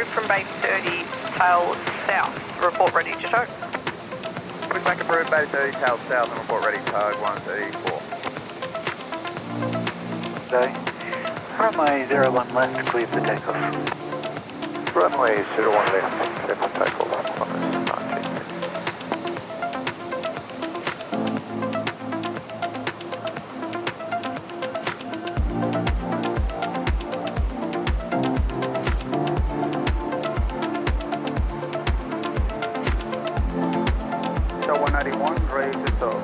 approved from Bay 30, tail south. Report ready to tow. Pushback approved, Bay 30, tail south, and report ready, tug 134. Day. Runway 01 left, clear for takeoff. Runway 01 left, clear for takeoff, Qantas 19. Tug 191, ready to tow.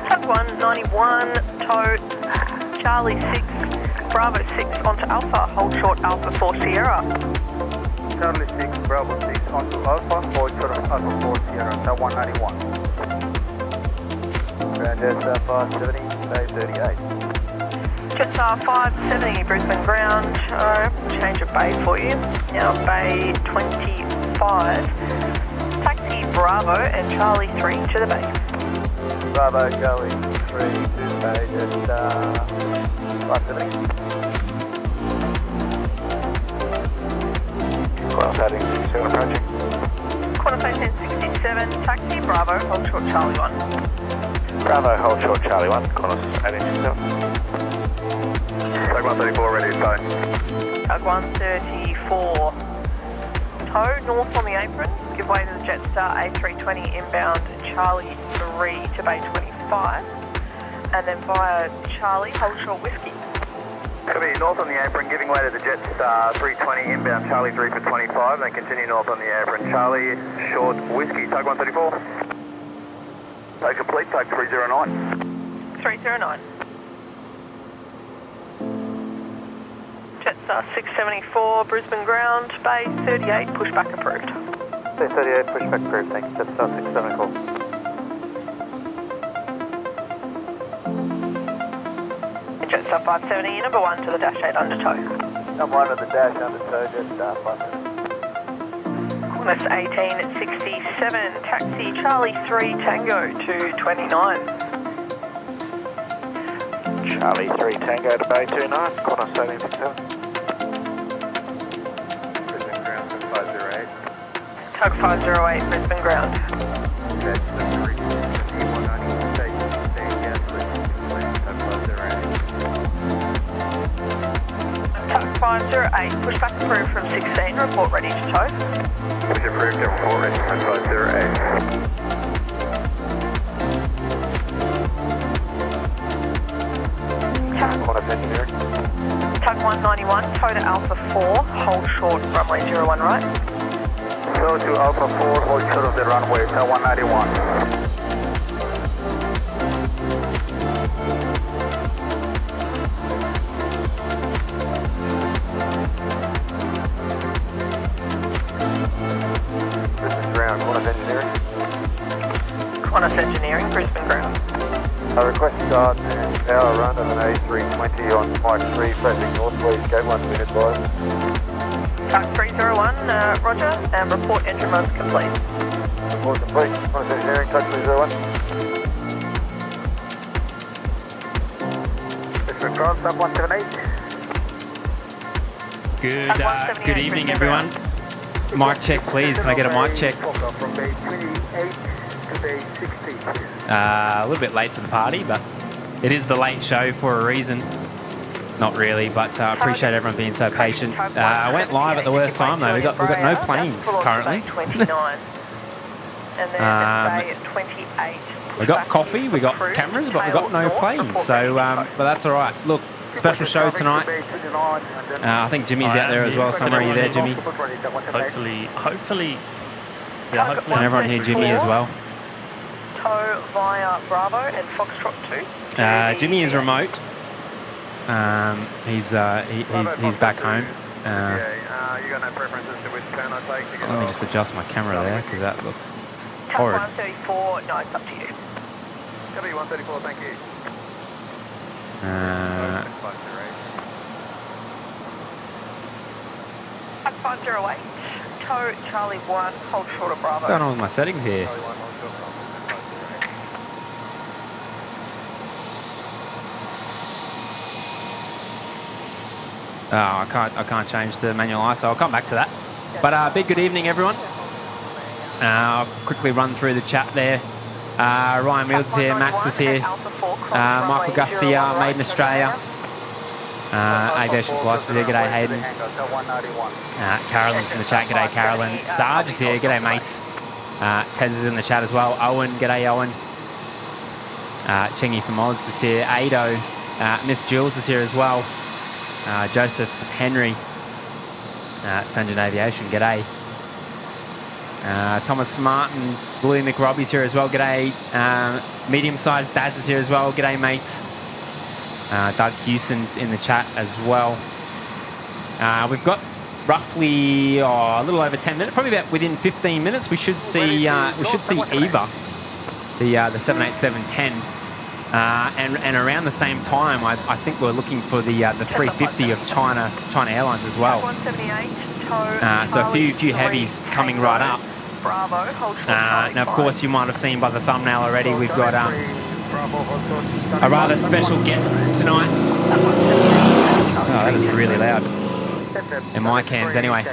Tug 191, tow Charlie 6, Bravo 6 onto Alpha, hold short Alpha 4 Sierra. Charlie 6, Bravo 6 onto Alpha, hold short of Alpha 4 Sierra, Tug 191. Ground Jetstar 570, Bay 38. Jetstar 570, Brisbane ground, change of bay for you, now Bay 25. Taxi Bravo and Charlie 3 to the bay. Bravo, Charlie 3 to Bay Jetstar 570. Qantas heading 67 approaching. Qantas 1067, taxi Bravo, hold short Charlie 1. Bravo, hold short Charlie 1, Qantas heading 67. Tug 134 ready to tow. Tug 134. Tow north on the apron, give way to the Jetstar A320 inbound Charlie 3 to Bay 25, and then via Charlie, hold short whiskey. Copy, north on the apron, giving way to the Jetstar 320 inbound Charlie 3 for 25, then continue north on the apron. Charlie, short whiskey, Tug 134. Tow complete, Tug 309. 309. Jetstar 674, Brisbane ground, Bay 38, pushback approved. Bay 38, pushback approved, thank you. Jetstar 674. Jetstar 570, number 1 to the dash 8 under tow. Number 1 to the dash under tow, Jetstar 570. Qantas 1867, taxi Charlie 3 Tango to 29. Charlie 3 Tango to Bay 29, Qantas 1867. Brisbane ground, Tug 508. Tug 508, Brisbane ground. That's the 360, 190, take gas, Tug 508. Tug 508, pushback approved from 16, report ready to tow. Push approved, report ready, Tug 508. Qantas engineering. Tug 191, tow to Alpha 4, hold short, runway 01 right. Tow to Alpha 4, hold short of the runway, Tug 191. Brisbane ground, Qantas engineering. Qantas engineering, Brisbane ground. I request start and power run of an A320 on Mike 3, pressing northwest, gate 1 minute by. Tug 301, roger, and report engine runs complete. Report complete, Qantas engineering, Tug 301. Brisbane ground, Tug 178. Good evening, everyone. Mic check, please. Can I get a mic check? From Bay 28 to Bay 60. A little bit late to the party, but it is the late show for a reason. Not really, but I appreciate everyone being so patient. I went live at the worst time though. We've got no planes currently. And then Bay 28. We got coffee, we got cameras, but we got no planes. So, but that's all right. Look, special show tonight. I think Jimmy's out there as well somewhere. Are you there, Jimmy? Hopefully. Yeah, hopefully. Can everyone hear Jimmy as well? Tow via Bravo and Foxtrot 2. Jimmy is remote. He's back home. You got no preferences to which turn I take? Let me just adjust my camera there because that looks Tug horrid. 134, no, it's up to you. Copy 134, thank you. Tug 508, tow Charlie 1, hold short of Bravo. What's going on with my settings here? Oh, I can't change the manual ISO. I'll come back to that. But big good evening, everyone. I'll quickly run through the chat there. Ryan Mills is here, Max is here, Michael Garcia, Made in Australia. Aviation Flights is here, g'day Hayden. Carolyn's in the chat, g'day Carolyn. Sarge is here, g'day mates. Tez is in the chat as well. Owen, g'day Owen. Chingy from Oz is here. Ado, Miss Jules is here as well. Joseph Henry, Sanjan Aviation, g'day. Thomas Martin, Louis McRobbie's here as well, g'day. Medium-sized Daz is here as well, g'day mates. Doug Hewson's in the chat as well. We've got roughly a little over 10 minutes, probably about within 15 minutes. We should see Eva, the 787-10, and around the same time, I think we're looking for the 350 of China Airlines as well. So a few heavies coming right up. Now, of course, you might have seen by the thumbnail already, we've got a rather special guest tonight. Oh, that is really loud. In my cans, anyway.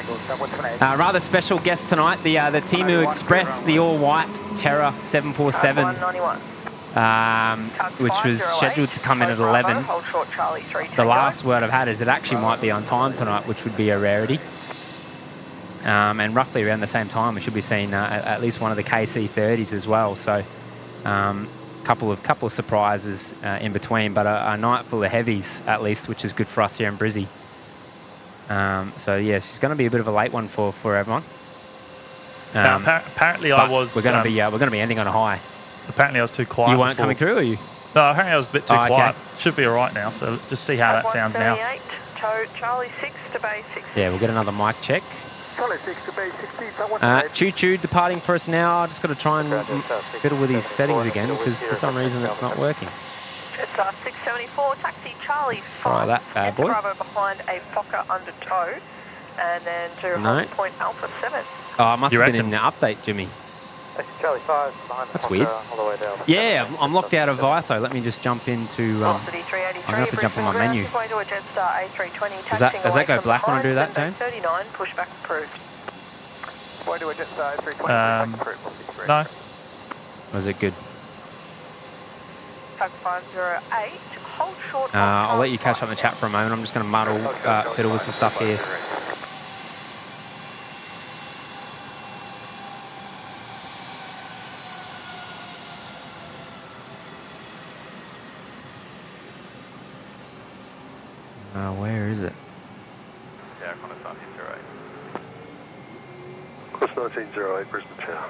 Rather special guest tonight, the Timu Express, the all-white Terra 747, which was scheduled to come in at 11. The last word I've had is it actually might be on time tonight, which would be a rarity. And roughly around the same time, we should be seeing at least one of the KC30s as well. So, couple of surprises in between, but a night full of heavies at least, which is good for us here in Brizzy. So yes, it's going to be a bit of a late one for everyone. Apparently, I was. We're going to be ending on a high. Apparently, I was too quiet. You weren't coming through, or you? No, apparently I was a bit too quiet. Okay. Should be all right now. So just see how that sounds now. Charlie 6 to base 6. Yeah, we'll get another mic check. Charlie 6 to base 60. Choo Choo departing for us now. I just got to try and fiddle with his settings again because for some reason it's not working. It's 674, taxi Charlie 5. Try that bad boy. Bravo behind a Fokker under tow, and then to No. point Alpha 7. Oh, it must You have been reckon? in the update, Jimmy. Charlie 5 behind That's weird. all the way down. Yeah, I'm locked out of ISO. Let me just jump into. I'm Velocity 383. gonna have to jump on my menu. Going to a Jetstar A320. Does that go black when I do that, James? 39, pushback approved. Going to a Jetstar A320. No. Was it good? Tug 508, hold short. I'll let you catch up in the chat for a moment. I'm just going to muddle, fiddle with some stuff here. Where is it? Yeah, Connor 1908. Course 1908, Brisbane Tower.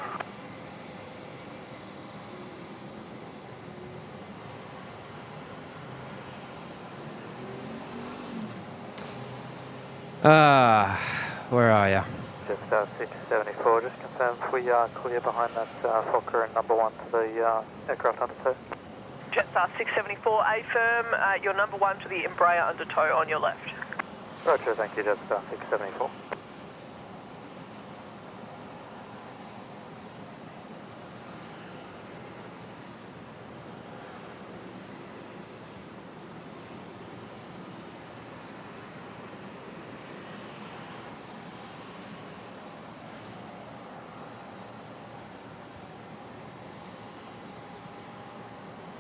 Where are you? Jetstar 674, just confirm if we are clear behind that Fokker and number 1 to the aircraft under tow. Jetstar 674, A firm, your number 1 to the Embraer under tow on your left. Roger, thank you, Jetstar 674.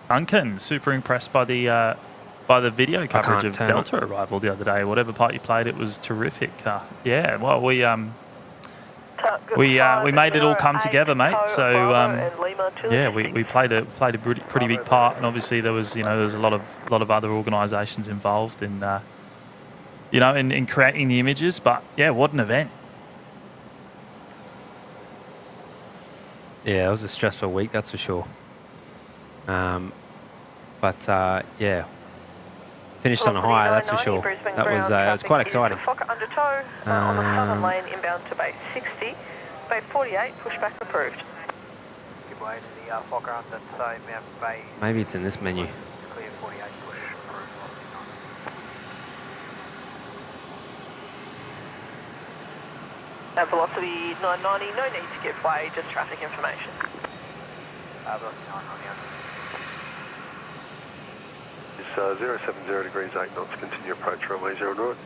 Duncan, super impressed by the video coverage of Delta arrival the other day. Whatever part you played, it was terrific. Yeah, well, we made it all come together, mate. So yeah, we played a pretty big part, and obviously there was a lot of other organisations involved in in creating the images. But yeah, what an event! Yeah, it was a stressful week, that's for sure. Yeah, finished on a high, that's for sure. That was it was quite exciting. Fokker under tow on the southern lane inbound to base 60, bay 48, pushback approved. Give way to the Fokker under tow, inbound bay. Maybe it's in this menu. Clear 48, push approved. Velocity 990, no need to give way, just traffic information. Velocity 990. It's 070 degrees 8 knots, continue approach runway 0 right.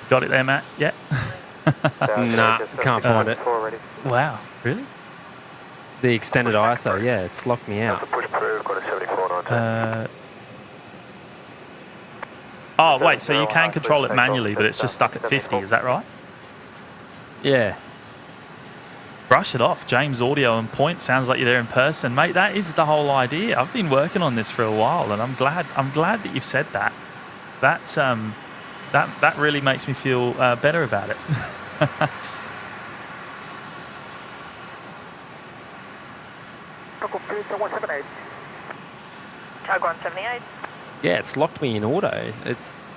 Got it there, Matt? Yeah. Nah, can't find it. Wow, really? The extended ISO, yeah, it's locked me out. Push through, got a 7419. Oh, wait, so you can control it manually, but it's just stuck at 50, is that right? Yeah. Brush it off. James Audio and Point. Sounds like you're there in person. Mate, that is the whole idea. I've been working on this for a while, and I'm glad that you've said that. That really makes me feel better about it. Tug 178. Yeah, it's locked me in auto. It's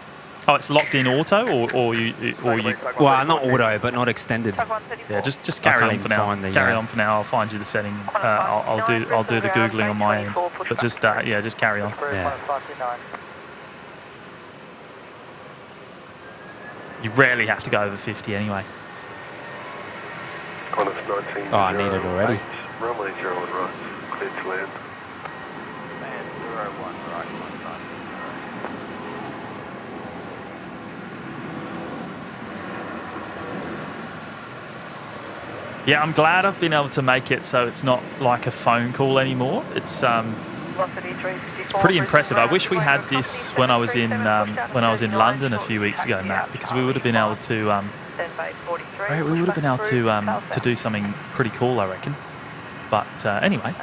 Oh, it's locked in auto, or you. well, not auto, but not extended. Tug 134. Yeah, just carry on for now. Carry on for now. I'll find you the setting. I'll do the googling on my end. But just carry on. Yeah. You rarely have to go over 50 anyway. Oh, I need it already. Runway 01 right, clear to land. Yeah, I'm glad I've been able to make it so it's not like a phone call anymore. It's pretty impressive. I wish we had this when I was in London a few weeks ago, Matt, because we would have been able to to do something pretty cool, I reckon. But anyway.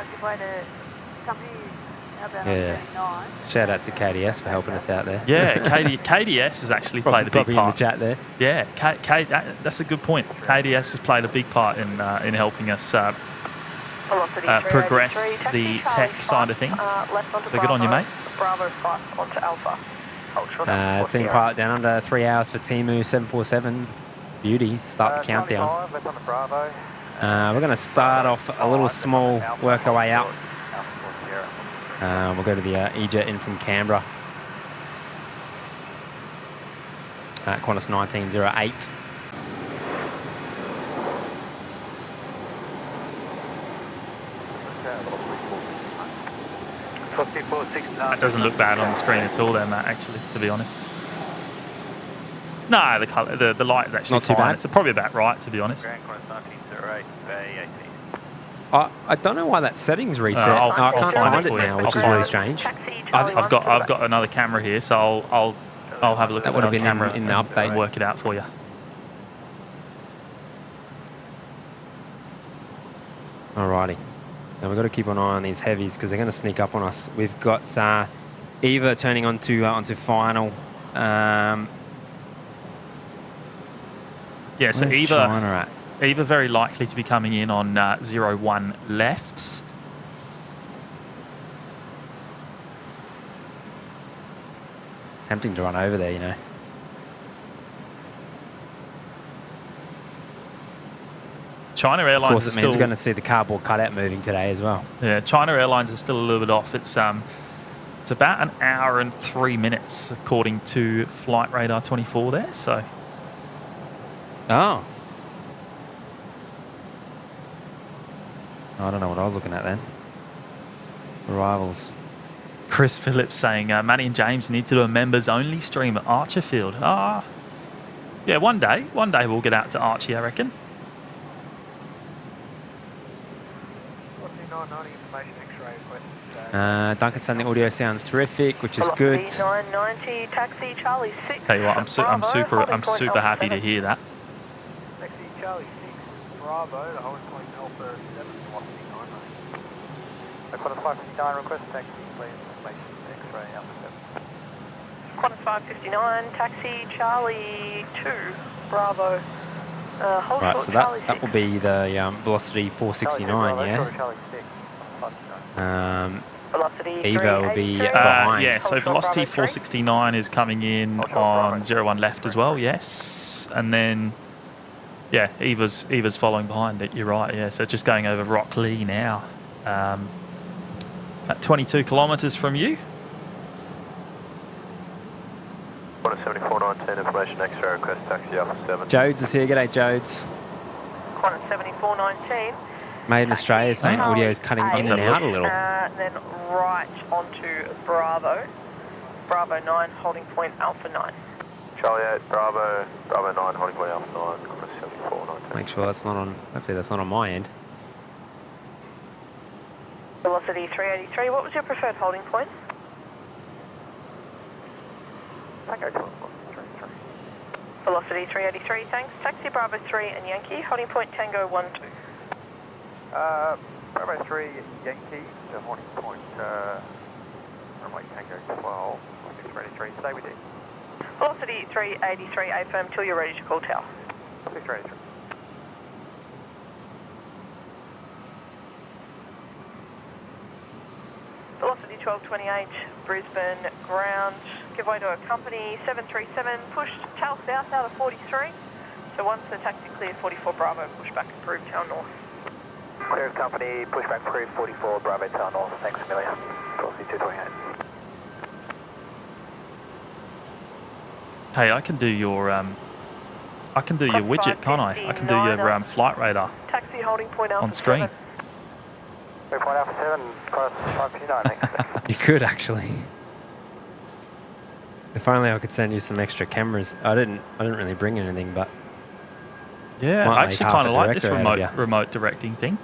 Yeah. Shout out to KDS for helping us out there. Yeah, KDS has actually played a big Probably part. in the chat there. Yeah, that's a good point. KDS has played a big part in helping us progress the tech side of things. So good on you, mate. Bravo 5 onto Alpha. Team pilot down under 3 hours for Timu 747. Beauty. Start the countdown. We're going to start off a little small, work our way out. We'll go to the E-Jet in from Canberra. Qantas 1908. That doesn't look bad on the screen at all there, Matt, actually, to be honest. No, the colour, the light is actually not too fine. bad. It's probably about right, to be honest. I don't know why that setting's reset. I'll I can't find it for you. now, which is I'll find really it. strange. I've got another camera here, so I'll have a look That at would have another been camera in the and update. work it out for you. Alrighty. Now we've got to keep an eye on these heavies because they're going to sneak up on us. We've got Eva turning onto final. Yeah, so Where's China at? Eva very likely to be coming in on 01 left. It's tempting to run over there, you know. China Of Airlines course, is it means still we're going to see the cardboard cutout moving today as well. Yeah, China Airlines is still a little bit off. It's about an hour and 3 minutes according to Flight Radar 24 there. So Oh. I don't know what I was looking at then. Arrivals. Chris Phillips saying Matty and James need to do a members only stream at Archerfield. Yeah, one day we'll get out to Archie, I reckon. Duncan saying the audio sounds terrific, which is good. 990 taxi Charlie 6. Tell you what, I'm super happy to hear that. Taxi Charlie 6, Bravo, the whole point Alpha 7, velocity 9. Qantas 559, request taxi, please, information X-ray Alpha 7. Qantas 559, taxi Charlie 2, Bravo. Hold Right, short so Charlie that 6. will be the velocity 469, yeah? Charlie 6, 559. Velocity Eva will be 382. behind. Yeah, so velocity 469 is coming in on 01 left as well, yes. And then, yeah, Eva's following behind it, you're right, yeah. So just going over Rockley now. At 22 kilometres from you. Qantas 7419, information X-ray request taxi Alpha 7. Jodes is here. G'day, Jodes. Qantas 7419. Made in Australia saying audio is cutting in and out a little. Then right onto Bravo. Bravo 9, holding point Alpha 9. Charlie 8, Bravo 9, holding point Alpha 9, Qantas 7419. Make sure that's not on, hopefully that's not on my end. Velocity 383, what was your preferred holding point? Velocity 383, thanks. Taxi Bravo 3 and Yankee, holding point Tango 12. Bravo 3, Yankee, the holding point, runway Tango 12, 383, stay with you. Velocity 383, affirm till you're ready to call tower. 383. Velocity 1228, Brisbane ground, give way to a company 737, pushed tail south out of 43. So once the taxi cleared 44 Bravo, push back approved tail north. Clear of company, push back approved 44 Bravo tail north, thanks a million. Velocity 228. Hey, I can do your widget, can't I? I can do your flight radar Taxi holding point Alpha on screen. 3 point Alpha 7, Qantas 559, thanks. You could actually. If only I could send you some extra cameras. I didn't really bring anything, but Yeah, might I make actually half kind a of like this director out of ya. remote directing thing.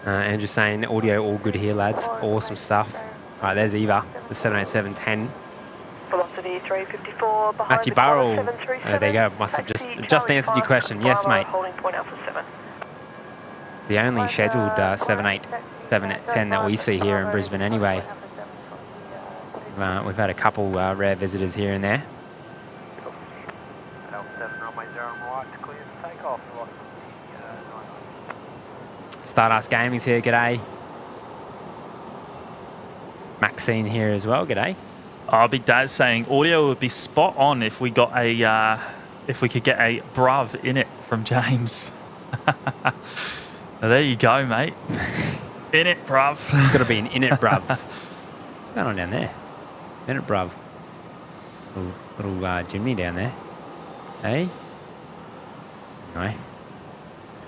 Andrew's saying audio all good here, lads. Awesome stuff. All right, there's Eva, the 787-10. Velocity 354, behind Matty the Qantas Burrell. 737. There you go. Must have Taxi just Charlie answered your 5, question. Yes, Bravo, mate. Holding point Alpha 7. The only scheduled 787-10 that we see here in Brisbane anyway. We've had a couple rare visitors here and there. Alpha 7, runway 0 on right, clear for takeoff. Stardust Gaming's here, g'day. Maxine here as well, g'day. Big Dad saying audio would be spot on if we got a if we could get a bruv in it from James. Well, there you go, mate. In it, bruv. It's got to be an in it, bruv. What's going on down there? In it, bruv. Little Jimmy down there. Hey? Anyway.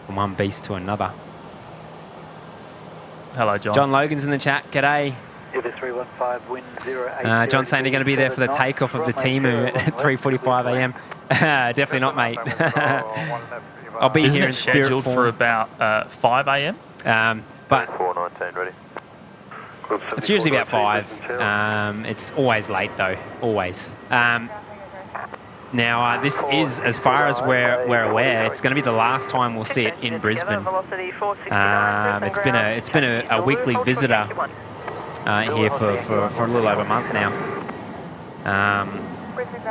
From one beast to another. Hello, John. John Logan's in the chat, g'day. Ever 315, wind 080. John saying they're going to be there for the takeoff of the Timu at 3:45 a.m. Definitely not, mate. I'll be Isn't here it in spirit scheduled form. for about 5 a.m.? But 419 ready. it's usually about 5. It's always late though, always. Now this is, as far as we're aware, it's going to be the last time we'll see it in Brisbane. It's been a weekly visitor here for a little over a month now.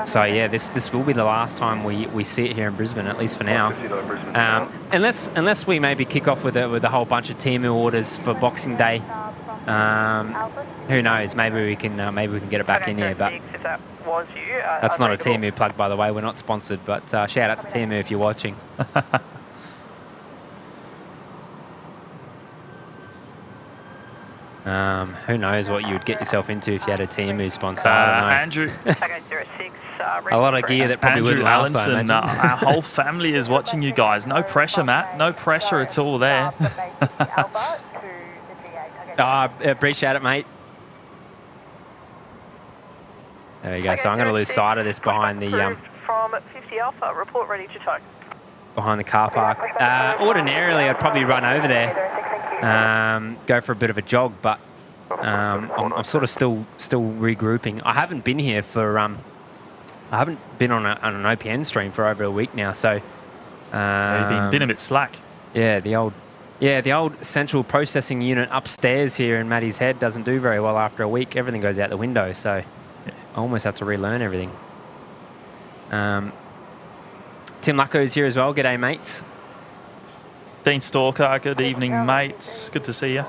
So yeah, this will be the last time we see it here in Brisbane, at least for now. Unless we maybe kick off with a whole bunch of Timu orders for Boxing Day. Who knows? Maybe we can get it back in here. But that's not a Timu plug, by the way. We're not sponsored, but shout out to Timu if you're watching. Who knows what you would get yourself into if you had a Timu sponsor? I don't know. Andrew. A lot of gear that probably Andrew wouldn't last, I Allenson, imagine. our whole family is watching you guys. No pressure, Matt. No pressure at all there. I appreciate it, mate. There you go. So I'm going to lose sight of this behind the from 50 Alpha, report ready to tow. Behind the car park. Ordinarily, I'd probably run over there, go for a bit of a jog, but I'm sort of still regrouping. I haven't been here for I haven't been on an OPN stream for over a week now, so You've been a bit slack. yeah, the old central processing unit upstairs here in Matty's head doesn't do very well after a week. Everything goes out the window, so I almost have to relearn everything. Tim Lucko's here as well. G'day, mates. Dean Stalker, good evening, mates. Good to see you.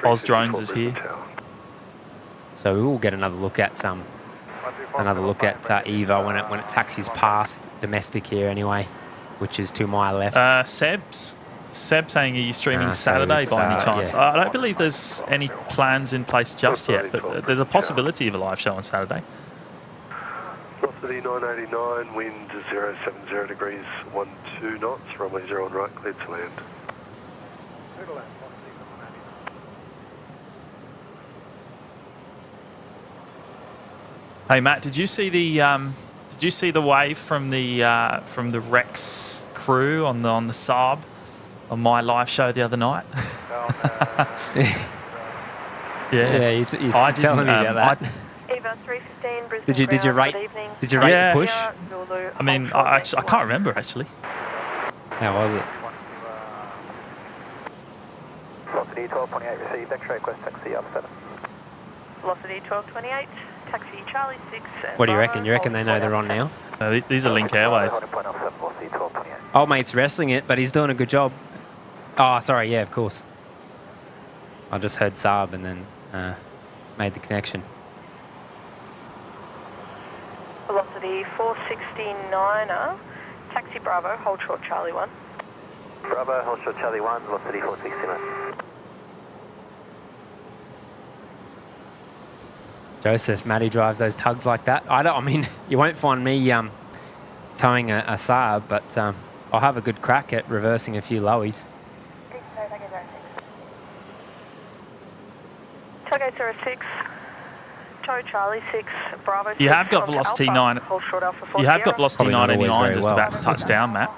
Oz Drones is here. So we will get another look at Eva when it taxis past domestic here anyway, which is to my left. Seb saying, are you streaming Saturday so by any chance? yeah. I don't believe there's any plans in place just yet, but there's a possibility of a live show on Saturday. Velocity 989, wind 070 degrees, 12 knots, runway 0 on right, cleared to land. Hey Matt, did you see the wave from the Rex crew on the Saab on my live show the other night? Yeah, you're telling me about that. Eva 315 Brisbane Did you rate? Did you rate the push? I mean, I can't remember actually. How was it? Velocity 1228 received, X-ray request taxi up 7. Velocity 1228, taxi Charlie 6. What do you reckon? You reckon they know they're on now? These are Link Airways. Old mate's wrestling it, but he's doing a good job. Oh, sorry, yeah, of course. I just heard Saab and then made the connection. Velocity 469er, taxi Bravo, hold short Charlie 1. Bravo, hold short Charlie 1, velocity 469. Joseph, Matty drives those tugs like that. I mean, you won't find me towing a Saab, but I'll have a good crack at reversing a few lowies. Togo 06, tow Charlie 6, Bravo 6. You have got velocity Alpha, 9. hold short Alpha 40. You have got velocity Probably not always 989 very just well. about to touch down, Matt.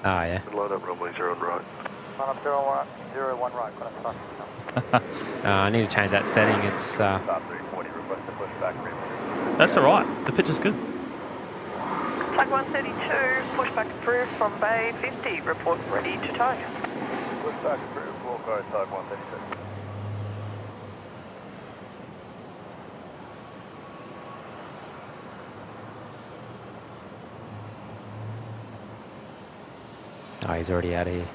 Oh, yeah. Line up runway 0 on right. Line up 01 right, I need to change that setting. It's That's all right. The pitch is good. Flag 132, pushback approved from Bay 50, report ready to tow. Pushback approved, walk go, tug 132. oh, he's already out of here.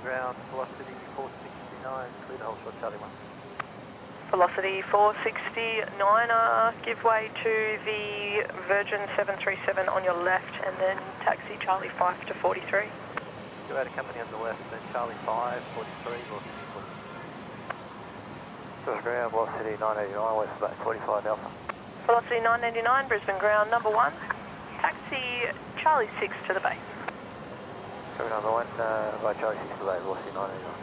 Ground, velocity 469, clear to hold short Charlie 1. Velocity 469er, give way to the Virgin 737 on your left and then taxi Charlie 5 to 43. Go out of company on the left, then Charlie 5, 43, velocity 40. Ground, velocity 989, west back 45 Alpha. Velocity 989, Brisbane ground number 1, taxi Charlie 6 to the bay. Ground number 1, by Charlie 6 to the bay, velocity 989.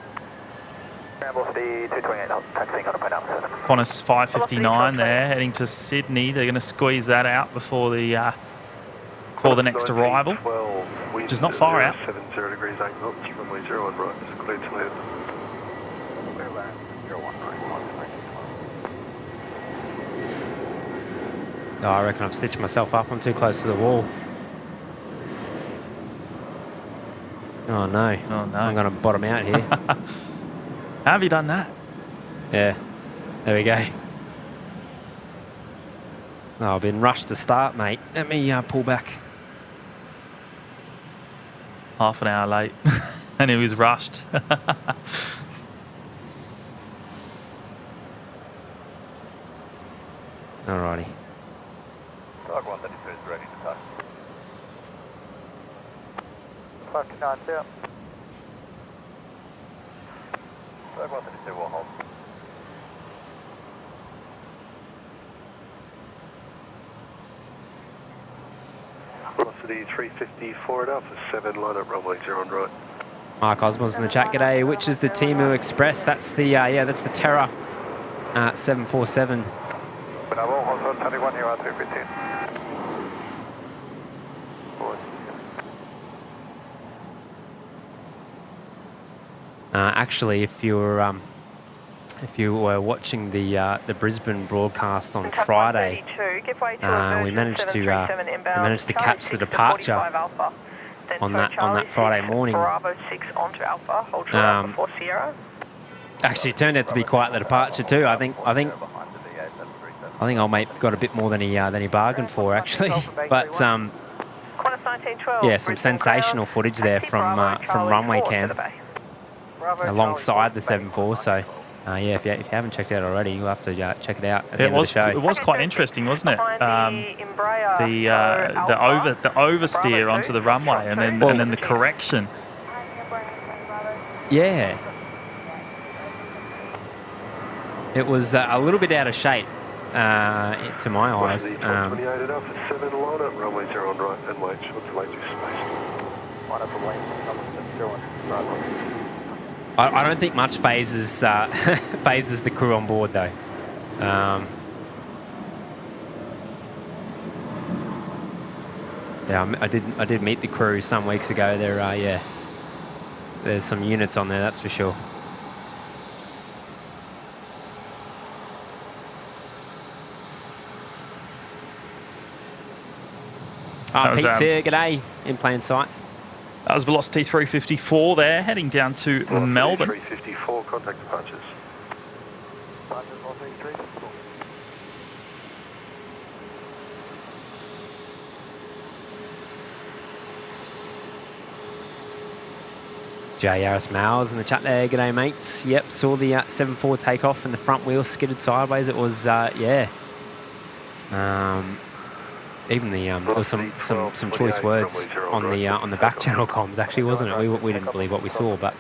Ground velocity 228, taxiing on a point up 7. Qantas 559 there, heading to Sydney. They're going to squeeze that out before the next arrival, which is not far out. 70 degrees 8 knots, runway 0 on right, it's cleared to land. Oh, I reckon I've stitched myself up. I'm too close to the wall. Oh, no. Oh, no. I'm going to bottom out here. How have you done that? Yeah. There we go. Oh, I've been rushed to start, mate. Let me pull back. Half an hour late. And he was rushed. Alrighty. Tug 132 is ready to touch. Tug 90. Tug 132 will hold. Velocity 354 at Alpha 7, line up runway 0 on right. Mark Osborne's in the chat. G'day. Which is the Timu Express? That's the that's the Terra 747. But I will hold 21 here on 315. Actually, if you were watching the Brisbane broadcast on Friday, we managed to catch the departure on that Friday morning. Actually, it turned out to be quite the departure too. I think old mate got a bit more than he bargained for actually, but yeah, some sensational footage there from runway cam alongside the 747. So yeah, if you haven't checked it out already, you'll have to check it out at the end of the show. It was quite interesting, wasn't it? The oversteer onto the runway and then the correction. Yeah. It was a little bit out of shape to my eyes. 28 at Alpha 7, line up runway 0 on right and wait short to wait to space. Line up away, number 0 on right. I don't think much phases the crew on board though. Yeah, I did meet the crew some weeks ago. There are, yeah, there's some units on there, that's for sure. Pete's here, g'day, in plain sight. That was Velocity 354 there, heading down to Velocity Melbourne. 354, contact departures. JRS Mowers in the chat there, g'day mates. Yep, saw the 7.4 takeoff and the front wheel skidded sideways. It was, yeah. Even the there was some choice words on the back channel comms actually, wasn't it? We didn't believe what we saw, but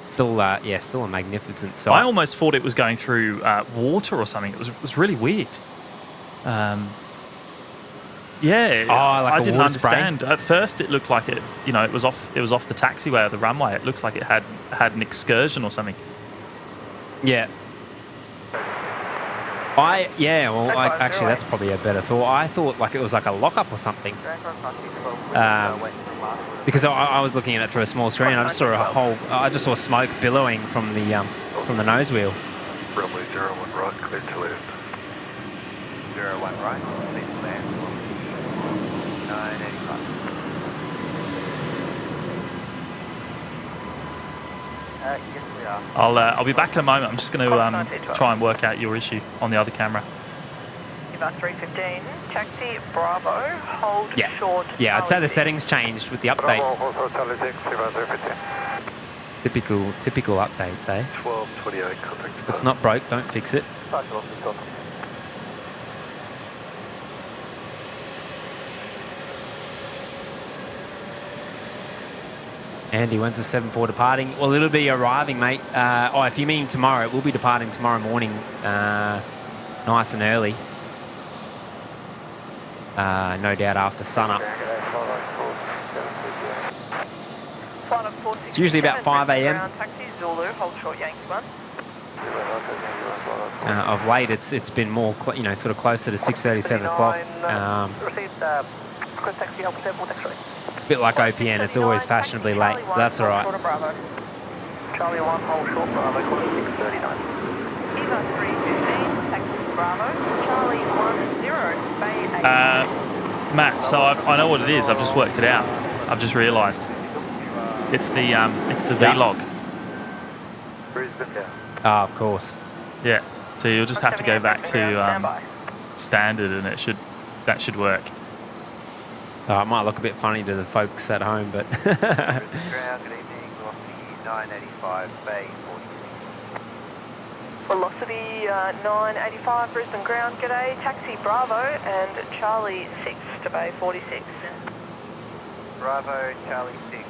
still, yeah, still a magnificent sight. I almost thought it was going through water or something. It was really weird. Yeah, like I a didn't water spray? understand. At first, it looked like it, you know, it was off the taxiway or the runway. It looks like it had an excursion or something. Yeah. Actually, that's probably a better thought. I thought like it was like a lockup or something. Because I was looking at it through a small screen. I just saw smoke billowing from the nose wheel. Runway 01 right, clear to left. 01 right, clear to left. 985. Yes, we are. I'll be back in a moment. I'm just going to try and work out your issue on the other camera. About 315, taxi Bravo, hold short. Yeah, I'd say the settings changed with the update. Typical updates, eh? 1228, contact. If it's not broke, don't fix it. Andy, when's the 7.4 departing? Well, it'll be arriving, mate. If you mean tomorrow, it will be departing tomorrow morning, nice and early. No doubt after sunup. It's usually about 5 a.m. Of late, it's been more, sort of closer to 6:30, 7 o'clock. It's a bit like OPN. It's always fashionably late. But that's all right. Charlie 1, hold short, Bravo, calling 639. Eva 315, taxi Bravo, Charlie 10, Bay 8. Matt, so I know what it is. I've just worked it out. I've just realised. It's the vlog. Brisbane down. Ah, of course. Yeah. So you'll just have to go back to standard, and that should work. It might look a bit funny to the folks at home, but Ground, good evening, velocity 985, Bay 46. Velocity 985, Brisbane ground, g'day, taxi Bravo and Charlie 6 to Bay 46. Bravo, Charlie 6,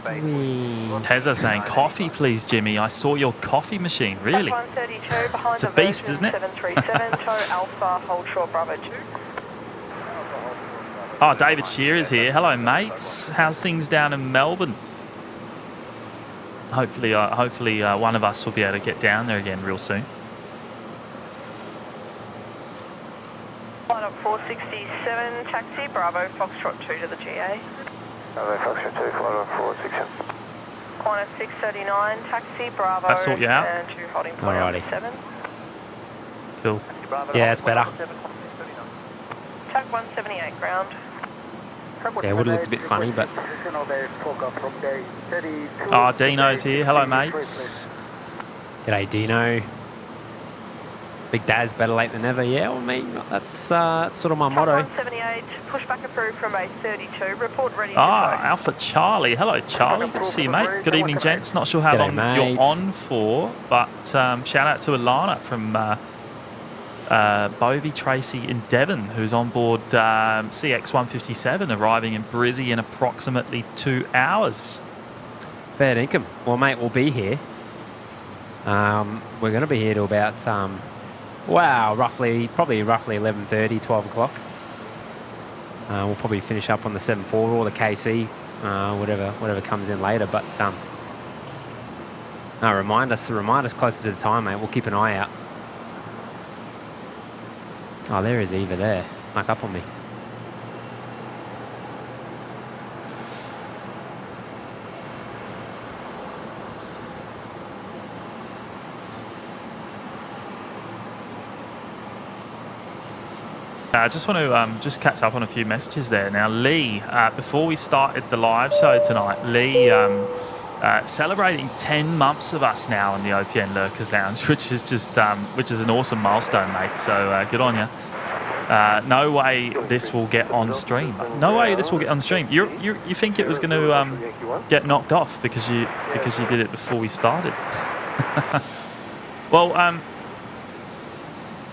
Bay 46. Tezza saying, coffee please, Jimmy. I saw your coffee machine, really. 132 behind It's a the beast, version isn't it? 737, tow Alpha, hold short Bravo 2. Oh, David Shearer's here. Hello, mates. How's things down in Melbourne? Hopefully, one of us will be able to get down there again real soon. Line up 467, taxi Bravo, Foxtrot 2 to the GA. Bravo, Foxtrot 2, flight on 467. Corner 639, taxi Bravo. That sort you out? And 2 holding point on 7. Cool. yeah, it's better. Tag 178 ground. Yeah, it would have looked a bit funny, but... Oh, Dino's here. Hello, mates. G'day, Dino. Big Daz, better late than never. Yeah, well, I mean, that's sort of my motto. 178, pushback approved from base 32. Report ready to go. Alpha Charlie. Hello, Charlie. Good to see you, mate. Good evening, gents. Not sure how long you're on for, but shout out to Alana from Bovey Tracy in Devon, who's on board CX157, arriving in Brizzy in approximately 2 hours. Fair dinkum. Well, mate, we'll be here. We're going to be here till about, probably roughly 11:30, 12 o'clock. We'll probably finish up on the 7.4 or the KC, whatever comes in later. But No, remind us closer to the time, mate. We'll keep an eye out. Oh, there is Eva there. Snuck up on me. I just want to just catch up on a few messages there. Now, Lee, before we started the live show tonight, Lee celebrating 10 months of us now in the OPN Lurkers Lounge, which is just which is an awesome milestone, mate. So good on you. No way this will get on stream. No way this will get on stream. You think it was going to get knocked off because you did it before we started? Well,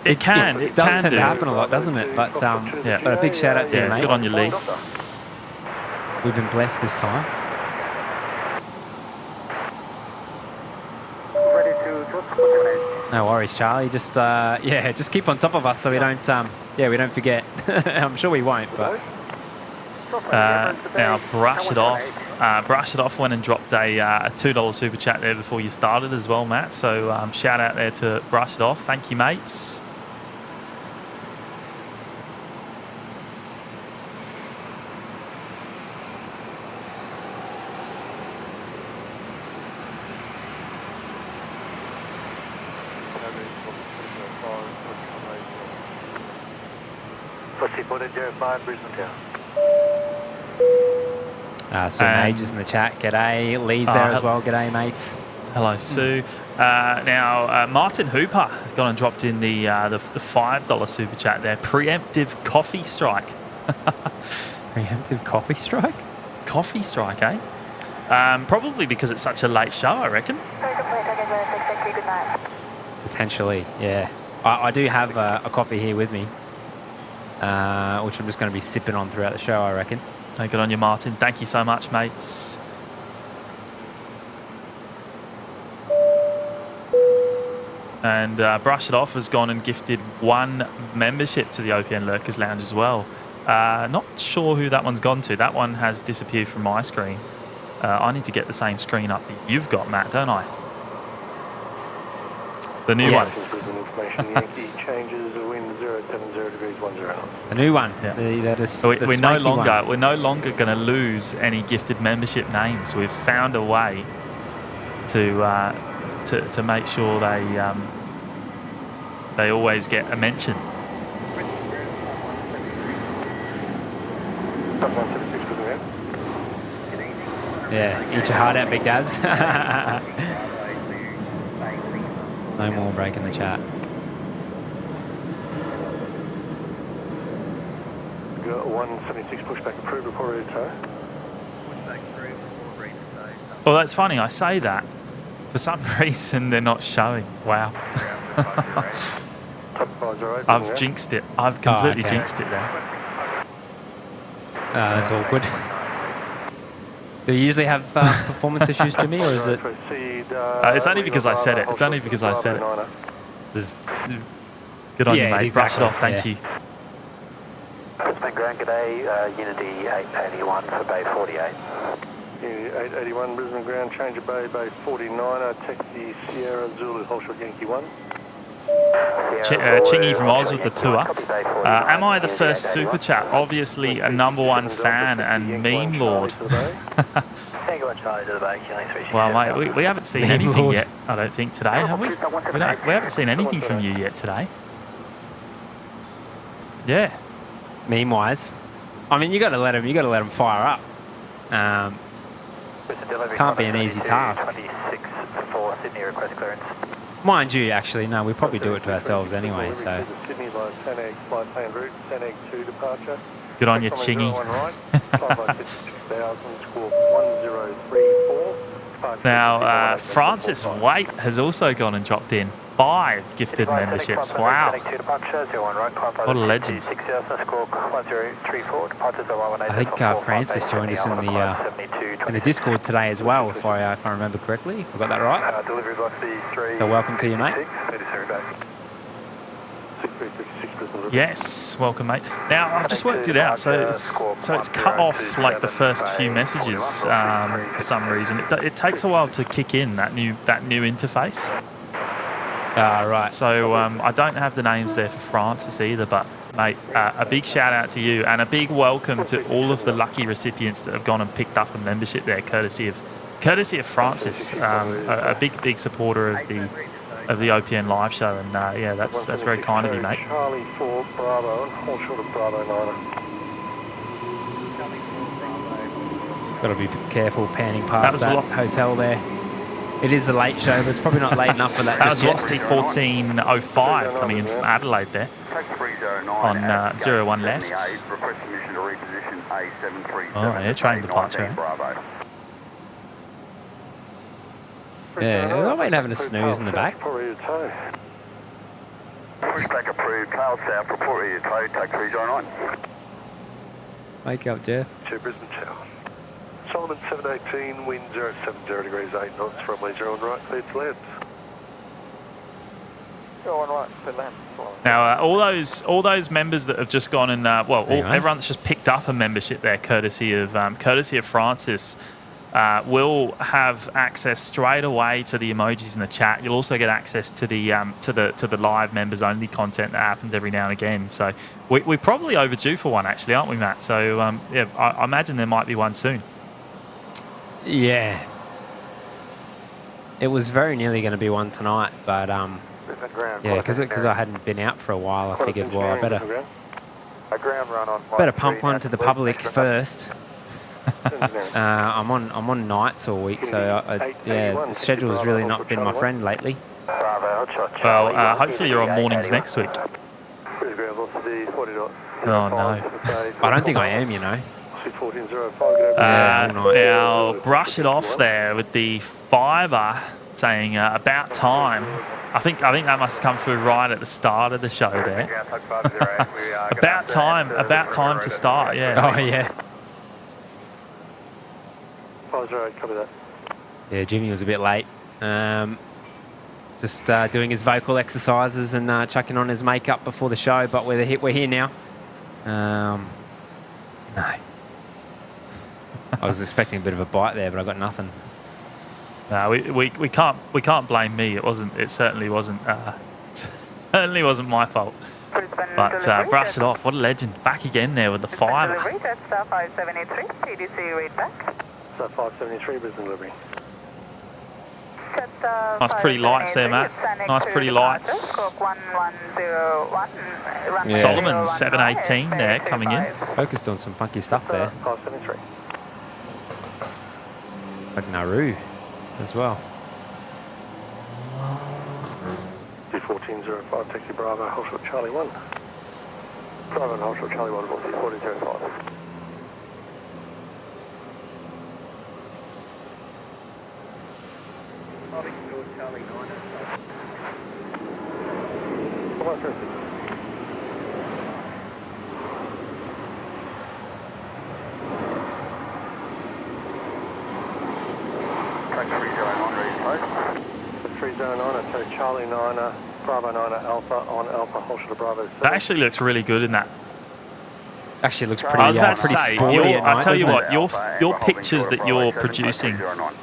it does tend to happen a lot, doesn't it? But yeah. But a big shout out to you, mate. Good on you, Lee. We've been blessed this time. No worries, Charlie. Just just keep on top of us so we don't we don't forget. I'm sure we won't, but now brush it off went and dropped a $2 super chat there before you started as well, Matt. So shout out there to Brush It Off. Thank you, mates. Sue Majors in the chat. G'day. Lee's there as well. G'day, mates. Hello, Sue. Now, Martin Hooper has gone and dropped in the $5 super chat there. Preemptive coffee strike. Preemptive coffee strike? Coffee strike, eh? Probably because it's such a late show, I reckon. Potentially, yeah. I do have a coffee here with me, which I'm just going to be sipping on throughout the show, I reckon. Good on you, Martin. Thank you so much, mates. And Brush It Off has gone and gifted 1 membership to the OPN Lurkers Lounge as well. Not sure who that one's gone to. That one has disappeared from my screen. I need to get the same screen up that you've got, Matt, don't I? The new one. The new one. Yeah. We're no longer going to lose any gifted membership names. We've found a way to make sure they always get a mention. Yeah, eat your heart out, Big Daz. No more breaking the chat. Got 176 pushback approved, reported tow. Well, that's funny. I say that. For some reason, they're not showing. Wow. I've jinxed it. I've completely jinxed it there. That's awkward. Do you usually have performance issues, Jimmy, or is it? It's only because I said it. It's only because I said it. Good on you, mate. Exactly. Brush it off. Thank you. Brisbane Ground, g'day. Unity 881 for Bay 48. Unity 881, Brisbane Ground, change of Bay 49, taxi Sierra Zulu, Holshot Yankee 1. Chingy from Oz with the tour. Am I the first super chat? Obviously a #1 fan and meme lord. Well, mate, we haven't seen anything yet, I don't think, today, have we? We haven't seen anything from you yet today. Yeah. Meme-wise, I mean, you got to let them fire up. Can't be an easy task. Mind you, actually, no, we probably do it to ourselves anyway, so. Good on you, Chingy. Now, Francis Waite has also gone and dropped in 5 gifted memberships. Wow. What a legend. I think Francis joined us in the Discord today as well, if I remember correctly. If I got that right. So welcome to you, mate. Yes, welcome, mate. Now I've just worked it out. So it's cut off like the first few messages for some reason. It takes a while to kick in that new interface. Right. So I don't have the names there for Francis either, but mate, a big shout out to you and a big welcome to all of the lucky recipients that have gone and picked up a membership there, courtesy of Francis, a big supporter of the OPN live show, and yeah, that's very kind of you, mate. Charlie 4 Bravo and hold short of Bravo 9. Got to be careful panning past that hotel there. It is the late show, but it's probably not late enough for that. That was Velocity 1405 coming in from Adelaide there on 01 left. Oh yeah, training departure. Yeah, I ain't having a snooze in the back. Pushback approved, tail south, report your tow, take 309. Wake up, Jeff. Brisbane Tower. Solomon 718, wind 070 degrees 8 knots, runway 0 on right, cleared to land. 0 on right, cleared land. Now, all those members that have just gone and everyone that's just picked up a membership there, courtesy of Francis, will have access straight away to the emojis in the chat. You'll also get access to the live members only content that happens every now and again. So we're probably overdue for one, actually, aren't we, Matt? So yeah, I imagine there might be one soon. Yeah. It was very nearly going to be one tonight, but yeah, because I hadn't been out for a while, I figured, well, I better pump one to the public first. I'm on nights all week, so yeah, the schedule's really not been my friend lately. Well, hopefully you're on mornings next week. Oh no. I don't think I am, you know. Now, brush it off there with the fiver saying about time. I think that must come through right at the start of the show there. about time to start, yeah. Oh yeah. Copy that. Yeah, Jimmy was a bit late. Just doing his vocal exercises and chucking on his makeup before the show, but we're here now. No. I was expecting a bit of a bite there, but I got nothing. No, we can't blame me. It certainly wasn't my fault. But brush it off. What a legend! Back again there with the fiver. That's 5783. TDC read back. 573 Brisbane delivery. Nice pretty lights there, Matt. Nice pretty lights. Yeah. Solomon 718 there coming in. Focused on some funky stuff there. 573. It's like Nauru as well. 21405 taxi Bravo, hold short Charlie 1. Bravo and hold short Charlie 1, 21405. Charlie 9, Bravo 9 Alpha on Alpha, hold short Bravo 7. That actually looks really good in that. Actually looks pretty. I was about to pretty say, sporty at night, I tell you doesn't what, your pictures that you're producing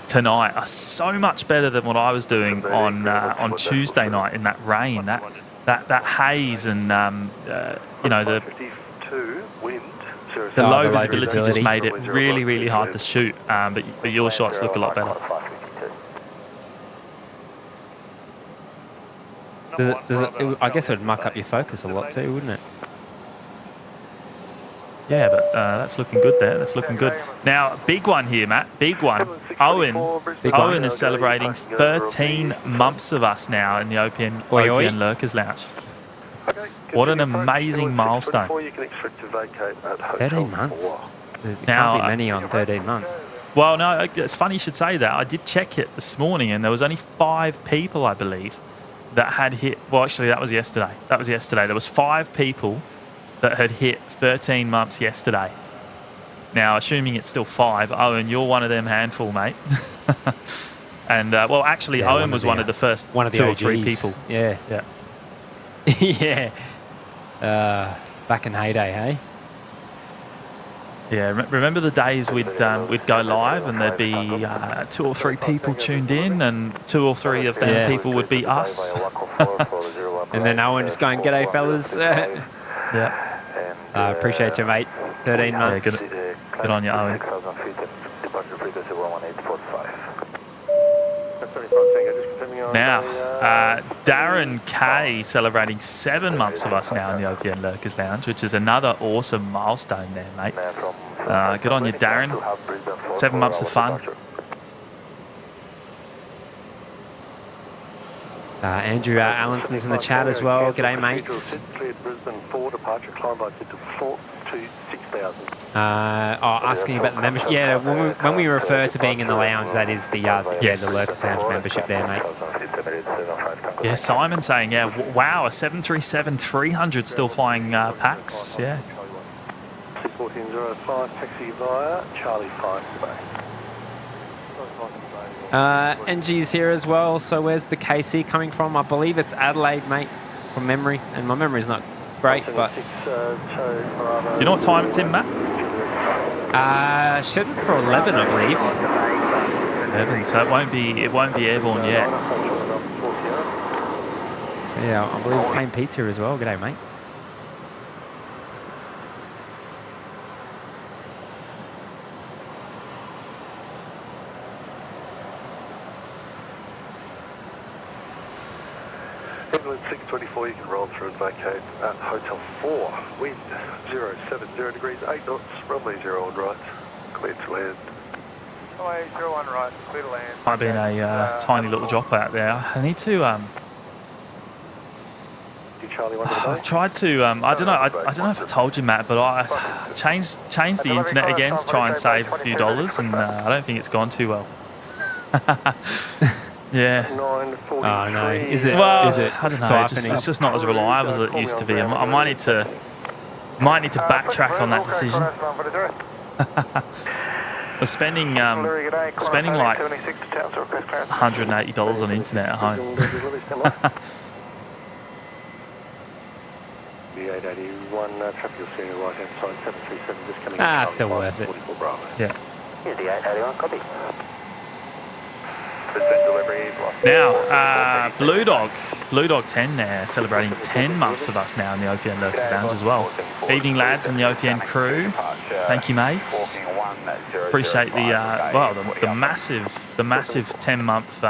tonight are so much better than what I was doing on Tuesday night in that rain, that haze, and you know the low visibility just made it really hard to shoot. But your shots look a lot better. I guess it would muck up your focus a lot too, wouldn't it? Yeah, but that's looking good there. That's looking good. Now, big one here, Matt. Big one. Owen is celebrating 13 months of us now in the OPN Lurkers Lounge. What an amazing milestone. 13 months? There can't be many on 13 months. Well, no, it's funny you should say that. I did check it this morning, and there was only 5 people, I believe, that had hit. Well, actually, that was yesterday. There was 5 people that had hit 13 months yesterday. Now, assuming it's still 5, Owen, you're one of them handful, mate. And, well, actually, Owen was one of the first 2 or 3 people. Yeah. Yeah. Yeah. Back in heyday, hey? Yeah, remember the days we'd go live and there'd be 2 or 3 people tuned in, and 2 or 3 of them people would be us. And then Owen just going, "G'day, fellas." Yeah. Appreciate you, mate. 13 months. Yeah, good on you, Owen. Now, Darren K celebrating 7 months of us now in the OPN Lurkers Lounge, which is another awesome milestone there, mate. Good on you, Darren. 7 months of fun. Andrew Allenson's in the chat as well. G'day, mates. Brisbane 4 departure, climb by to 4 to 6,000. Asking about the membership. Yeah, when we refer to being in the lounge, that is the Lurkers Lounge membership there, mate. Yeah, Simon saying, wow, a 737-300 still flying packs. Yeah. 1405, taxi via Charlie 5 today. NG's here as well. So where's the KC coming from? I believe it's Adelaide, mate, from memory. And my memory's not great, but... Do you know what time it's in, Matt? Scheduled for 11, I believe. 11, so it won't be airborne yet. Yeah, I believe it's Kane Pete's here as well. G'day, mate. England 624, you can roll through and vacate at Hotel 4. Wind 070 degrees, 8 knots, runway 01 right, clear to land. Runway 01 right, clear to land. Might be a tiny little drop out there. I need to... I've tried to. I don't know. I don't know if I told you, Matt, but I changed the internet again to try and save a few dollars, and I don't think it's gone too well. Yeah. Oh no. Is it? Well, is it? I don't know. It's just not as reliable as it used to be. I might need to backtrack on that decision. We're spending like $180 on internet at home. The 881 traffic you'll see on the right hand side, 737 just coming. Still worth it. Yeah. Here's the 881, copy. Now, Blue Dog 10 there, celebrating 10 months of us now in the OPN Lurkers Lounge as well. Evening, lads, and the OPN crew. Thank you, mates. Appreciate the massive 10-month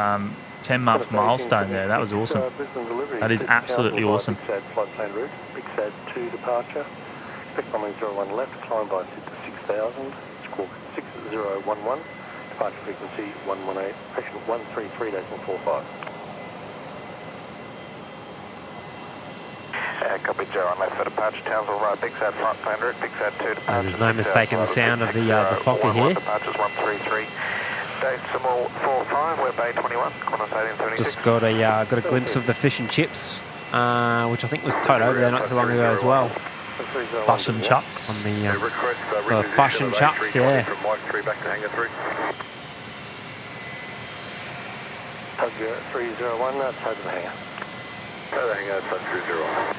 milestone there. That was awesome. That is absolutely awesome. Big Sad 2 departure. Expect runway 01 left, climb by 6,000. Squawk 6011. Departure frequency 118. Patient 133.45. Copy 01 left for departure. Townsville right. Big Sad front plan route. Big Sad 2 departure. There's no mistaking the sound of the Fokker here. Departures 133. Decimal 45. We're Bay 21. Qantas 1876. Just got a glimpse of the fish and chips, which I think was towed over there not too long ago as well. Fush and Chups. On the so Fush and Chups, yeah. From Mike 3 back to Hangar 3. Tug 301, tug to the hangar. Tug to the hangar, tug 301.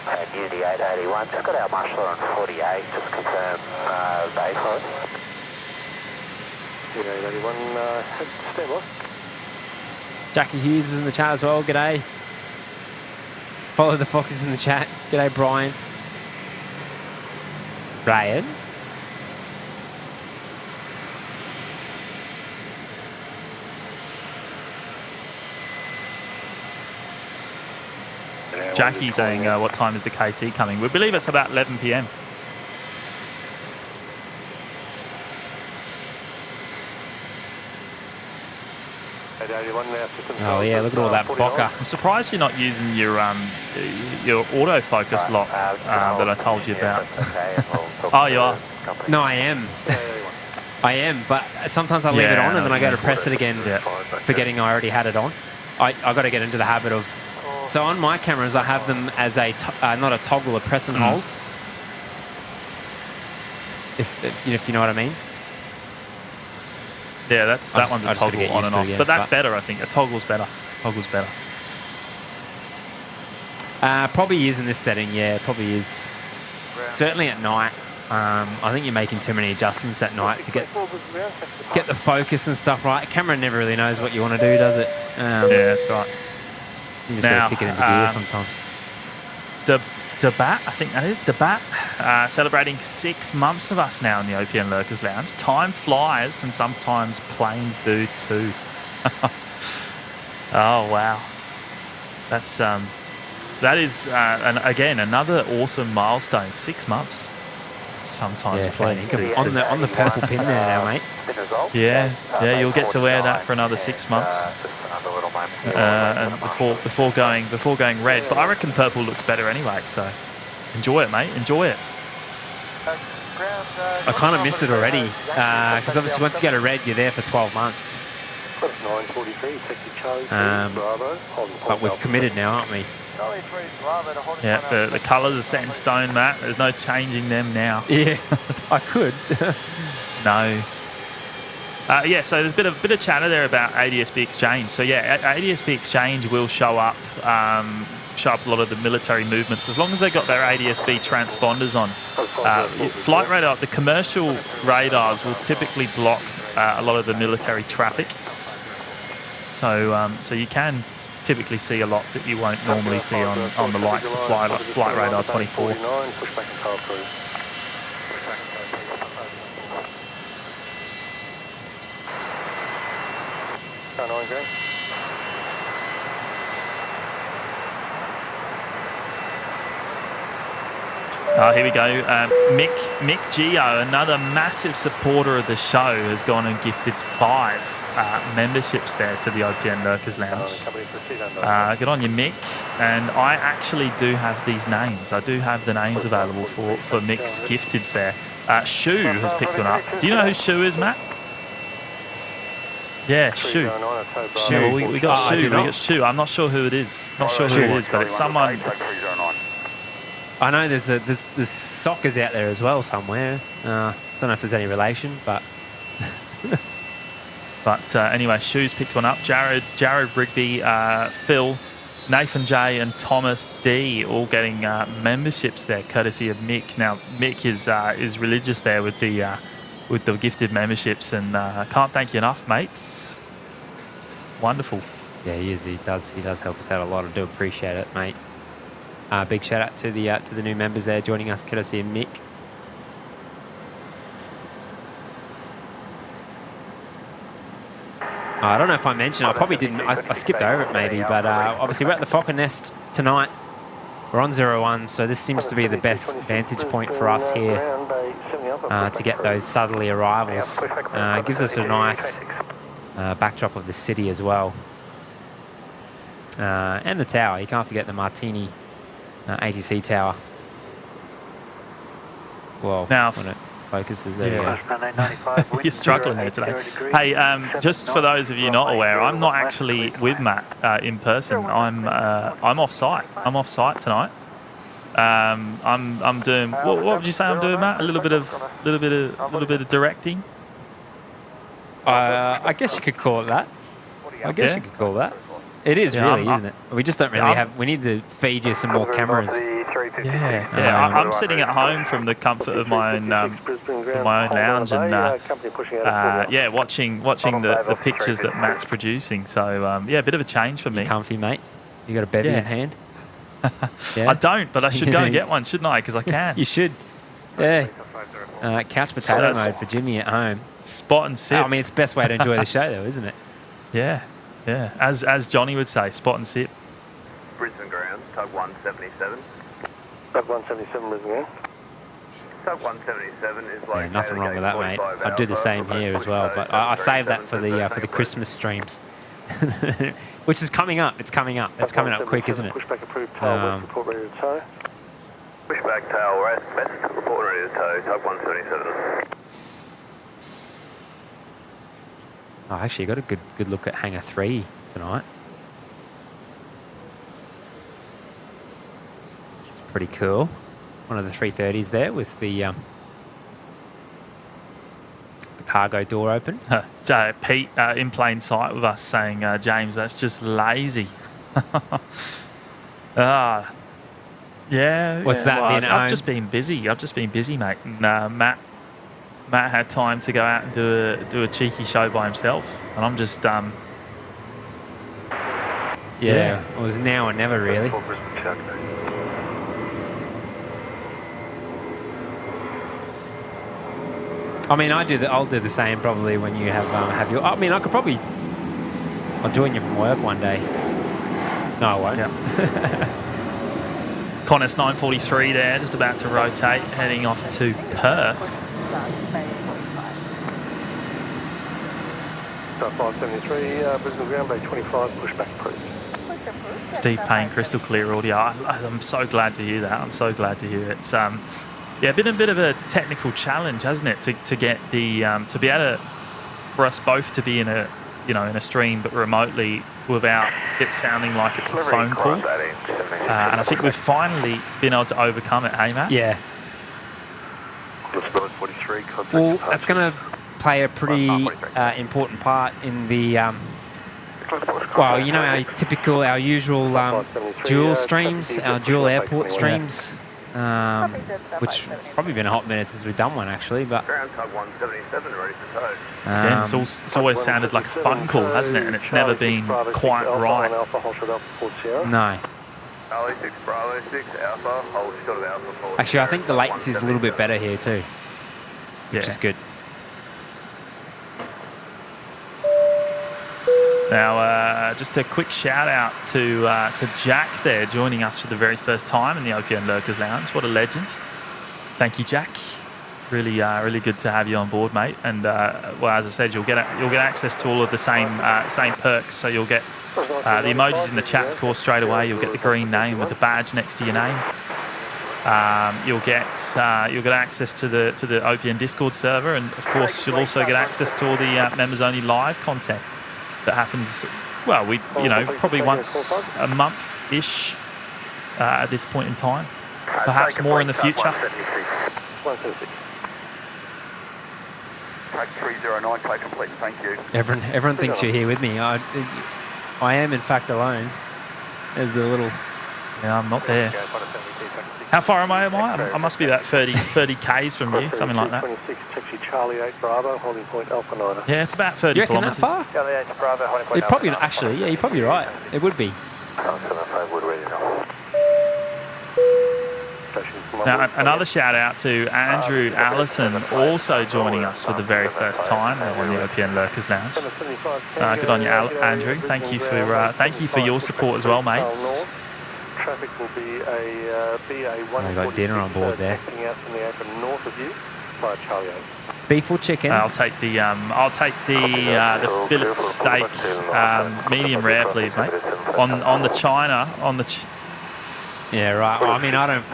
And Unity 881, just got our marshaller on 48, just confirm base line. Unity 881, stand by. Jackie Hughes is in the chat as well. G'day. Follow the Fockers in the chat. G'day, Brian. Brian. Jackie saying, what time is the KC coming? We believe it's about 11 p.m. Oh yeah, look at all that bokeh. I'm surprised you're not using your autofocus lock that I told you about. Oh, you are? No, I am. I am, but sometimes I leave it on and then I go to press it again, forgetting I already had it on. I got to get into the habit of... So on my cameras, I have them as a, not a toggle, a press and hold. If you know what I mean. Yeah, that one's a toggle on and off. But that's better, I think. A toggle's better. Toggle's better. Probably is in this setting, yeah, probably is. Certainly at night. I think you're making too many adjustments at night to get the focus and stuff right. Camera never really knows what you want to do, does it? Yeah, that's right. You just got to kick it into gear sometimes. Debat, I think that is Debat, celebrating 6 months of us now in the OPN Lurkers Lounge. Time flies, and sometimes planes do too. Oh wow, that is again another awesome milestone. 6 months. Sometimes planes do on the purple pin there now, mate. Yeah, you'll get to wear that for another 6 months. And before going red, but I reckon purple looks better anyway. So enjoy it, mate. Enjoy it. I kind of miss it already because obviously once you go to red, you're there for 12 months. But we've committed now, aren't we? Yeah, the colours are set in stone, Matt. There's no changing them now. Yeah, I could. No. Yeah, so there's a bit of chatter there about ADSB Exchange. So yeah, ADSB Exchange will show up a lot of the military movements as long as they've got their ADSB transponders on. Flight radar, the commercial radars will typically block a lot of the military traffic. So you can typically see a lot that you won't normally see on the likes of Flight Radar 24. Here we go. Mick Gio, another massive supporter of the show, has gone and gifted 5 memberships there to the OPN Lurkers Lounge. Good on you, Mick. And I actually do have these names. I do have the names available for Mick's gifteds there. Shu has picked one up. Do you know who Shu is, Matt? Yeah, Shu. We got Shu. We got Shu. I'm not sure who it is. Not sure who it is, but it's someone. I know there's soccers out there as well somewhere. Don't know if there's any relation, but. But anyway, Shu's picked one up. Jared Rigby, Phil, Nathan J and Thomas D all getting memberships there, courtesy of Mick. Now Mick is religious there with the gifted memberships, and can't thank you enough, mates. Wonderful. Yeah, he is. He does help us out a lot. I do appreciate it, mate. Big shout out to the new members there joining us, courtesy of Mick. I don't know if I mentioned, I probably didn't, I skipped over it maybe, but obviously we're at the Fokker Nest tonight. We're on 01, so this seems to be the best vantage point for us here to get those southerly arrivals. It gives us a nice backdrop of the city as well. And the tower, you can't forget the Martini ATC tower. Well, now, when it focuses there. Yeah. You're struggling there today. Hey, just for those of you not aware, I'm not actually with Matt in person. I'm off site. I'm off site tonight. I'm doing what would you say I'm doing, Matt? A little bit of directing. I guess you could call it that. I guess you could call that. It is really, isn't it? We just don't really have. We need to feed you some more cameras. Yeah. I'm sitting at home from the comfort of my own lounge, and watching the pictures that Matt's producing. So a bit of a change for me. You're comfy, mate. You got a bevy in hand? I don't, but I should go and get one, shouldn't I? Because I can. You should. Yeah. Couch potato mode for Jimmy at home. Spot and sit. I mean, it's the best way to enjoy the show, though, isn't it? Yeah. As Johnny would say, spot and sit. Brisbane ground, tug 177. Tug 177 Brisbane. Tug 177 is like. Yeah, nothing wrong with that, mate. I'd do the same here as well, but I save that for the Christmas streams, which is coming up. It's coming up. It's coming up quick, isn't it? Pushback approved. Tail report ready to tow. Pushback tail west, report ready to tow. Tug 177. Oh, actually, got a good look at Hangar 3 tonight. Which is pretty cool. One of the 330s there with the cargo door open. Pete in plain sight with us saying, James, that's just lazy. Yeah. What's that Well, been at I've home? just been busy, mate. And Matt had time to go out and do a cheeky show by himself, and I'm just Yeah, it was now or never, really. I mean, I'll do the same probably when you have your. I mean, I could probably. I'll join you from work one day. No, I won't. Yeah. Qantas 943 there, just about to rotate, heading off to Perth. Star 573, Brisbane Ground Bay 25, pushback approved. Steve Payne, crystal clear audio. I'm so glad to hear that. I'm so glad to hear it. It's been a bit of a technical challenge, hasn't it, to get the to be able to, for us both to be in a in a stream but remotely without it sounding like it's a phone call. And I think we've finally been able to overcome it, hey Matt? Yeah. Well, that's going to play a pretty important part in the. Well, our usual dual streams, our dual airport streams, which it's probably been a hot minute since we've done one actually, but Again, it's always sounded like a phone call, hasn't it? And it's never been quite right. No. Actually, I think the latency is a little bit better here too, which is good. Now, just a quick shout out to Jack there, joining us for the very first time in the OPN Lurkers Lounge. What a legend! Thank you, Jack. Really good to have you on board, mate. And well, as I said, you'll get access to all of the same perks. So you'll get the emojis in the chat, of course, straight away. You'll get the green name with the badge next to your name. You'll get access to the OPN Discord server, and of course, you'll also get access to all the members only live content that happens. Well, probably once a month-ish at this point in time. Perhaps more in the future. Take 309, take complete, thank you. Everyone thinks you're here with me. I am in fact alone. There's the little. Yeah, I'm not there. How far am I? I must be about 30 Ks from you, something like that. Yeah, it's about 30 kilometres. You reckon that far? You're probably actually. Yeah, you're probably right. It would be. Now, another shout out to Andrew Allison, also joining us for the very first time on the OPN Lurkers Lounge. Good on you, Andrew. Thank you for your support as well, mates. Traffic will be a BA1. We've got dinner on board there. North of you, by Charlie 8. Beef or chicken? I'll take the fillet steak, medium rare, please, mate. On the China, Yeah, right. Well, I mean, I don't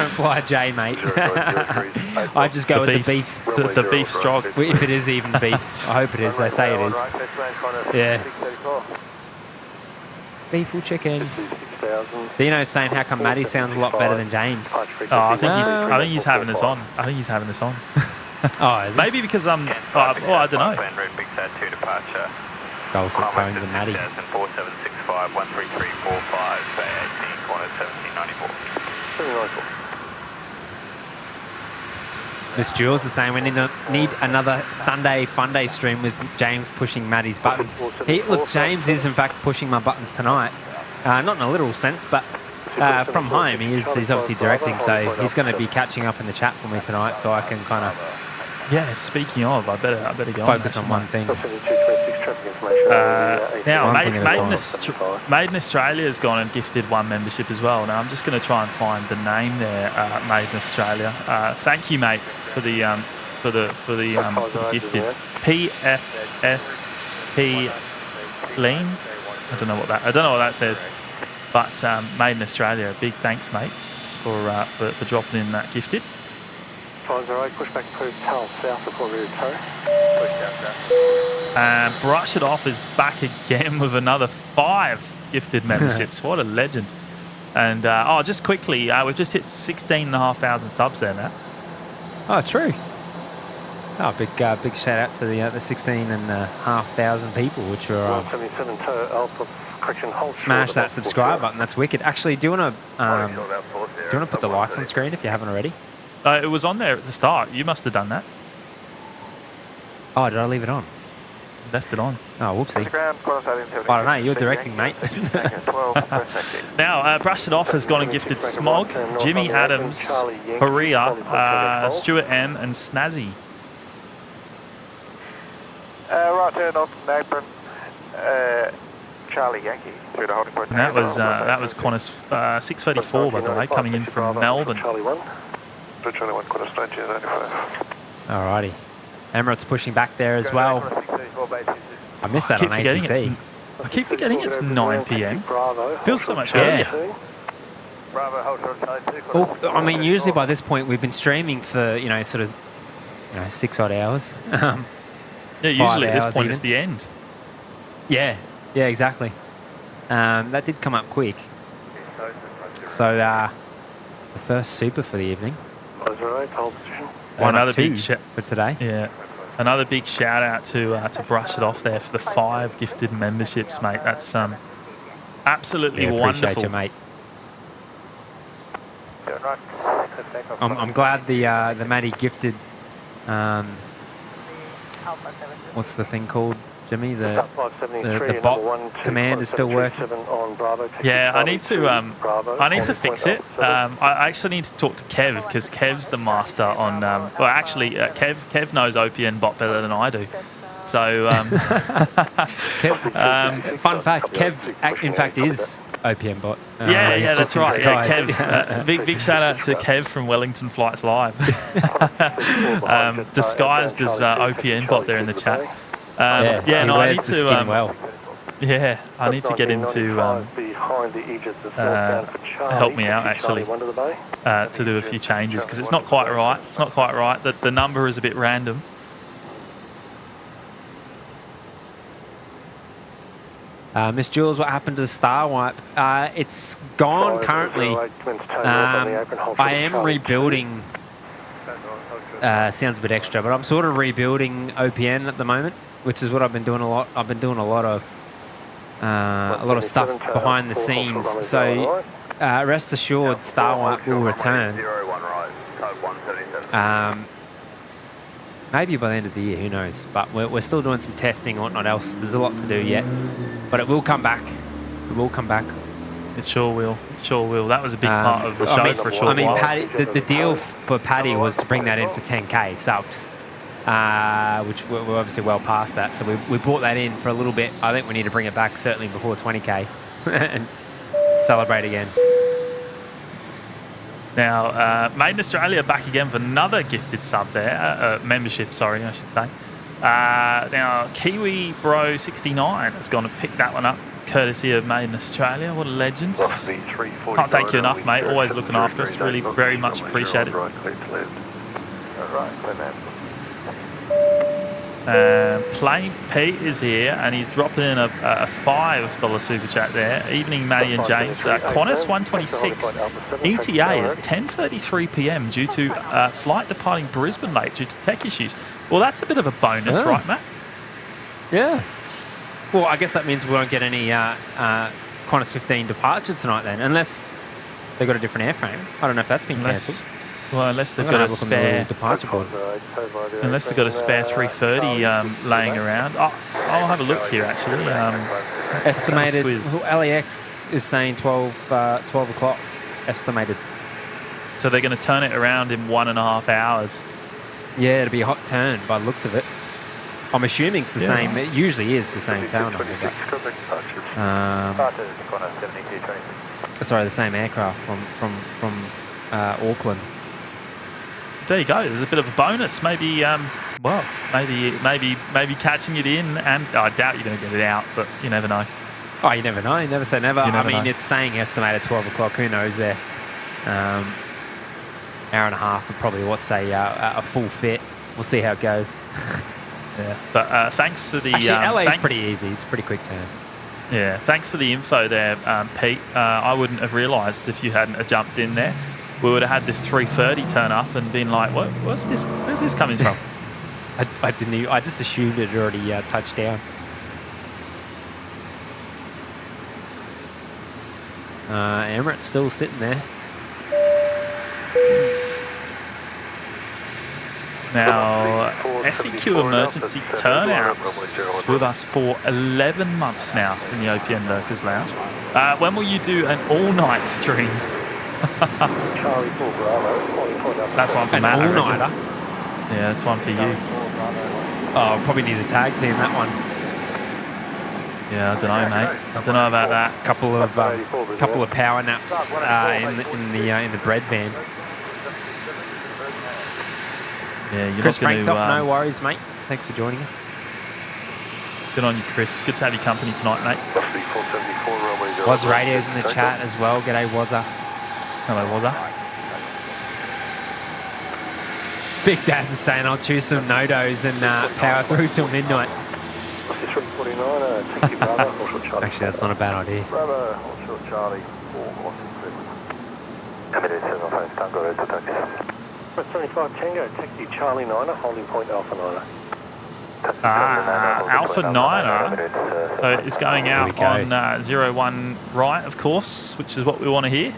fly a J, mate. I just go with the beef. The beef strog. If it is even beef, I hope it is. They say it is. Yeah. Beef or chicken? Dino's saying, how come Matty sounds a lot better than James? Oh, I think he's having us on. Oh, is it? Maybe because I don't know. Dulcet tones and Matty. 4765 13345 Bay 18 corner 1794. Miss Jules is saying we need another Sunday Fun Day stream with James pushing Matty's buttons. Look, James is in fact pushing my buttons tonight. Not in a literal sense, but from home he's obviously directing, so he's going to be catching up in the chat for me tonight, so I can kind of. Yeah, speaking of, I better go focus on one thing. Now, Maiden Australia has gone and gifted one membership as well. Now, I'm just going to try and find the name there, Maiden Australia. Thank you, mate, for the gifted PFSP lean. I don't know what that says, but Maiden Australia, big thanks, mates, for dropping in that gifted. 508, pushback approved, Tal south of Corvette Toe. And Brush It Off is back again with another 5 gifted memberships. What a legend. And, just quickly, we've just hit 16,500 subs there, Matt. Oh, true. Oh, big shout out to the 16,500 people, which were... 177 Toe, Alpha smash that subscribe button. That's wicked. Actually, do you want to put the likes on screen if you haven't already? It was on there at the start. You must have done that. Oh, did I leave it on? Left it on. Oh, whoopsie. I don't know. You're directing, mate. Now, Brush It Off has gone and gifted Smog, Jimmy Adams, Horia, Stuart M, and Snazzy. Right turn off the apron. Charlie Yankee through the holding point. And that was Qantas 634, by the way, coming in from Melbourne. Charlie 1. Charlie 1, Qantas 1995. Alrighty. Emirates pushing back there as well. I missed that on ATC. I keep forgetting it's 9 p.m. Feels so much earlier. Well, I mean, usually by this point we've been streaming for, sort of, 6 odd hours. Yeah, usually at this point it's the end. Yeah, exactly. That did come up quick. So, the first super for the evening. Another big shout for today. Yeah. Another big shout out to Brush It Off there for the 5 gifted memberships, mate. That's absolutely wonderful. Appreciate you, mate. I'm glad the Matty gifted. What's the thing called, Jimmy? The bot command is still working. Yeah, I need to fix it. I actually need to talk to Kev because Kev's the master on. Kev knows OPN bot better than I do. So, fun fact: Kev, in fact, is OPN bot. Yeah, that's right. Yeah, Kev. Big shout out to Kev from Wellington Flights Live. Disguised as OPN bot there in the chat. I need to. I need to get him to help me out actually to do a few changes because it's not quite right. It's not quite right. The number is a bit random. Miss Jules, what happened to the star wipe? It's gone currently. I am rebuilding. Sounds a bit extra, but I'm sort of rebuilding OPN at the moment, which is what I've been doing a lot. I've been doing a lot of stuff behind the scenes. So rest assured, star wipe will return. Maybe by the end of the year, who knows? But we're still doing some testing and whatnot else. There's a lot to do yet, but it will come back. It will come back. It sure will. It sure will. That was a big part of the show for a short while. Paddy, the deal for Paddy was to bring that in for 10k subs, which we're obviously well past that. So we brought that in for a little bit. I think we need to bring it back certainly before 20k and celebrate again. Now, Made in Australia back again for another gifted sub there. Membership, sorry, I should say. Now, Kiwi Bro 69 has gone to pick that one up, courtesy of Made in Australia. What a legend. Can't thank you enough, mate. Always looking after us. Really, very much appreciate it. Plain Pete is here, and he's dropping in a $5 super chat there. Evening, Matty and James. Qantas 126 ETA is 10:33 p.m. due to flight departing Brisbane late due to tech issues. Well, that's a bit of a bonus, right, Matt? Yeah. Well, I guess that means we won't get any Qantas 15 departure tonight then, unless they've got a different airframe. I don't know if that's been cancelled. Well, unless they've got a spare departure board. Unless they've got a spare 330 laying around. I'll have a look here actually. Estimated. LAX is saying 12 o'clock. Estimated. So they're going to turn it around in 1.5 hours. Yeah, it'll be a hot turn by the looks of it. I'm assuming it's the same. It usually is the same tail number. Sorry, the same aircraft from Auckland. There you go. There's a bit of a bonus. Maybe, maybe catching it in, and I doubt you're going to get it out, but you never know. Oh, you never know. You never say never. I mean, it's saying estimated 12 o'clock. Who knows there? Hour and a half, and probably a full fit. We'll see how it goes. Yeah, but thanks to the actually, LA is pretty easy. It's a pretty quick turn. Yeah, thanks for the info there, Pete. I wouldn't have realised if you hadn't jumped in there. We would have had this 330 turn up and been like, what's this? Where's this coming from? I didn't even, I just assumed it had already touched down. Emirates still sitting there. Now, SEQ emergency turnouts with us for 11 months now in the OPN Lurkers Lounge. When will you do an all-night stream? That's one for Matt. An all-nighter? Yeah, that's one for you. Oh, probably need a tag team, that one. Yeah, I don't know, mate. I don't know about that. Couple of power naps in the bread van. Yeah, you're Chris not going Frank's off, no worries, mate. Thanks for joining us. Good on you, Chris. Good to have your company tonight, mate. Woz Radio's in the chat as well. G'day, Wozza. Hello, Wozza. Big Daz is saying I'll choose some no-dos and power through till midnight. Actually, that's not a bad idea. Bravo, short Charlie, 75 Tango, taxi Charlie 9er, holding point Alpha 9er. Alpha 9er. So it's going out on 01 right, of course, which is what we want to hear.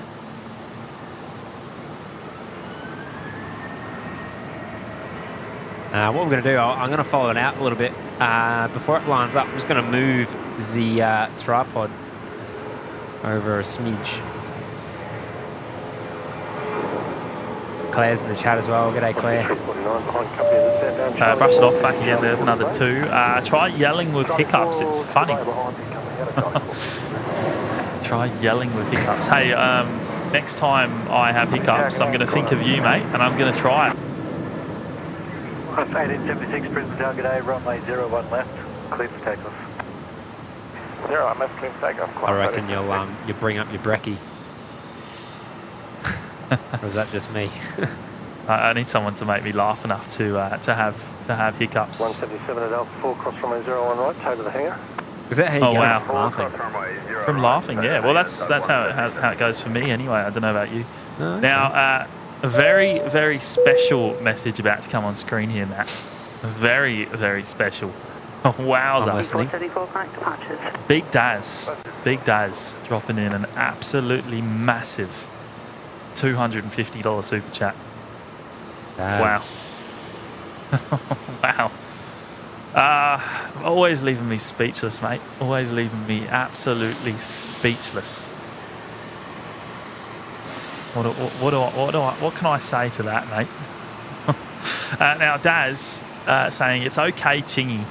What we're going to do, I'm going to follow it out a little bit. Before it lines up, I'm just going to move the tripod over a smidge. Claire's in the chat as well. G'day, Claire. Brush it off back again. There's another 2. Try yelling with hiccups. It's funny. Try yelling with hiccups. Hey, next time I have hiccups, I'm going to think of you, mate, and I'm going to try it. 1876 Brisbane Town, g'day, runway 01 left, clear for takeoff. 01 left, clear for takeoff. I reckon you'll bring up your brekkie. Or is that just me? I need someone to make me laugh enough to have hiccups. 177 at Alpha 4, cross runway 01 right, toe to the hangar. Is that how you go? Wow. From laughing? From laughing, yeah. Well, that's how it goes for me anyway. I don't know about you. Oh, okay. Now, a very, very special message about to come on screen here, Matt. Very, very special. Wowza. I'm listening. Big Daz dropping in an absolutely massive $250 super chat. Wow. Wow. Always leaving me speechless, mate. Always leaving me absolutely speechless. What can I say to that, mate? Now, Daz saying it's okay, Chingy.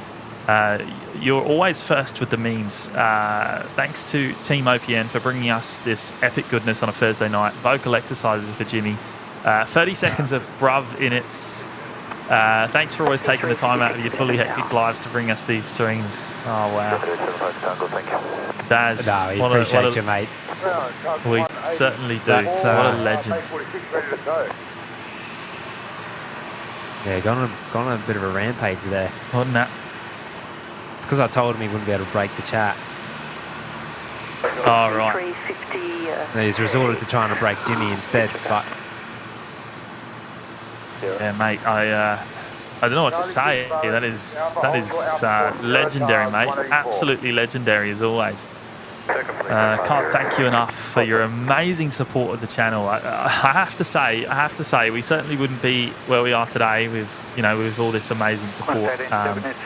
You're always first with the memes. Thanks to Team OPN for bringing us this epic goodness on a Thursday night. Vocal exercises for Jimmy. 30 seconds of bruv in its. Thanks for always taking the time out of your fully hectic lives to bring us these streams. Oh, wow. Daz, no, we appreciate you, mate. We certainly do. What a legend. Yeah, gone on a bit of a rampage there. Wasn't that? It's because I told him he wouldn't be able to break the chat. Oh, right. And he's resorted to trying to break Jimmy instead, but... Yeah, mate, I don't know what to say. That is legendary, mate. Absolutely legendary as always. Can't thank you enough for your amazing support of the channel. I have to say, we certainly wouldn't be where we are today with all this amazing support. The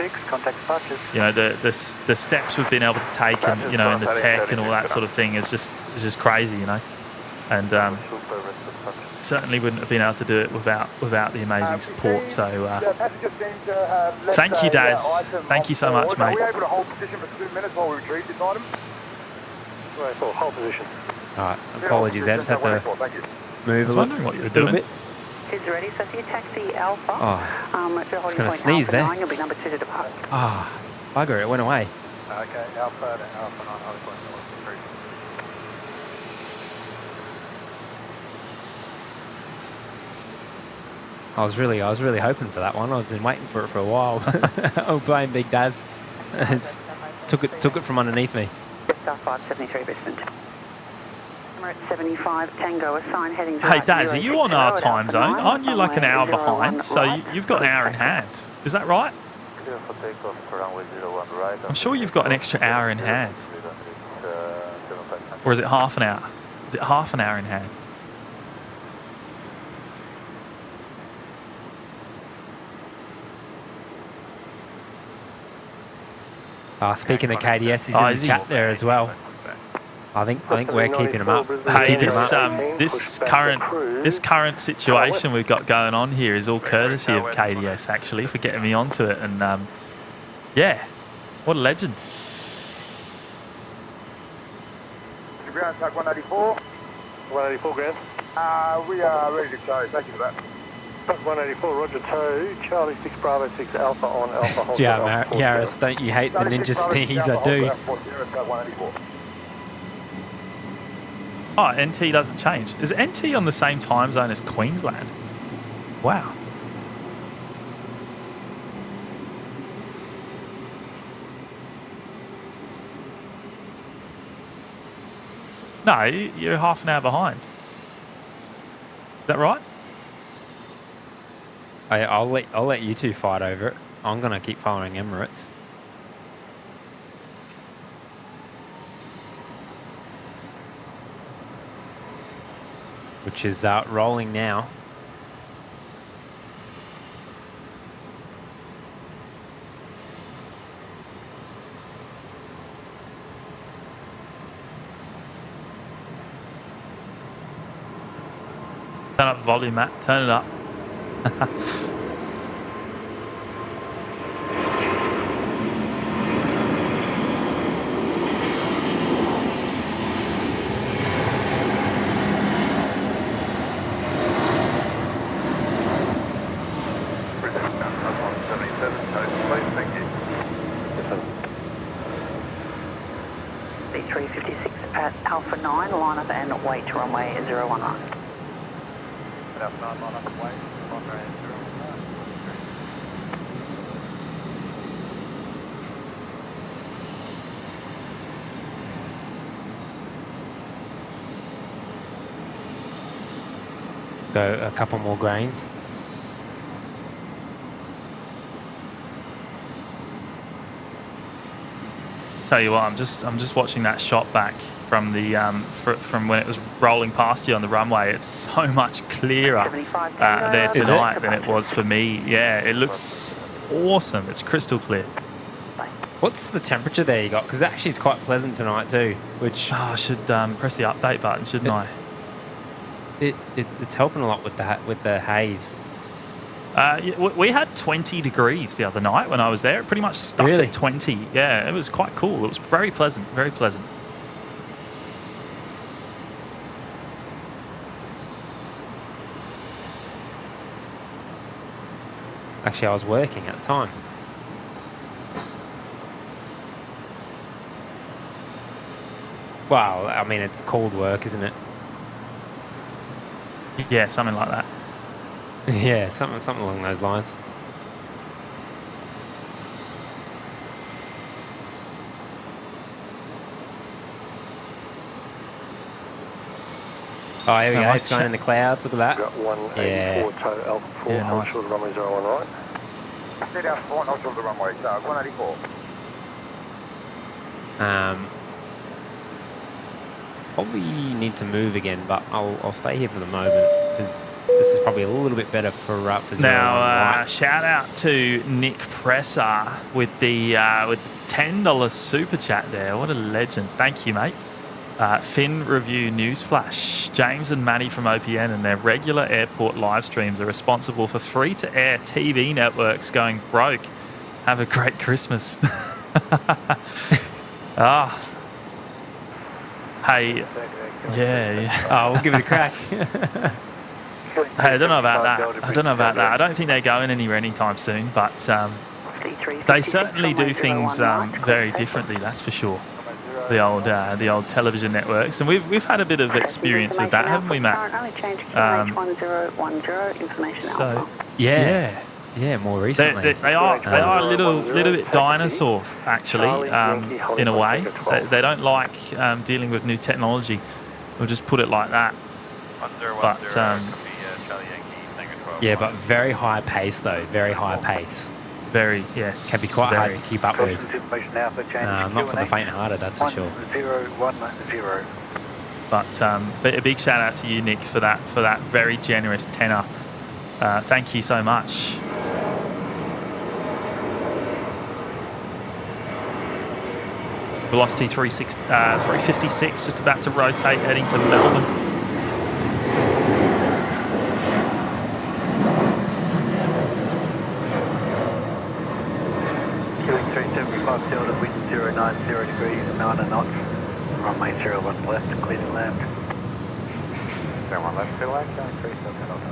steps we've been able to take, and in the tech and all that sort of thing is just crazy, and certainly wouldn't have been able to do it without the amazing support. So thank you, Daz. Thank you so much, mate. Are we able to hold position for 2 minutes while we retrieve this item? Hold position. Alright, apologies, I just had to move a wondering what you were doing. bit. Is ready, so your taxi Alpha. Oh, it's going to sneeze there. You'll be number 2 to depart. Ah, bugger, it went away. Okay, Alpha 9, holding point 3. I was really hoping for that one. I've been waiting for it for a while. Oh, blame Big Daz. Took it from underneath me. Star 573 Brisbane. We're at 75 Tango, a sign heading. Hey Daz, are you on our time zone? Aren't you like an hour behind? So you've got an hour in hand. Is that right? I'm sure you've got an extra hour in hand. Or is it half an hour? Is it half an hour in hand? Speaking of KDS, he's in the chat there as well. I think we're keeping him up. Hey, this current situation we've got going on here is all courtesy of KDS, actually, for getting me onto it. And yeah, what a legend. Ground track 184. 184 ground. We are ready to go. Thank you for that. Truck 184, Roger 2, Charlie 6 Bravo 6 Alpha on Alpha. Hold Yeah, Yaris, don't you hate the ninja sneeze? I do. Oh, NT doesn't change. Is NT on the same time zone as Queensland? Wow. No, you're half an hour behind. Is that right? I'll let you two fight over it. I'm gonna keep following Emirates. Which is rolling now. Turn up the volume, Matt. Turn it up. B356 at Alpha 9, line up and wait to runway 019. Alpha 9, line up and wait, runway 019. Go a couple more grains. Tell you what, I'm just watching that shot back from the from when it was rolling past you on the runway. It's so much clearer there tonight than it was for me. Yeah, it looks awesome. It's crystal clear. What's the temperature there you got? Because actually it's quite pleasant tonight too. Which I should press the update button, shouldn't I? It's helping a lot with the haze. We had 20 degrees the other night when I was there. It pretty much stuck at 20. Yeah, it was quite cool. It was very pleasant, very pleasant. Actually, I was working at the time. Well, I mean, it's called work, isn't it? Yeah, something like that. Yeah, something along those lines. Oh, here we go. It's going in the clouds. Look at that. Got 184 toe Alpha 4, Yeah, hold nice. short of runway 019. Set out 4, not short of the runway, so 184. Probably need to move again, but I'll stay here for the moment because this is probably a little bit better for Now, shout out to Nick Presser with the $10 super chat there. What a legend! Thank you, mate. Fin Review Newsflash. James and Matty from OPN and their regular airport live streams are responsible for free-to-air TV networks going broke. Have a great Christmas. Hey, yeah. Oh, we'll give it a crack. Hey, I don't know about that. I don't think they're going anywhere anytime soon, but they certainly do things very differently. That's for sure. The old television networks, and we've had a bit of experience with that, haven't we, Matt? So yeah, more recently. They are a little bit dinosaur, actually, in a way. They don't like dealing with new technology. We'll just put it like that. But yeah, but very high pace though. Very high pace. Very, yes. Can be quite hard to keep up with. Information now for change. Not for the faint-hearted, that's for sure. 1010. But a big shout out to you, Nick, for that very generous tenner. Thank you so much. Velocity 356, just about to rotate, heading to Melbourne. Queuing 375 Delta, wind 090 degrees, 9 knots. Runway 01 left, clear to land. 01 left, clear to land, going 37 Delta.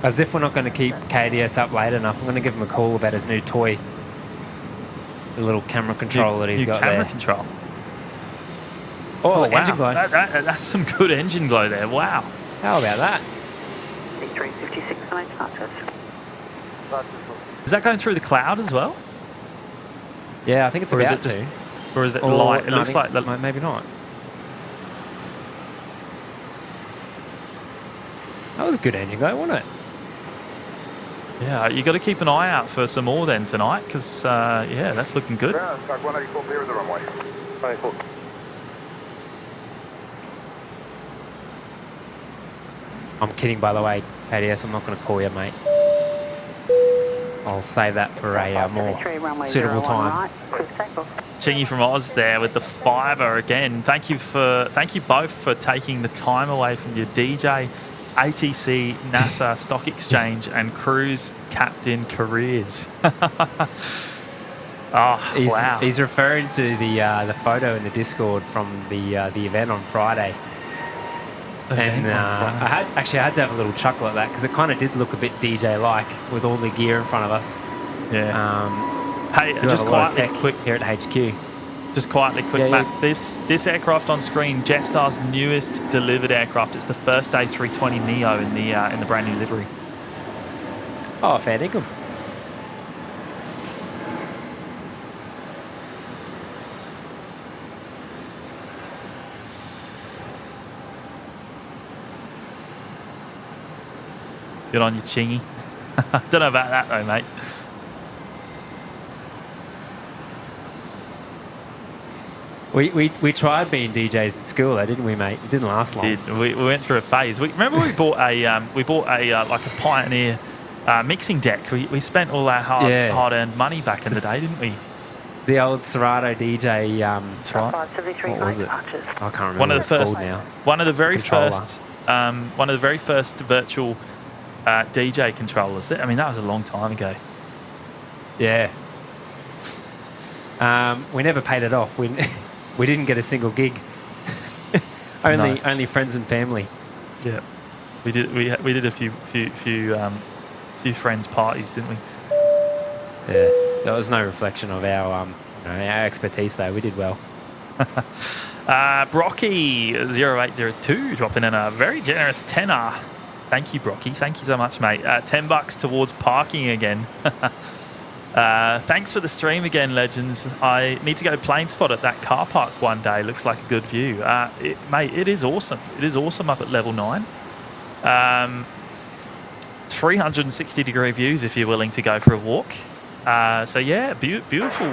As if we're not going to keep KDS up late enough, I'm going to give him a call about his new toy. The little camera control that he's got there. Camera control. Oh, wow. engine glow. That's some good engine glow there. Wow. How about that? 356 on departures. Is that going through the cloud as well? Yeah, I think it's Or is about it just, to. or is it Or, light? It no, I looks think- like the, maybe not. That was good engine glow, wasn't it? yeah. You got to keep an eye out for some more then tonight, because yeah, that's looking good. Ground, Stock 184 clear of the runway. 184. I'm kidding, by the way, KDS. I'm not going to call you, mate. I'll save that for a more suitable time. Chingy from Oz there with the fiver again. Thank you both for taking the time away from your DJ, ATC, NASA, Stock Exchange, and cruise captain careers. Oh, wow! He's referring to the photo in the Discord from the event on Friday. And I had to have a little chuckle at that because it kind of did look a bit DJ-like with all the gear in front of us. Yeah. Hey, Do just have a lot of quietly, tech quick. here at HQ. Just quietly, quick, Yeah, Matt. yeah. This aircraft on screen, Jetstar's newest delivered aircraft. It's the first A320 Neo in the brand new livery. Oh, fair dinkum. Good on you, Chingy. Don't know about that though, mate. We tried being DJs in school, though, didn't we, mate? It didn't last long. We went through a phase. Remember we bought a like a Pioneer mixing deck. We spent all our hard-earned money back in the day, didn't we? The old Serato DJ. That's right. What was it? I can't remember. One of what the it's first. called now. One of the very Controller. first. One of the very first virtual DJ controllers. I mean, that was a long time ago. Yeah. We never paid it off. We didn't get a single gig. Only friends and family. Yeah, we did. We did a few friends' parties, didn't we? Yeah, that was no reflection of our our expertise, though. We did well. Brocky 0802 dropping in a very generous tenner. Thank you, Brocky. Thank you so much, mate. $10 towards parking again. Thanks for the stream again, legends. I need to go plane spot at that car park one day. Looks like a good view. Mate, it is awesome. It is awesome up at level 9. 360-degree views if you're willing to go for a walk. So yeah, beautiful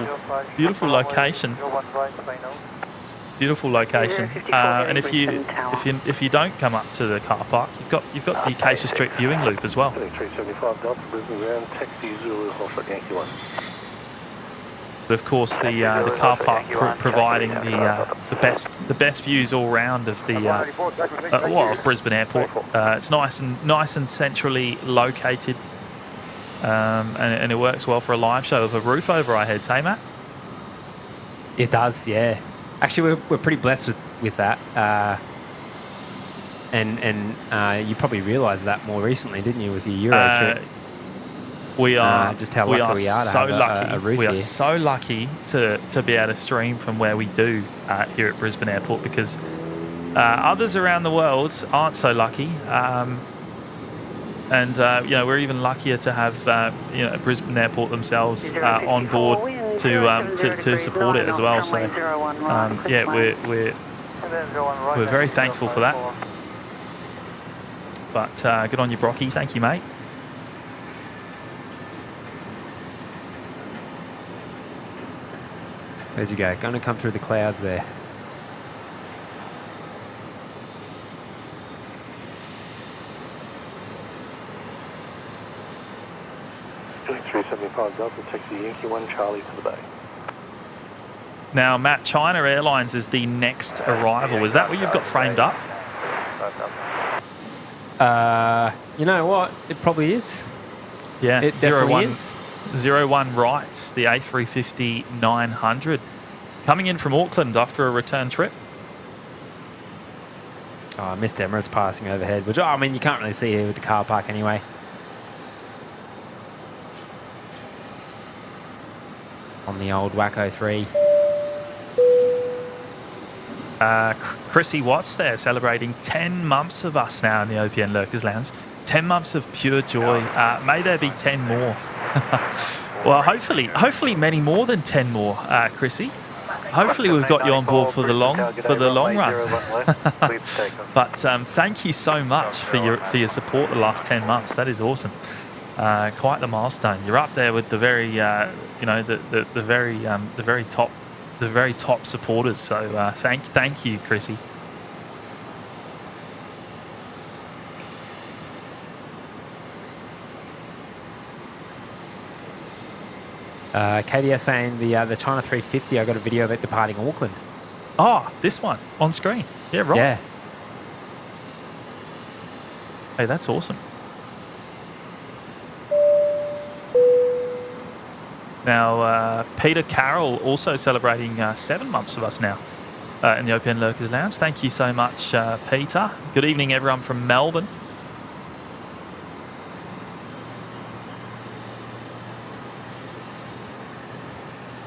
location. Beautiful location. And if you don't come up to the car park, you've got the Acacia Street viewing loop as well. 375 Delta, Brisbane ground, taxi Zulu, Alpha Yankee 1. But of course, the car park providing the best views all round of of Brisbane Airport. It's nice and centrally located, and it works well for a live show with a roof over our heads. Hey, Matt? It does, yeah. Actually, we're pretty blessed with that. And you probably realised that more recently, didn't you, with your Euro trip? We are just how lucky we are to have a roof we are here. so lucky to be able to stream from where we do here at Brisbane Airport, because others around the world aren't so lucky. And we're even luckier to have Brisbane Airport themselves on board to support it as well. So yeah, we're very thankful for that. But good on you, Brocky. Thank you, mate. Where'd you go? Going to come through the clouds there. 5 Delta, taxi Yankee 1 Charlie to the bay. Now, Matt, China Airlines is the next arrival. Is that what you've got framed up? You know what? It probably is. Yeah, It definitely is. 01 Rights, the A350-900. Coming in from Auckland after a return trip. Oh, I missed Emirates passing overhead, which, I mean, you can't really see here with the car park anyway. On the old Wacko 3. Chrissy Watts there celebrating 10 months of us now in the OPN Lurkers Lounge. 10 months of pure joy. May there be 10 more. Well, hopefully many more than 10 more, Chrissy. Hopefully we've got you on board for the long run. But thank you so much for your support the last 10 months. That is awesome. Quite the milestone. You're up there with the very the very top supporters. So thank you, Chrissy. KDS saying the China 350, I got a video of it departing Auckland. Oh, this one on screen. Yeah, right. Yeah. Hey, that's awesome. Now, Peter Carroll also celebrating 7 months of us now in the OPN Lurkers Lounge. Thank you so much, Peter. Good evening, everyone from Melbourne.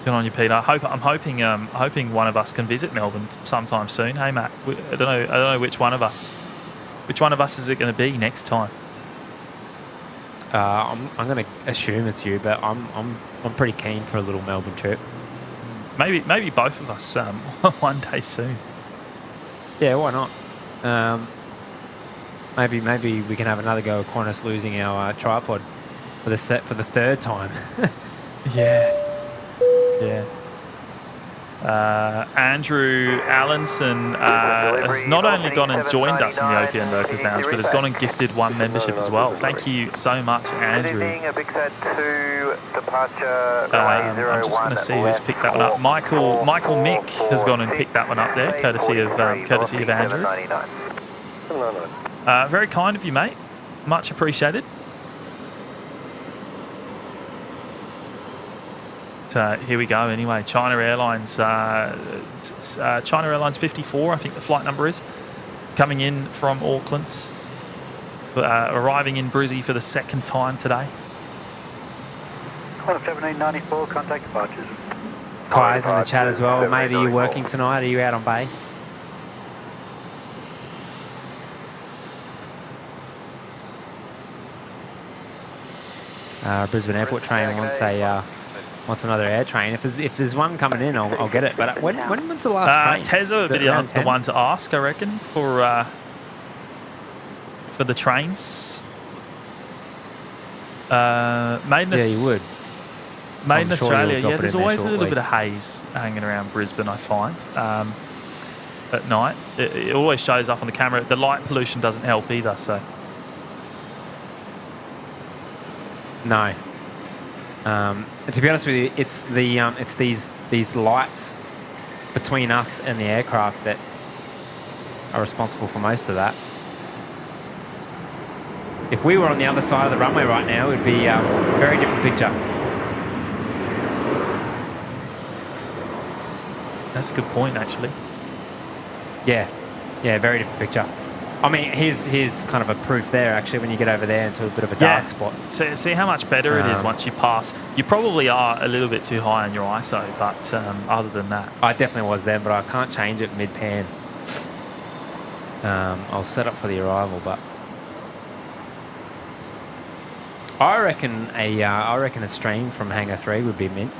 Good on you, Peter. I'm hoping one of us can visit Melbourne sometime soon. Hey, Matt. I don't know which one of us. Which one of us is it going to be next time? I'm going to assume it's you, but I'm pretty keen for a little Melbourne trip. Maybe both of us one day soon. Yeah, why not? Maybe we can have another go at Qantas losing our tripod for the third time. Yeah. Yeah. Andrew Allenson has not only gone and joined us in the OPN Lurkers Lounge, but has gone and gifted one membership as well. Thank you so much, Andrew. A big set to departure I'm just going to see who's picked that one up. Michael Mick has gone and picked that one up there, courtesy of Andrew. Very kind of you, mate. Much appreciated. Here we go anyway. China Airlines 54, I think the flight number is, coming in from Auckland, arriving in Brizzy for the second time today. Qantas 1794, contact departures. Kai's in the chat as well. Mate, are you working tonight? Are you out on bay? Brisbane Airport train wants another air train. If there's one coming in, I'll get it. But when's the last train? Tezza would be the one to ask, I reckon, for the trains. Made in you would. Made in Australia. Yeah, there's always a little bit of haze hanging around Brisbane, I find, at night. It always shows up on the camera. The light pollution doesn't help either. So no. To be honest with you, it's these lights between us and the aircraft that are responsible for most of that. If we were on the other side of the runway right now, it would be a very different picture. That's a good point, actually. Yeah, very different picture. I mean, here's kind of a proof there, actually, when you get over there into a bit of a dark spot. So, see how much better it is once you pass. You probably are a little bit too high on your ISO, but other than that. I definitely was then, but I can't change it mid-pan. I'll set up for the arrival, but I reckon a stream from Hangar 3 would be mint.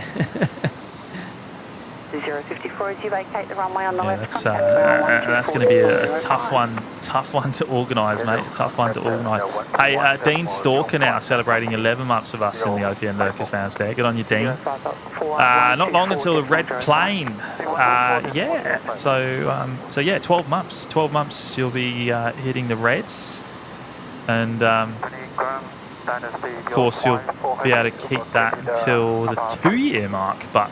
054 as you vacate the runway on the left. That's going to be a tough one to organise, mate. A tough one to organise. Hey, Dean Stalker now celebrating 11 months of us in the OPN Lurkers Lounge there. Good on you, Dean. Not long until the red plane. Yeah. So yeah, 12 months. 12 months you'll be hitting the reds, and Of course, you'll be able to keep that until the 2-year mark. But,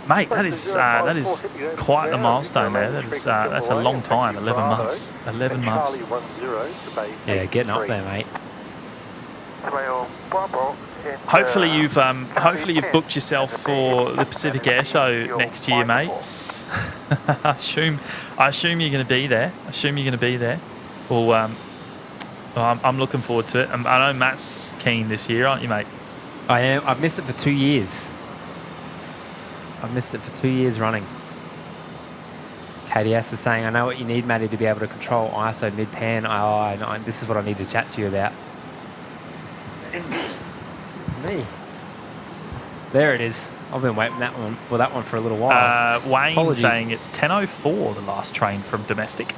mate, that is quite the milestone there. That's a long time, 11 months. 11 months. Yeah, getting up there, mate. Hopefully you've booked yourself for the Pacific Air Show next year, mates. I assume you're going to be there. Well, I'm looking forward to it. I know Matt's keen this year, aren't you, mate? I am. I've missed it for 2 years. I've missed it for 2 years running. KDS is saying, I know what you need, Matty, to be able to control ISO mid-pan. This is what I need to chat to you about. Excuse me. There it is. I've been waiting for that one for a little while. Wayne Apologies. saying it's 10:04, the last train from domestic.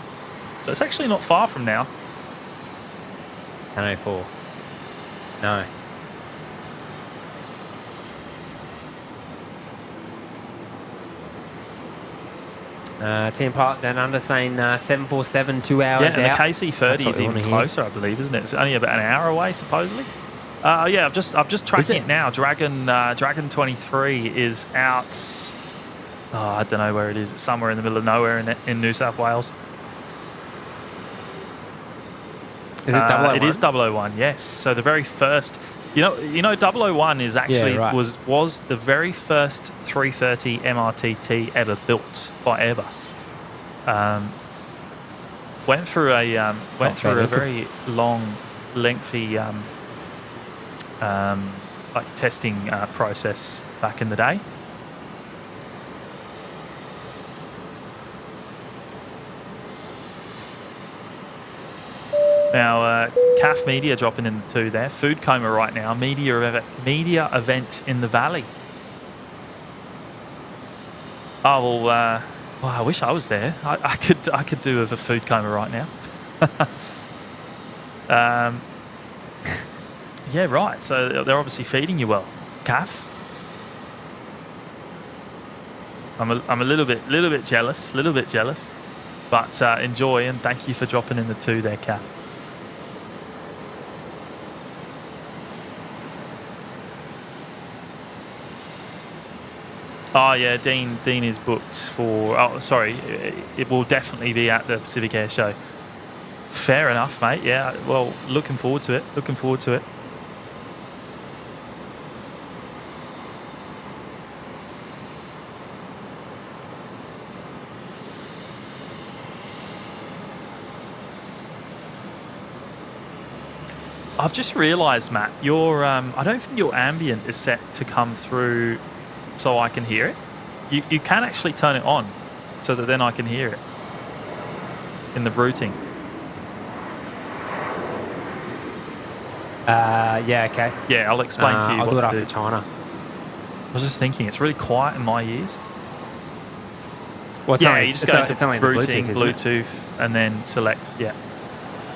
So it's actually not far from now. 10:04. No. Team Pilot Down Under saying 747, 2 hours Yeah, and out. the KC30 is even closer, I believe, isn't it? It's only about an hour away, supposedly. Yeah, I'm just tracking it now. Dragon 23 is out. Oh, I don't know where it is. It's somewhere in the middle of nowhere in New South Wales. Is it 001? It is 001, yes. So the very first, you know, 001 is actually was the very first 330 MRTT ever built by Airbus. Went through a very long, lengthy like testing process back in the day. Now, CAF Media dropping in the 2 there. Food coma right now. Media event in the valley. Oh well, I wish I was there. I could do with a food coma right now. Yeah, right. So they're obviously feeding you well, CAF. I'm a little bit jealous, but enjoy and thank you for dropping in the 2 there, CAF. Oh yeah, Dean is booked for. Oh, sorry, it will definitely be at the Pacific Air Show. Fair enough, mate. Yeah, well, looking forward to it. I've just realised, Matt, your I don't think your ambient is set to come through so I can hear it. You can actually turn it on so that then I can hear it in the routing. Yeah, okay. Yeah, I'll explain to you I'll what do it to after do. China. I was just thinking, it's really quiet in my ears. Well, Yeah, you just go into it's only the routing, Bluetooth, Bluetooth, and then select, yeah.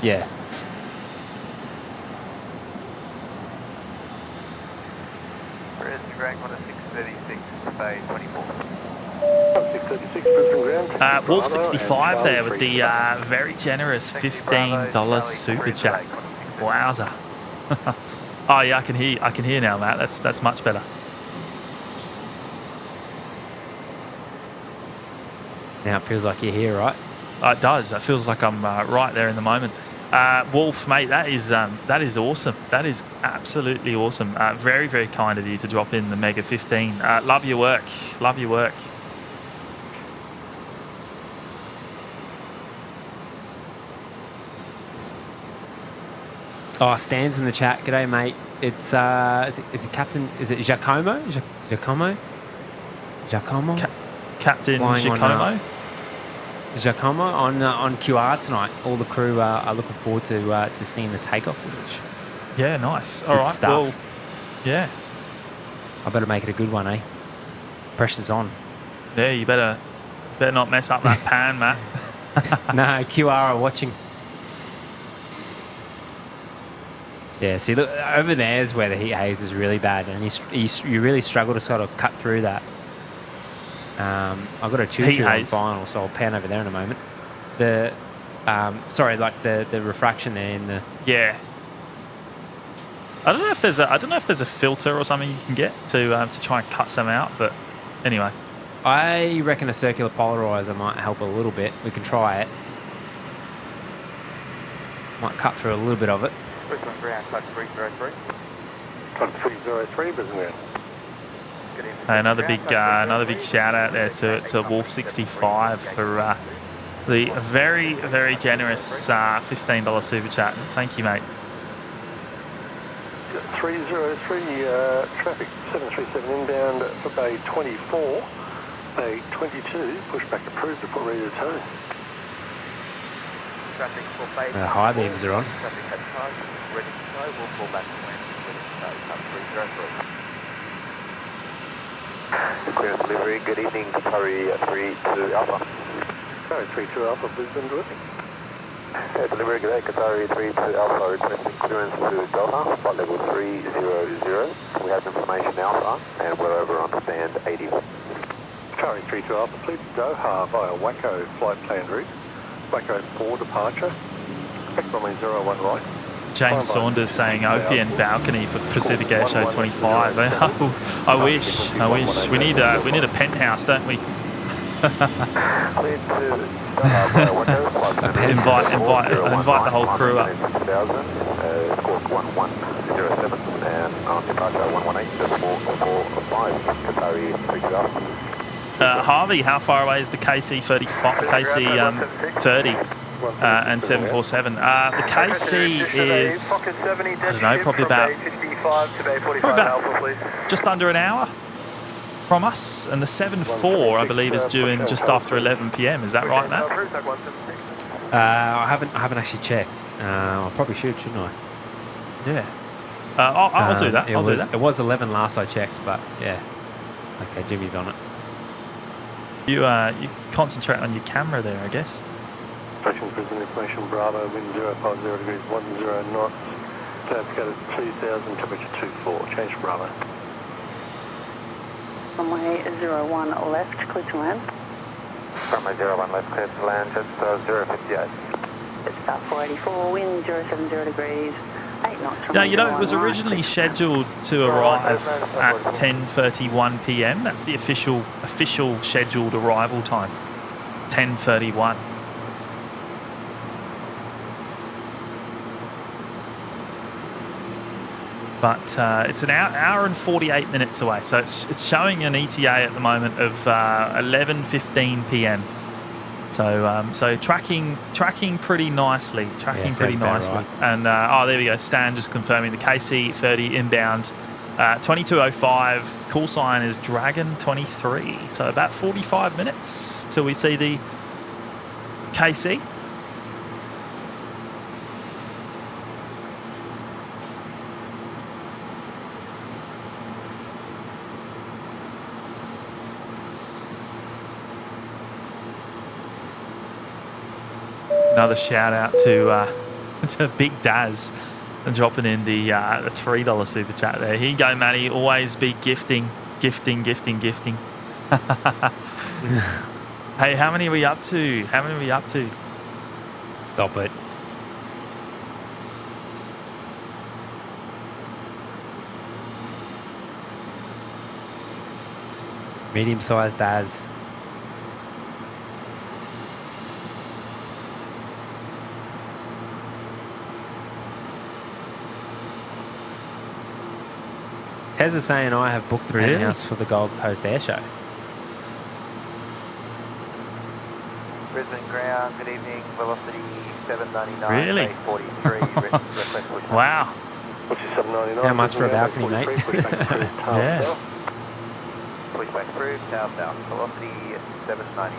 Yeah. Drag on a 636, bay 24. 636, Brisbane ground. Wolf 65 there with the very generous $15 super chat. Wowza. Oh yeah, I can hear now, Matt. That's much better. Now it feels like you're here, right? It does. It feels like I'm right there in the moment. Wolf, mate, that is awesome. That is absolutely awesome. Very, very kind of you to drop in the Mega 15. Love your work. Oh, Stan's in the chat. G'day, mate. It's is it Captain? Is it Giacomo? Giacomo? Captain Flying Giacomo. Giacomo on QR tonight. All the crew are looking forward to seeing the takeoff footage. Yeah, nice. All Good right. stuff. Well, yeah. I better make it a good one, eh? Pressure's on. Yeah, you better not mess up that pan, Matt. No, QR are watching. Yeah, see, look, over there is where the heat haze is really bad, and you really struggle to sort of cut through that. I've got a choo-choo on final, so I'll pan over there in a moment. The refraction there in the... Yeah. I don't know if there's a filter or something you can get to try and cut some out, but anyway. I reckon a circular polarizer might help a little bit. We can try it. Might cut through a little bit of it. Brisbane ground, code 303. Code 303, Brisbane ground. Hey, another big shout out there to Wolf65 for the very, very generous $15 super chat. Thank you, mate. 303, traffic 737 inbound for Bay 24. Bay 22, pushback approved before ready to tow. Traffic for Bay The high beams are on. Traffic at time, ready to tow. We'll fall back to land, ready to tow, code 303. Clearance delivery, good evening, Qatari 32 Alpha. Sorry, 32 Alpha, Brisbane, good. Delivery, good day, Qatari 32 Alpha, requesting clearance to Doha, flight level 300. We have information Alpha, and we're over on stand 80. Qatari 32 Alpha, please Doha via Waco flight plan route. Waco 4 departure. Expect runway 01 right. James Saunders saying OPN balcony for Pacific Air Show 25. I wish. We need a penthouse, don't we? invite the whole crew up. Squawk 1107 and on departure 118.445 Qatari 32 Alpha. Harvey, how far away is the KC30 and 747? The KC is, I don't know, probably about just under an hour from us, and the 74, I believe, is due in just after 11 p.m. Is that right, Matt? I haven't actually checked. I probably should, shouldn't I? Yeah. I'll do that. I'll do that. It was 11 last I checked, but yeah. Okay, Jimmy's on it. You concentrate on your camera there, I guess. Approaching Brisbane information, Bravo, wind 050 degrees, 10 knots. Clouds go to 2000, temperature 24. Change to Bravo. Runway 01 left, clear to land. Runway 01 left, clear to land, just 058. It's about 484, wind 070 degrees, 8 knots. Now, you know, it was originally scheduled to arrive at 10:31 p.m. That's the official scheduled arrival time, 10:31. But it's an hour and 48 minutes away, so it's showing an ETA at the moment of 11:15 p.m. So tracking pretty nicely, Right. And there we go. Stan just confirming the KC30 inbound, 2205. Call sign is Dragon 23. So about 45 minutes till we see the KC. Another shout out to Big Daz dropping in the $3 super chat there. Here you go, Matty. Always be gifting. Hey, how many are we up to? Stop it. Medium-sized Daz. Tez is saying I have booked the penthouse for the Gold Coast Air Show. Brisbane ground, good evening, velocity 799, Really? 43, request push. Wow. What's your 799? How much for a balcony, mate? Yeah. Pushback through, southbound, velocity 799.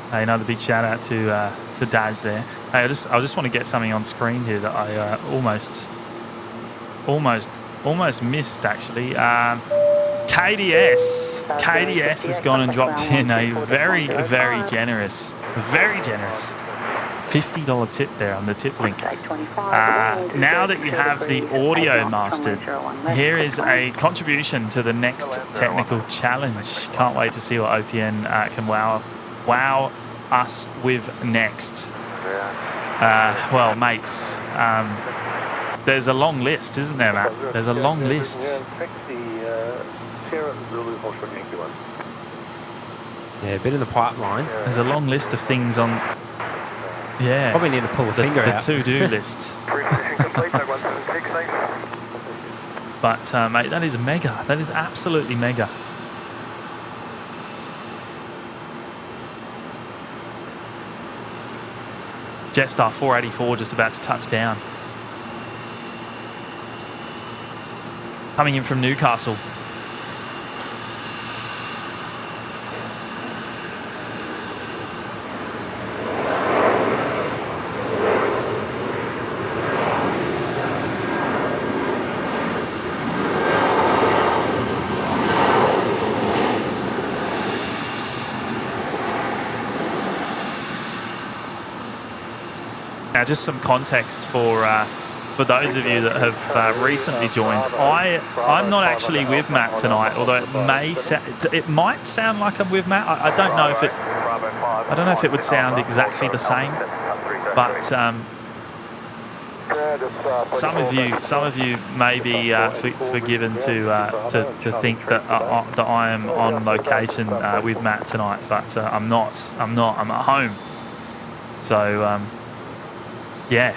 Hey, another big shout out to Daz there. Hey, I just want to get something on screen here that I almost missed actually. KDS has gone and dropped in a very generous $50 tip there on the tip link. Now that you have the audio mastered, here is a contribution to the next technical challenge. Can't wait to see what OPN can wow us with next. Well, mates, there's a long list, isn't there, Matt? There's a long list. Yeah, a bit in the pipeline. There's a long list of things on. Yeah. Probably need to pull a finger out. The to-do list. But, mate, that is mega. That is absolutely mega. Jetstar 484 just about to touch down. Coming in from Newcastle. Now, just some context for those of you that have recently joined. I'm not actually with Matt tonight, although it might sound like I'm with Matt. I don't know if it would sound exactly the same, but some of you may be forgiven to think that I am on location with Matt tonight, but I'm not. I'm at home. So. Yeah,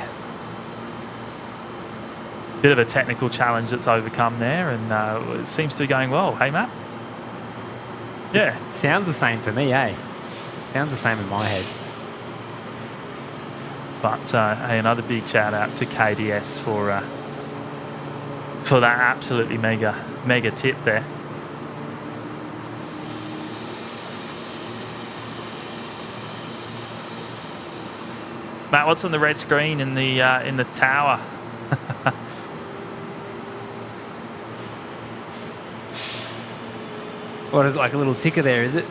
bit of a technical challenge that's overcome there, and it seems to be going well. Hey, Matt? Yeah. It sounds the same for me, eh? Sounds the same in my head. But hey, another big shout out to KDS for that absolutely mega tip there. Matt, what's on the red screen in the tower? What is it, like a little ticker there? Is it?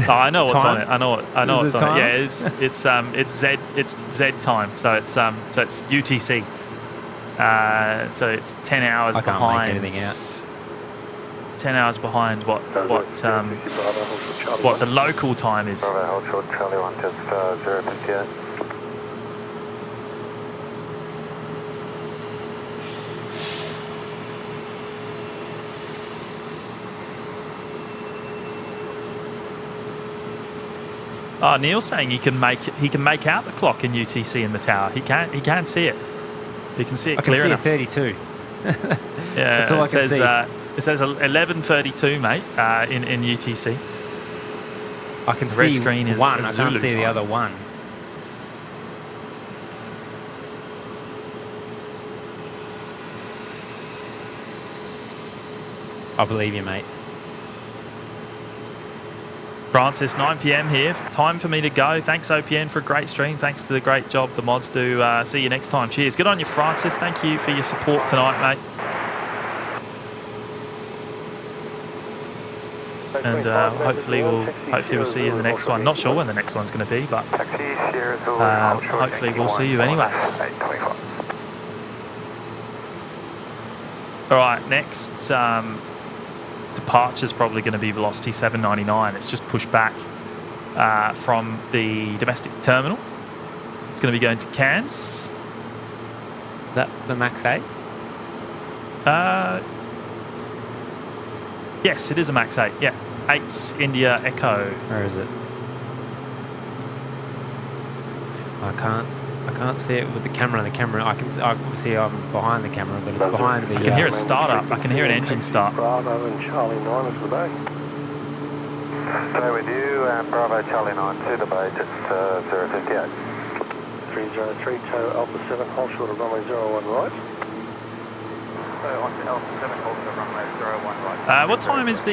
Oh, I know what's on it. I know what's on time? it. Yeah, it's Z time. So it's UTC. So it's 10 hours I can't behind. make anything out. 10 hours behind what the local time is. Oh, Neil's saying he can make out the clock in UTC in the tower. He can't see it. He can see it clear enough. I can see it 32. Yeah, that's all I can see. It says 11:32, mate, in UTC. I can the see red screen is one. I Zulu can't see time. the other one. I believe you, mate. Francis, 9 p.m. here. Time for me to go. Thanks, OPN, for a great stream. Thanks to the great job the mods do. See you next time. Cheers. Good on you, Francis. Thank you for your support tonight, mate. And hopefully we'll see you in the next one. Not sure when the next one's going to be, but hopefully we'll see you anyway. All right, next departure is probably going to be Velocity 799. It's just pushed back from the domestic terminal. It's going to be going to Cairns. Is that the Max 8? Yes, it is a Max 8. Yeah, 8's India Echo. Where is it? I can't see it with the camera. I can see I'm behind the camera, but it's behind the. I can hear it start up. I can hear an engine start. Bravo and Charlie 9 is the bay. Stay with you, and Bravo Charlie 9 to the bay, just 058. 303, tow Alpha 7, hold short of runway 01 right. What time is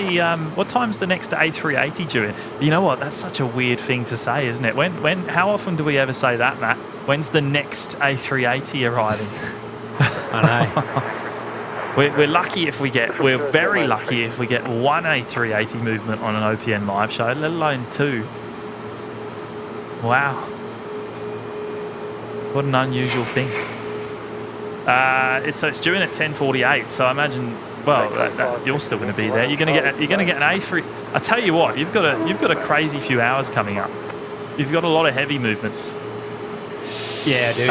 what time's the next A380 due in? You know what? That's such a weird thing to say, isn't it? How often do we ever say that, Matt? When's the next A380 arriving? I know. We're lucky if we get. We're very lucky if we get one A380 movement on an OPN live show, let alone two. Wow. What an unusual thing. It's due in at 10:48. So I imagine. Well, you're still going to be there. You're going to get an A3. I tell you what, you've got a crazy few hours coming up. You've got a lot of heavy movements. Yeah, I do.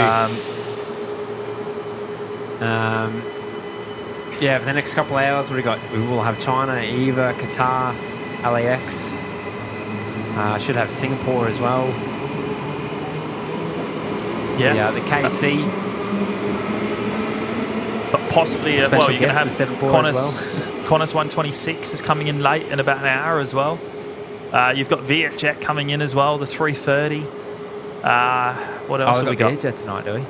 Yeah, for the next couple of hours, we will have China, Eva, Qatar, LAX. Should have Singapore as well. Yeah. The KC. But possibly, well, you're going to have Qantas 126 is coming in late in about an hour as well. You've got Vietjet coming in as well, the 330. What else have we got? Vietjet tonight, do we?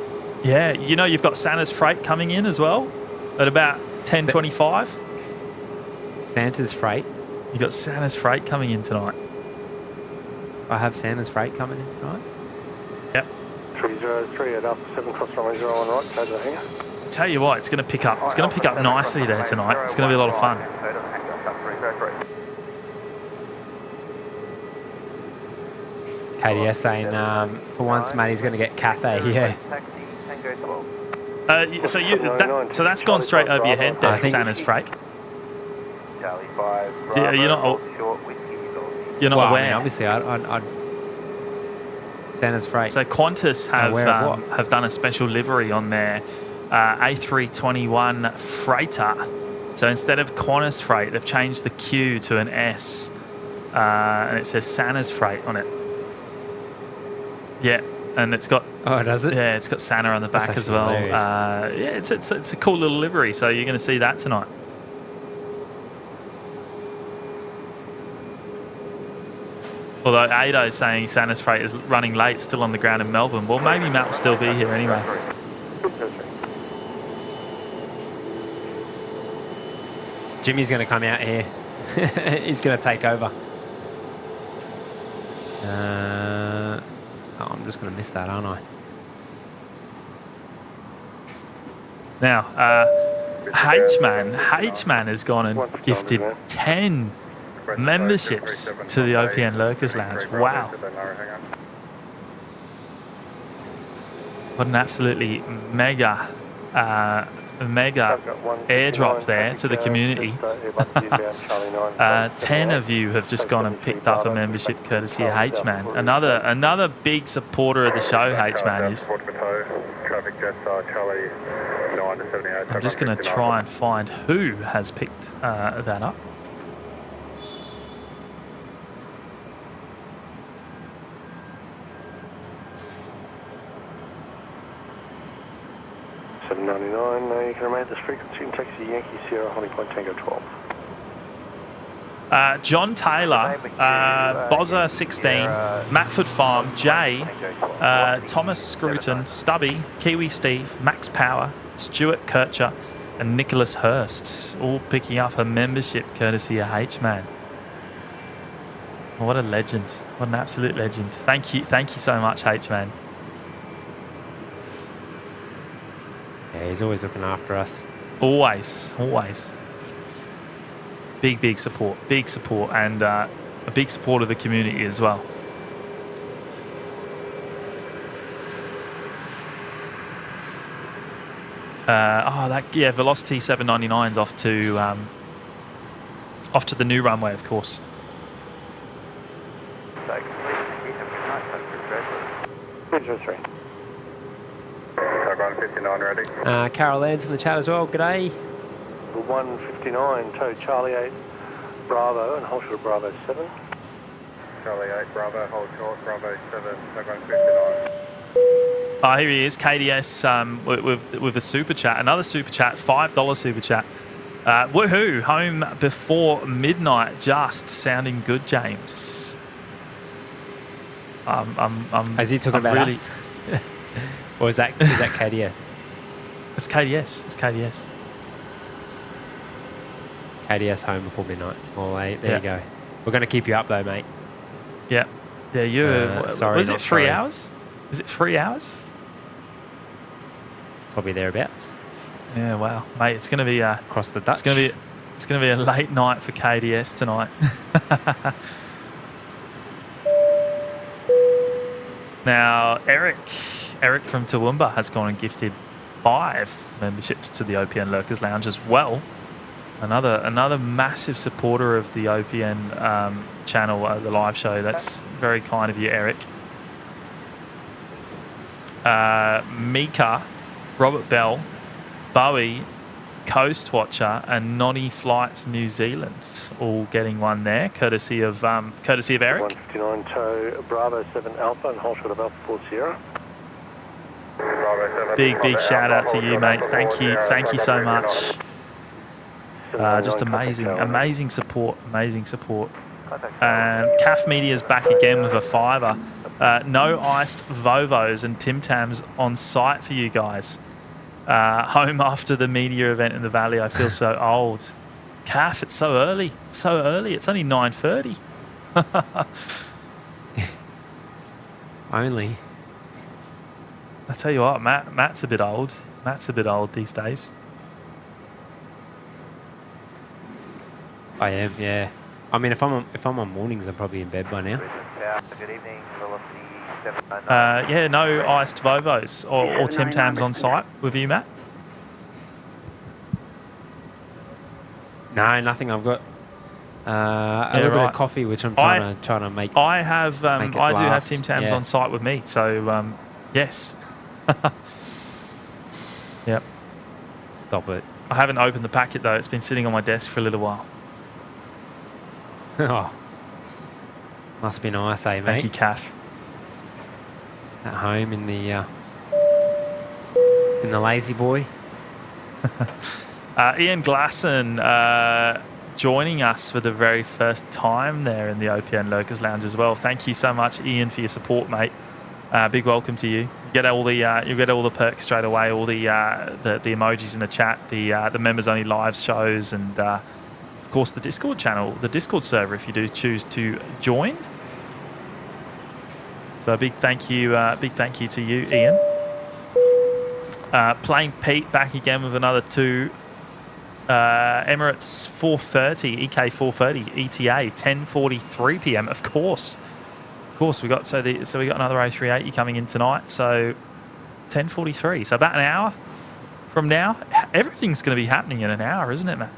Yeah, you know, you've got Santa's Freight coming in as well at about 10:25. Santa's Freight. You got Santa's Freight coming in tonight. I have Santa's Freight coming in tonight. Yep. 303 at Alpha 7 cross runway 01 right, close the hangar. I tell you what, it's going to pick up. It's going to pick up nicely there tonight. It's going to be a lot of fun. KDS saying, for once, Matty's going to get Cathay here. So that's gone straight over your head there, Santa's Freight. You're not aware. I mean, obviously, I'd Santa's Freight. So Qantas have done a special livery on their A321 freighter. So instead of Qantas Freight, they've changed the Q to an S, and it says Santa's Freight on it. Yeah, and it's got. Oh, does it? Yeah, it's got Santa on the back as well. Yeah, it's a cool little livery. So you're going to see that tonight. Although Ado is saying Santa's Freight is running late, still on the ground in Melbourne. Well, maybe Matt will still be here anyway. Jimmy's going to come out here. He's going to take over. I'm just going to miss that, aren't I? Now, H-Man has gone and gifted 10 memberships to the OPN Lurkers Lounge. Wow. What an absolutely mega airdrop there to the community. 10 of you have just gone and picked up a membership courtesy of H-Man. Another big supporter of the show, H-Man is. I'm just going to try and find who has picked that up. $7.99, you can remain at this frequency and taxi Yankee Sierra Holding Point Tango 12. John Taylor, Bozza 16, Matford Farm, Jay, Thomas Scruton, Stubby, Kiwi Steve, Max Power, Stuart Kircher, and Nicholas Hurst, all picking up a membership courtesy of H-Man. What a legend. What an absolute legend. Thank you so much, H-Man. Yeah, he's always looking after us. Always. Big support, and a big support of the community as well. Velocity 799's off to the new runway, of course. Carol Ann's in the chat as well. G'day. 159, tow Charlie 8 Bravo and hold short Bravo 7. Charlie 8 Bravo, hold short Bravo 7, 159. Here he is, KDS with a super chat, another super chat, $5 super chat. Woohoo! Home before midnight, just sounding good, James. Is he talking about us? Or is that KDS? It's KDS. KDS home before midnight. Well, there you go. We're going to keep you up though, mate. Yeah. Yeah, sorry. Was it 3 hours? Is it 3 hours? Probably thereabouts. Yeah, wow. Mate, it's going to be across the Dutch. It's going to be a late night for KDS tonight. Now, Eric from Toowoomba has gone and gifted 5 memberships to the OPN Lurkers Lounge as well. Another massive supporter of the OPN channel, the live show. That's very kind of you, Eric. Mika, Robert Bell, Bowie, Coast Watcher, and Nonny Flights New Zealand, all getting one there, courtesy of Eric. 159 tow Bravo 7 Alpha and hold short of Alpha 4 Sierra. Big shout out to you, mate. Thank you so much. Just amazing support. And CAF Media's back again with a fiver. No iced Vovos and Tim Tams on site for you guys. Home after the media event in the Valley. I feel so old. CAF, it's so early. It's only 9:30. Only. I tell you what, Matt's a bit old. Matt's a bit old these days. I am, yeah. I mean, if I'm on mornings, I'm probably in bed by now. Good evening, velocity yeah, no iced Vovos or Tim Tams on site with you, Matt? No, nothing. I've got a little bit of coffee, which I'm trying to make. I have. I do have Tim Tams on site with me, so yes. Yep. Stop it. I haven't opened the packet though. It's been sitting on my desk for a little while. Oh, must be nice, eh, mate? Thank you, Kath. At home in the lazy boy. Ian Glasson joining us for the very first time there in the OPN Lurkers Lounge as well. Thank you so much, Ian, for your support, mate. Big welcome to you. You get all the perks straight away. All the emojis in the chat, the members only live shows, and of course the Discord channel, the Discord server, if you do choose to join. So a big thank you to you, Ian. Playing Pete back again with another two. Emirates 4:30, EK 4:30, ETA 10:43 p.m. Of course, we got we got another A380 coming in tonight. So 10:43. So about an hour from now, everything's going to be happening in an hour, isn't it, Matt?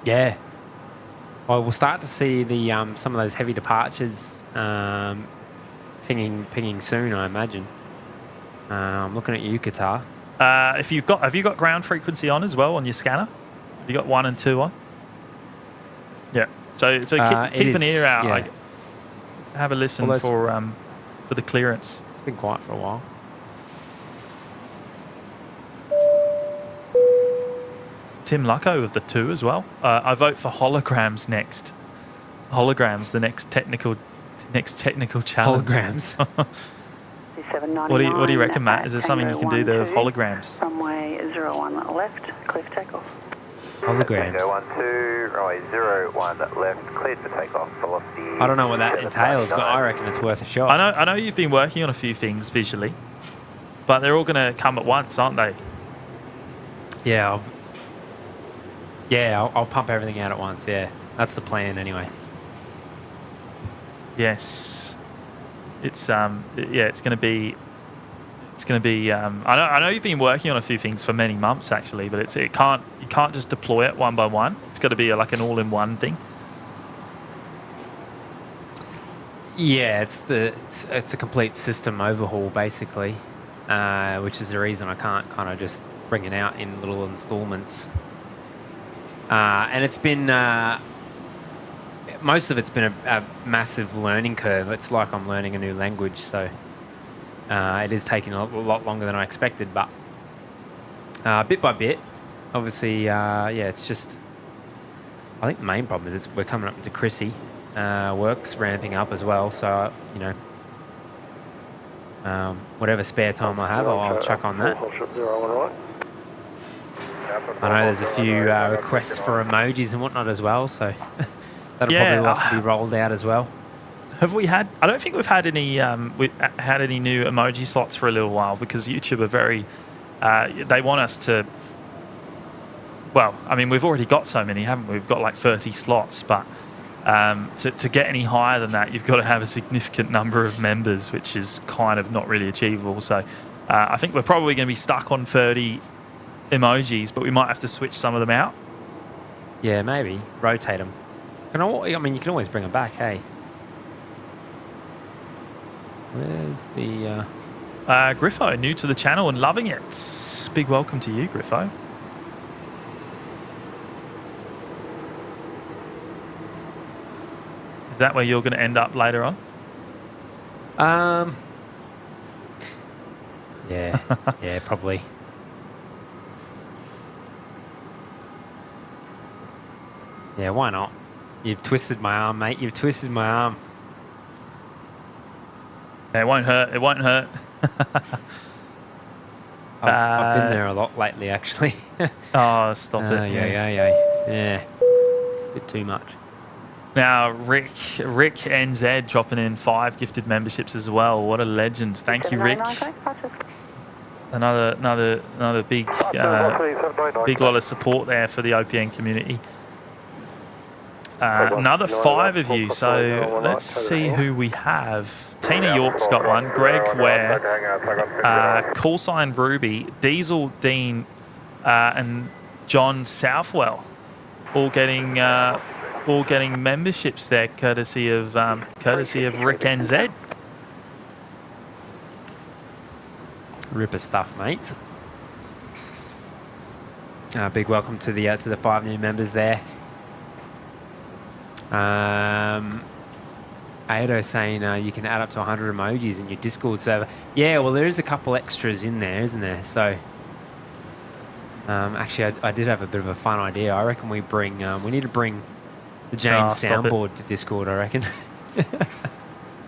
Yeah. Well, we'll start to see the some of those heavy departures pinging soon, I imagine. I'm looking at you, Qatar. Have you got ground frequency on as well on your scanner? Have you got 1 and 2 on? Yeah. So keep an ear out. Yeah. Like, have a listen for the clearance. It's been quiet for a while. Tim Lucko with the 2 as well. I vote for holograms next. Holograms, the next technical challenge. Holograms. What do you reckon, Matt? Is there something you can do there with holograms? Runway 01 left, clear for takeoff. Holograms. 12, runway 01 left, cleared for takeoff. Velocity. I don't know what that entails, but I reckon it's worth a shot. I know you've been working on a few things visually, but they're all going to come at once, aren't they? Yeah. I'll pump everything out at once. Yeah, that's the plan anyway. Yes. It's it's going to be. I know you've been working on a few things for many months actually, but you can't just deploy it one by one. It's got to be like an all-in-one thing. Yeah, it's a complete system overhaul basically, which is the reason I can't kind of just bring it out in little installments. And it's been most of it's been a massive learning curve. It's like I'm learning a new language, so it is taking a lot longer than I expected, but bit by bit, obviously, it's just, I think the main problem is we're coming up into Chrissy, work's ramping up as well, so, whatever spare time I have, I'll chuck on that. I know there's a few requests for emojis and whatnot as well, so that'll probably have to be rolled out as well. Have we had? I don't think we've had any new emoji slots for a little while because YouTube are very. They want us to. Well, I mean, we've already got so many, haven't we? We've got like 30 slots, but to get any higher than that, you've got to have a significant number of members, which is kind of not really achievable. So I think we're probably going to be stuck on 30 emojis, but we might have to switch some of them out. Yeah, maybe rotate them. I mean, you can always bring them back, hey. Where's the Griffo, new to the channel and loving it. Big welcome to you, Griffo. Is that where you're going to end up later on? Yeah, yeah, probably. Yeah, why not? You've twisted my arm, mate. You've twisted my arm. Yeah, it won't hurt. It won't hurt. I've been there a lot lately, actually. Oh, stop it. Yeah. Bit too much. Now, Rick NZ dropping in 5 gifted memberships as well. What a legend. Thank you, Rick. Another big lot of support there for the OPN community. Another 5 of you. So let's see who we have. Tina York's got one. Greg Ware, call sign Ruby, Diesel Dean, and John Southwell, all getting memberships there, courtesy of Rick NZ. Ripper stuff, mate. Big welcome to the 5 new members there. Ado saying you can add up to 100 emojis in your Discord server. Yeah, well, there is a couple extras in there, isn't there? So, actually, I did have a bit of a fun idea. I reckon we need to bring the James soundboard to Discord, I reckon.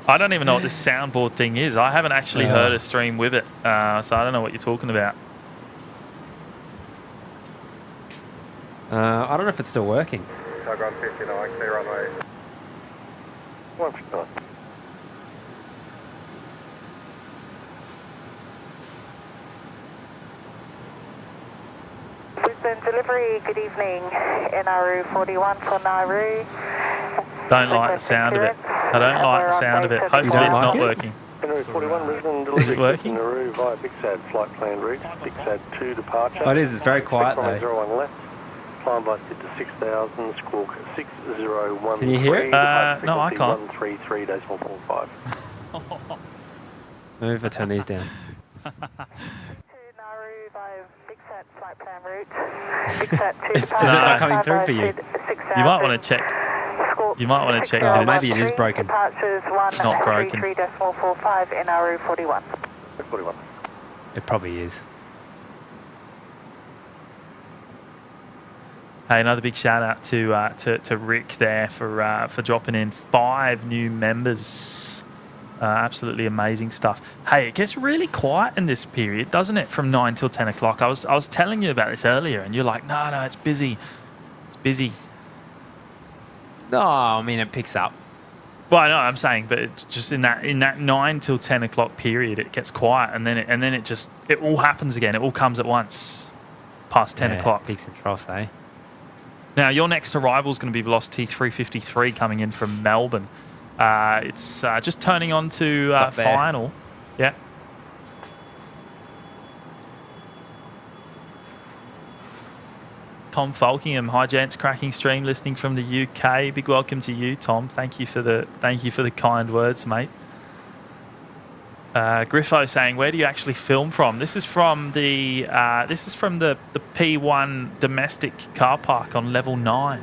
I don't even know what this soundboard thing is. I haven't actually heard a stream with it, so I don't know what you're talking about. I don't know if it's still working. Ground 59, clear runway. 159. Brisbane delivery, good evening. NRU 41 for Nauru. Don't like the sound of it. I don't like the sound of it. Hopefully it's not working. NRU 41, Brisbane delivery. Is it working? Nauru via Big Sad flight plan route. Big Sad 2 departure. Oh, it is. It's very quiet, though. 01 left. Climb by to 6,000, squawk 6013. Can you hear it? No, I can't. 133.45. Move or turn these down. To Nauru via Big Sat flight plan route. Big Sat 2 Is it not coming through for you? You might want to check. You might want to check Oh, this. maybe it is broken. Departures It's not broken. 133.45 NRU 41. 41. It probably is. Hey, another big shout out to Rick there for dropping in 5 new members. Absolutely amazing stuff. Hey, it gets really quiet in this period, doesn't it? From 9 till 10 o'clock. I was telling you about this earlier, and you're like, no, it's busy. It's busy. No, I mean it picks up. Well, I know I'm saying, but it just in that 9 till 10 o'clock period, it gets quiet, and then it all happens again. It all comes at once, past 10 o'clock. Peaks and troughs, eh? Now, your next arrival is going to be Velocity 353 coming in from Melbourne. It's just turning on to final. Yeah. Tom Falkingham, hi gents, cracking stream, listening from the UK. Big welcome to you, Tom. Thank you for the kind words, mate. Griffo saying, where do you actually film from? This is from the P1 domestic car park on level 9.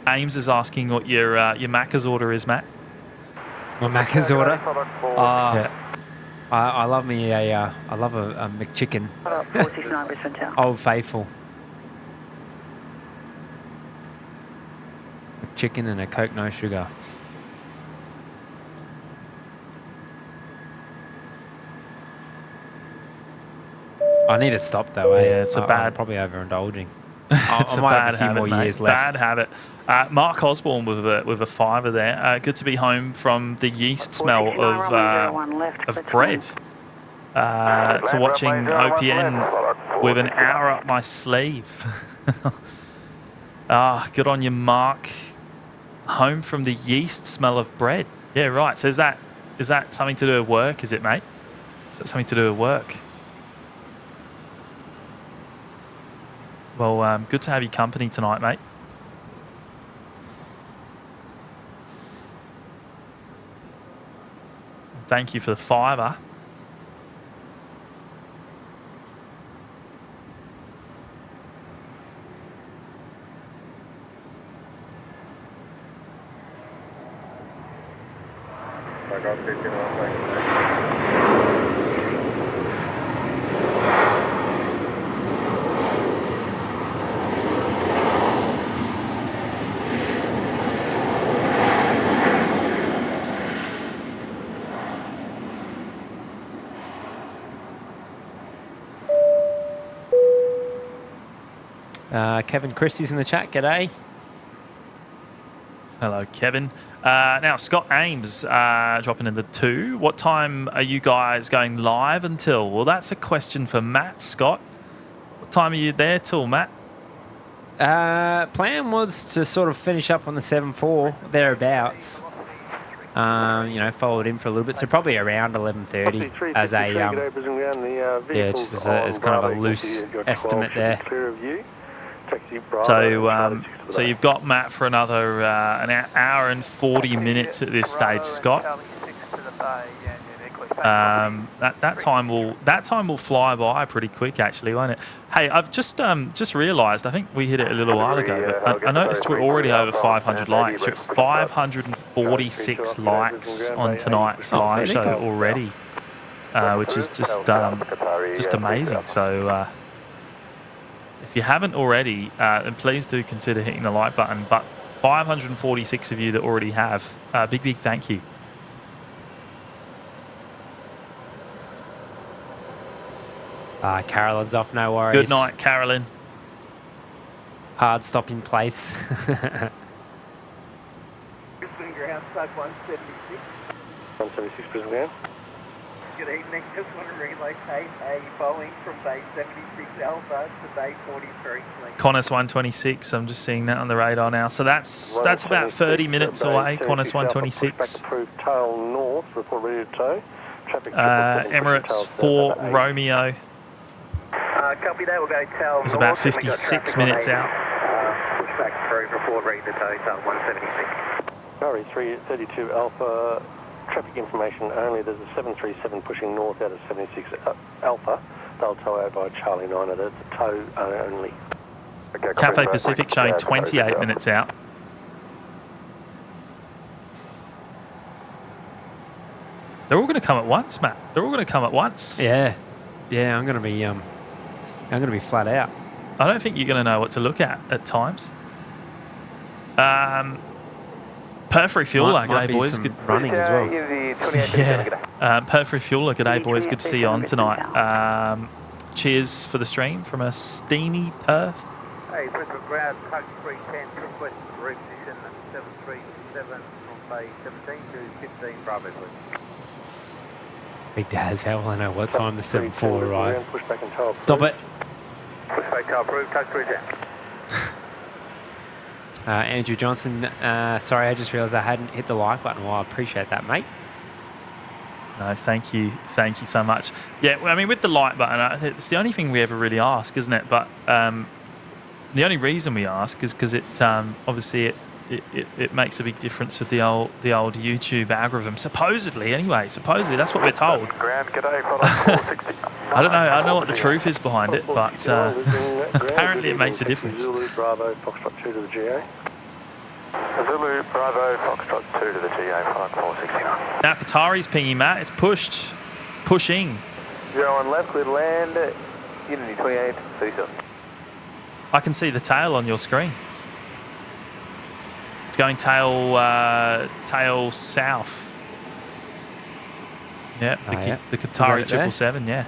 Ames is asking what your Macca's order is, Matt. My Macca's order? Yeah. I love me I love a McChicken. 469 Brisbane Town. Old Faithful. Chicken and a Coke, no sugar. I need to stop though. Yeah, it's I'm probably overindulging. It's I a might bad have a few habit, more mate. years left. Bad habit. Mark Osborne with a 5er there. Good to be home from the yeast smell of bread. To watching OPN with an hour up my sleeve. Good on you, Mark. Home from the yeast smell of bread. Yeah, right. So is that something to do with work, is it, mate? Is that something to do with work? Well, good to have your company tonight, mate. Thank you for the fiver. Kevin Christie's in the chat. G'day. Hello, Kevin. Now, Scott Ames dropping in the 2. What time are you guys going live until? Well, that's a question for Matt, Scott. What time are you there till, Matt? Plan was to sort of finish up on the 7.4, thereabouts. Followed in for a little bit, so probably around 11:30 as a just as kind of a loose estimate there. So you've got Matt for another an hour and 40 minutes at this stage, Scott. That time will fly by pretty quick, actually, won't it? Hey, I've just realised. I think we hit it a little while ago, but I noticed we're already over 500 likes. We're at 546 likes on tonight's live show already, which is just amazing. So. If you haven't already, then please do consider hitting the like button. But 546 of you that already have, big thank you. Carolyn's off, no worries. Good night, Carolyn. Hard stop in place. Brisbane ground, sub 176. 176 Brisbane ground. Good evening. Just want to relocate a Boeing from Bay 76 Alpha to Bay 43. Qantas 126. I'm just seeing that on the radar now. So that's about 30 minutes away. Qantas 126. Approved tail north. Report ready to tow. Emirates 4 Romeo. Copy that. We'll go tail north. It's about 56 minutes out. Push back through. Report ready to tow. Tail 176. Curry 332 Alpha. Traffic information only. There's a 737 pushing north out of 76 Alpha. They'll tow out by Charlie 9 at a tow only. Okay, Cathay Pacific showing 28 minutes out. They're all going to come at once, Matt. They're all going to come at once. Yeah, I'm going to be flat out. I don't think you're going to know what to look at times. Periphery Fueler, g'day boys. Good running as well. Yeah. Periphery Fueler, g'day boys. Good to see you on tonight. Cheers for the stream from a steamy Perth. Hey, Brisbane ground, Tuck 310, request reposition 737 from Bay 17 to 15 Bravo, please. Big Daz, how will I know what time the 7.4 arrives? Push back and tail. Stop it. Push back tail approved, Tuck 310. Andrew Johnson, sorry, I just realised I hadn't hit the like button. Well, I appreciate that, mate. No, thank you so much. Yeah, I mean, with the like button, it's the only thing we ever really ask, isn't it? But the only reason we ask is because it obviously it makes a big difference with the old YouTube algorithm. Supposedly, anyway. Supposedly, that's what we're told. I don't know what the truth is behind it, but apparently it makes a difference. Zulu Bravo Foxtrot 2 to the GA. Zulu Bravo Foxtrot 2 to the GA 5469. Now Qatari's pinging, Matt. It's pushed. It's pushing. 01 left, clear to land. Unity 28, 37. I can see the tail on your screen. It's going tail south. Yep, the Qatari 777, yeah.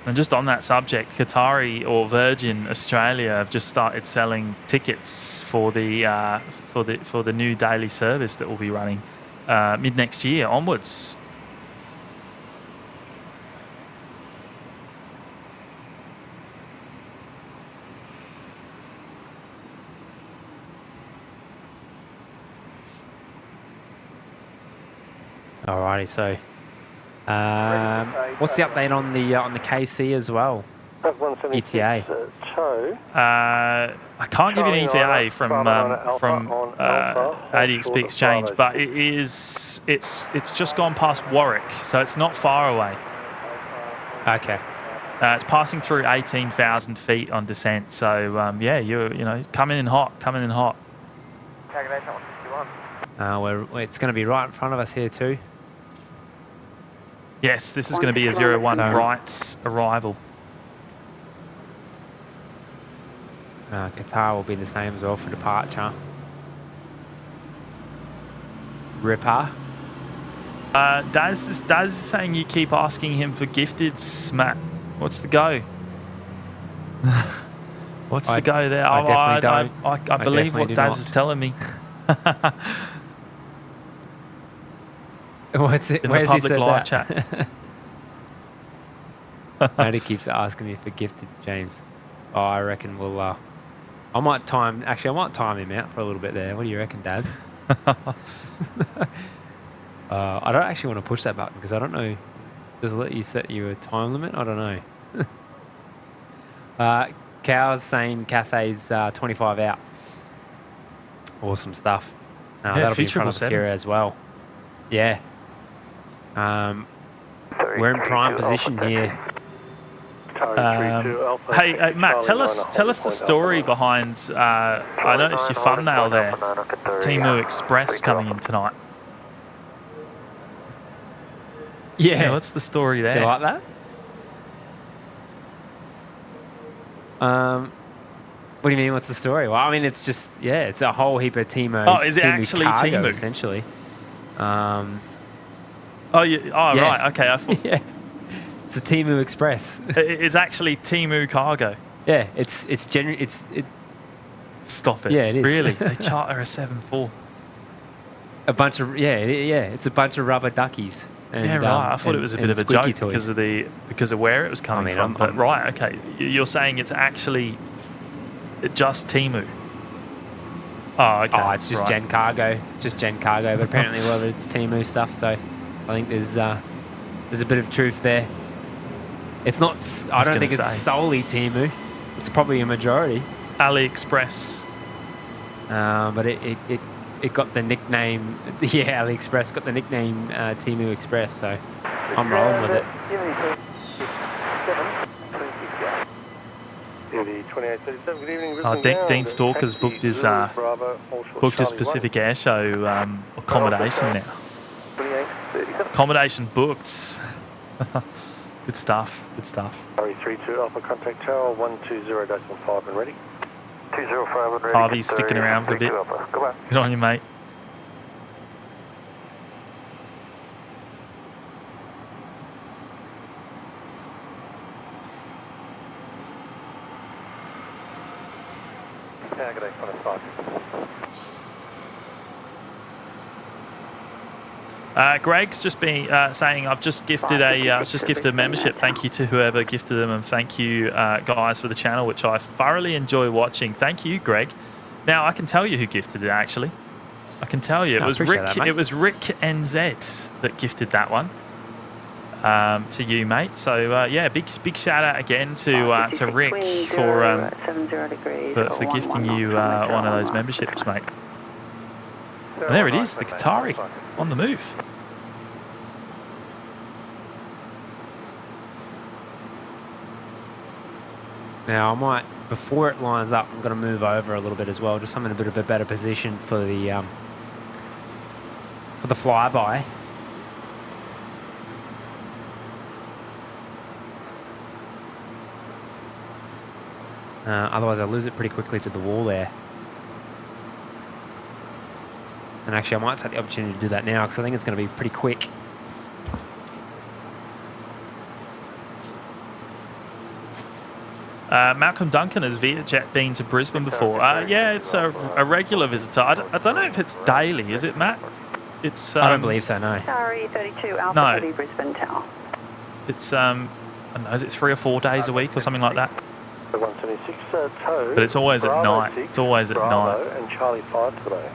And just on that subject, Qatari or Virgin Australia have just started selling tickets for the new daily service that will be running mid next year onwards. Alrighty, so what's the update on the KC as well? 176 tow. I can't give you an ETA from ATC Exchange, but it's just gone past Warwick, so it's not far away. Okay. It's passing through 18,000 feet on descent, so yeah, you're coming in hot. Calculation 151. It's going to be right in front of us here too. Yes, this is going to be a 01 right arrival. Qatar will be the same as well for departure. Ripper. Daz is saying you keep asking him for gifteds, Matt. What's the go? What's the go there? I definitely don't. I believe what Daz is telling me. What's it? In Where's the public he said live that? chat. Matty keeps asking me for gifteds, James. Oh, I reckon we'll. I might time him out for a little bit there. What do you reckon, Dad? I don't actually want to push that button because I don't know. Does it let you set you a time limit? I don't know. Cow's saying Cathay's 25 out. Awesome stuff. Yeah, that'll be in front of us here as well. Yeah. We're in prime position here. Hey, Matt, tell us the story behind. I noticed your thumbnail there. Timu Express coming in tonight. Yeah. What's the story there? You like that? What do you mean? What's the story? Well, I mean, it's just it's a whole heap of Timu. Oh, is it actually cargo, Timu? Essentially. Oh, yeah. Oh, yeah. Right. Okay. I thought Yeah. It's the Timu Express. it's actually Timu cargo. Yeah. It. Stop it. Yeah, it is. Really? They charter a 7-4. A bunch of It's a bunch of rubber duckies. And, yeah, right. I thought it was a bit of a joke toys. because of where it was coming from. But right, okay. You're saying it's actually just Timu. Oh, okay. Oh, it's just Gen Cargo. Just Gen Cargo. But apparently a lot of it's Timu stuff. So I think there's a bit of truth there. It's not. I don't think it's solely Timu. It's probably a majority. AliExpress. But it got the nickname. Yeah, AliExpress got the nickname Timu Express. So I'm rolling with it. Dean Stalker's booked his Pacific Air Show accommodation now. Accommodation booked. Good stuff. Good stuff. 32 Alpha contact tower 120.5 and ready. 205 and ready. Harvey's sticking around for a bit. Good on you, mate. Greg's just been saying I've just gifted a membership. Thank you to whoever gifted them, and thank you guys for the channel, which I thoroughly enjoy watching. Thank you, Greg. Now I can tell you who gifted it. Actually, I can tell you it was Rick. It was Rick NZ that gifted that one to you, mate. So yeah, big shout out again to Rick for gifting you one of those memberships, mate. And there it is, the Qatari on the move. Now I might, before it lines up, I'm going to move over a little bit as well, just so I'm in a bit of a better position for the flyby. Otherwise, I'll lose it pretty quickly to the wall there. And actually, I might take the opportunity to do that now because I think it's going to be pretty quick. Malcolm Duncan has VietJet been to Brisbane before. Yeah, it's a regular visitor. I don't know if it's daily, is it, Matt? It's. I don't believe so, no. Sorry, 32 Alpha Heavy Brisbane Tower. It's I don't know, is it 3 or 4 days a week or something like that? 176 tow. But it's always at night. It's always at night. And Charlie 5 today.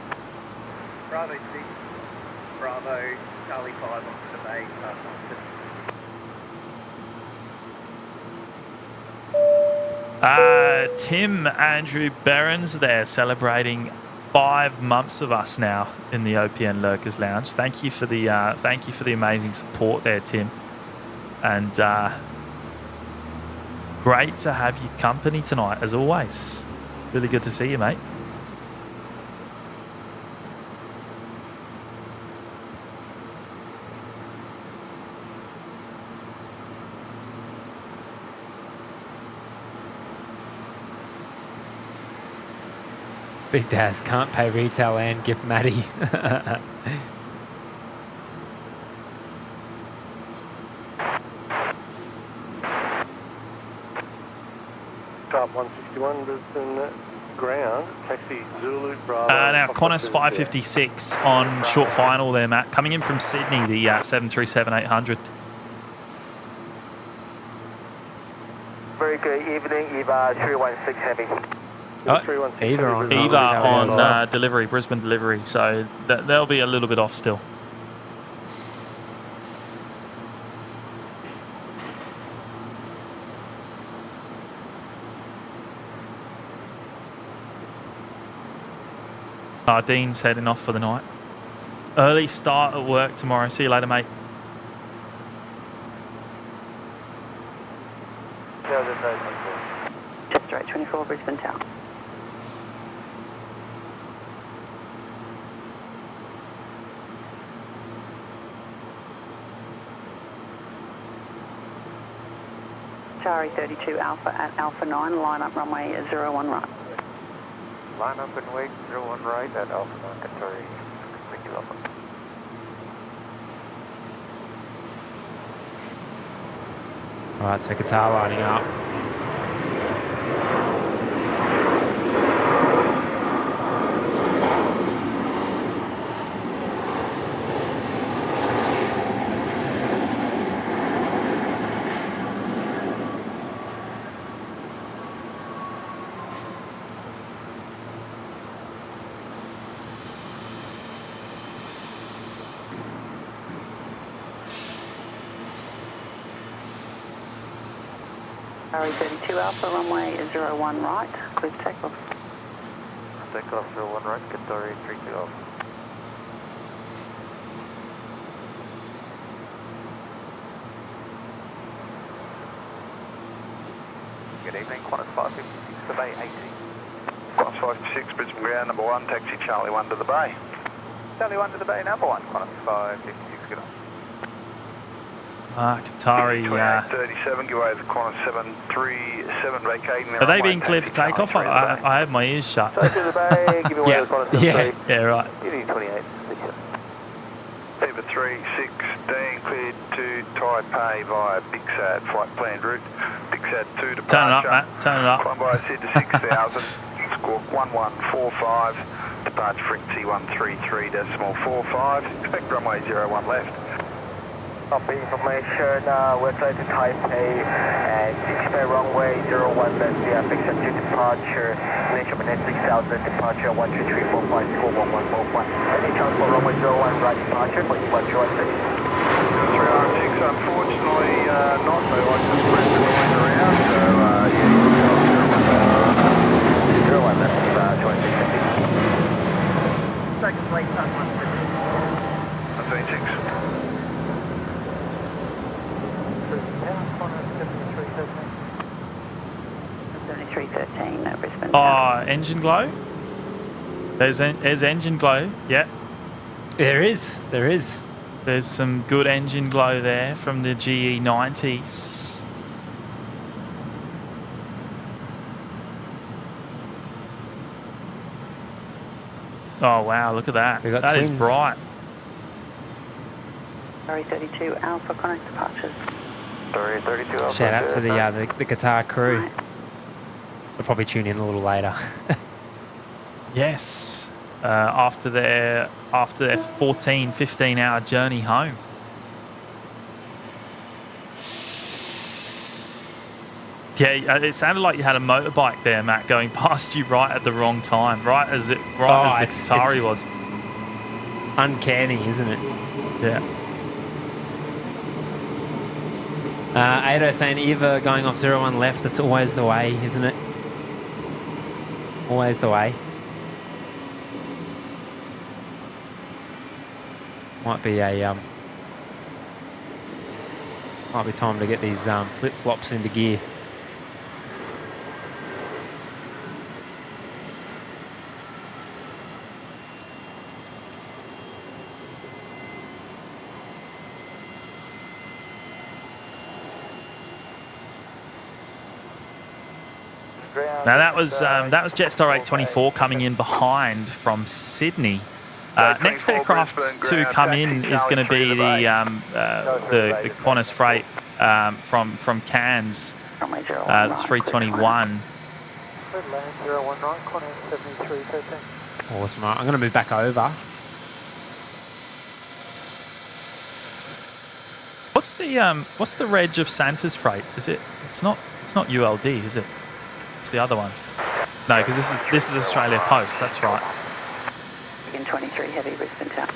Bravo 6, Bravo, Charlie 5 on today. Tim Andrew Berens there celebrating 5 months of us now in the OPN Lurkers Lounge. Thank you for the amazing support there, Tim, and great to have your company tonight as always. Really good to see you, mate. Big Daz can't pay retail and gift Matty. Top 161 Brisbane ground, taxi Zulu Bravo. Now Qantas 556 on short final there, Matt. Coming in from Sydney, the 737-800. Very good evening, Eva 316 Heavy. Eva on delivery, Brisbane delivery. So they'll be a little bit off still. Dean's heading off for the night. Early start at work tomorrow. See you later, mate. Chester 824 Brisbane Town. Charlie 32 Alpha at Alpha 9, line up runway 01 right. Line up and wait, 01 right at Alpha 9, Qatari, thank you, Alpha. All right, so Qatar lining up. Charlie 32 Alpha, runway 01 right, clear for takeoff. Takeoff 01 right, Qatari 32 Alpha. Good evening, Qantas 556 to Bay 18. Qantas 556 Brisbane ground, number 1, taxi Charlie 1 to the bay. Charlie 1 to the Bay, number 1, Qantas 556, good on. Qatari. 37, give way to Qantas 737 vacating. Are they being cleared for takeoff? I have my ears shut. So to the Bay, giving way to Qantas 737. Yeah, right. Union 28, Eva 316 cleared to Taipei via Big Sad flight planned route. Big Sad 2 departure. Turn it up, Matt. Turn it up. Climb by Sid to 6,000. Squawk 1145. Departure frequency 133.45. Expect runway 01 left. Copy information, we're trying to Taipei and expect runway 01 left via Big Sad 2 departure. Nation minute 6,000 departure 12345 score 1145. Any transport runway 01 right departure, but you want your 6. 396, unfortunately not. They like to spread the noise around, so yeah, you can go 01 left, 26. Second place, on 26. 7313 at Brisbane. Engine glow. There's engine glow. Yeah. There is. There's some good engine glow there from the GE90s. Oh wow! Look at that. We've got That is twins. bright. Charlie 32 Alpha, connect departures. 32 Alpha. Shout out to the Qatar crew. Right. They'll probably tune in a little later. Yes. After their 14, 15-hour journey home. Yeah, it sounded like you had a motorbike there, Matt, going past you right at the wrong time, right as the Qatari was. Uncanny, isn't it? Yeah. Ado saying either going off 01 left, it's always the way, isn't it? Always the way. Might be time to get these flip-flops into gear. Now that was Jetstar 824 coming in behind from Sydney. Next aircraft to come in is going to be the Qantas Freight from Cairns, 321. Awesome. Right, I'm going to move back over. What's the reg of Santa's Freight? It's not ULD, is it? It's the other one. No, because this is Australia Post. That's right. In 23 heavy Brisbane Town.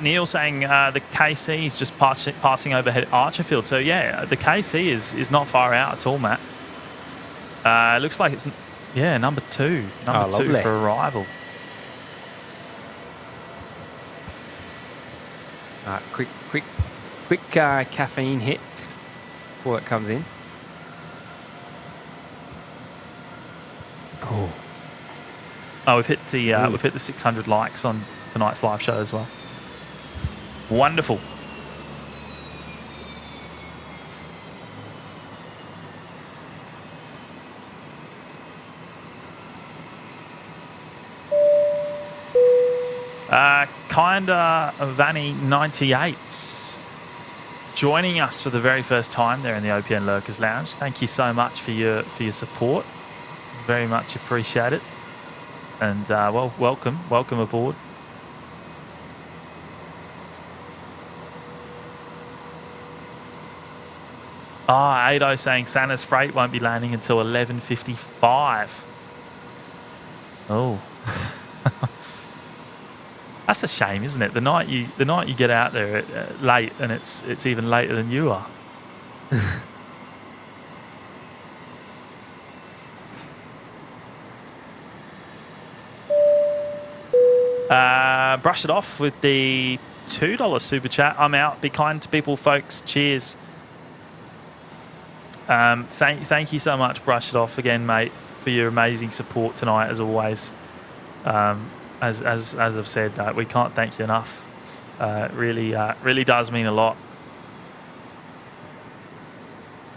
Neil saying the KC is just passing overhead Archerfield. So yeah, the KC is not far out at all, Matt. Looks like it's number two for arrival. Quick caffeine hit before it comes in. Oh, we've hit the 600 likes on tonight's live show as well. Wonderful. Kinda Vanny 98 joining us for the very first time there in the OPN Lurkers Lounge. Thank you so much for your support. Very much appreciate it. And welcome aboard. Ado saying Santa's Freight won't be landing until 11:55. Oh. That's a shame, isn't it? The night you get out there late, and it's even later than you are. Brush it off with the $2 super chat. I'm out. Be kind to people, folks. Cheers. Thank you so much, Brush it off again, mate, for your amazing support tonight, as always. As I've said, we can't thank you enough. Really does mean a lot.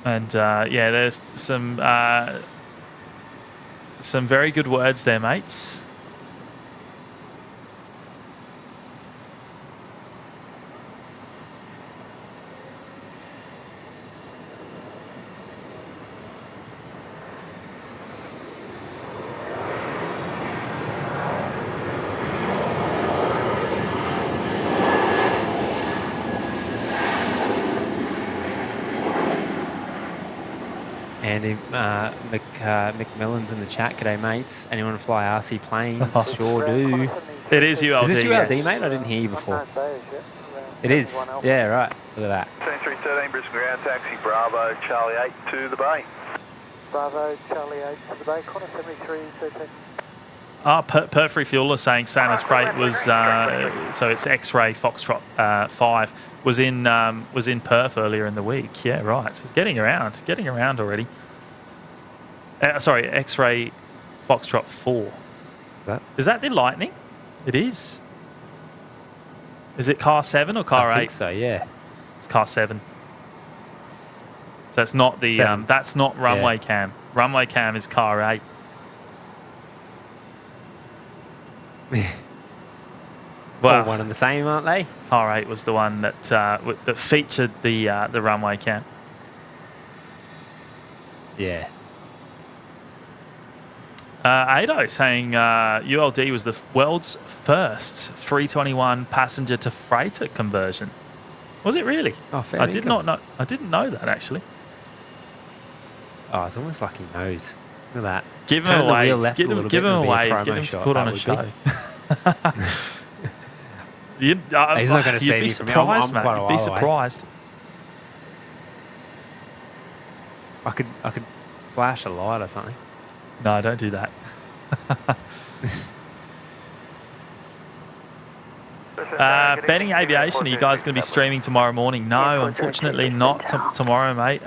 And there's some very good words there, mates. Andy McMillan's in the chat. G'day, mates. Anyone want to fly RC planes? Sure do. It is ULD. Is this ULD, yes. mate? I didn't hear you before. It is. Yeah, right. Look at that. 2313 Brisbane ground taxi, Bravo, Charlie 8 to the bay. Bravo, Charlie 8 to the bay, Qantas 7313. Perf Refueler saying Santa's Freight was so it's X-Ray Foxtrot 5 was in Perth earlier in the week. Yeah, right. So it's getting around already. Sorry, X-Ray Foxtrot 4. Is that the Lightning? It is. Is it car 7 or car 8? I think so. Yeah. It's car 7. So it's not the that's not runway cam. Runway cam is car 8. Well, one and the same, aren't they? Car 8 was the one that featured the runway cam. Yeah. Ado saying ULD was the world's first 321 passenger to freighter conversion. Was it really? Oh, fair. I didn't know that actually. Oh, it's almost like he knows. Look at that. Give him a wave. Give him a wave. Get him to put on a show. He's not going to see You'd be me from here. surprised, I'm mate. quite a You'd be while away. surprised. I could flash a light or something. No, don't do that. BNE Aviation, are you guys going to be streaming tomorrow morning? No, unfortunately not tomorrow, mate.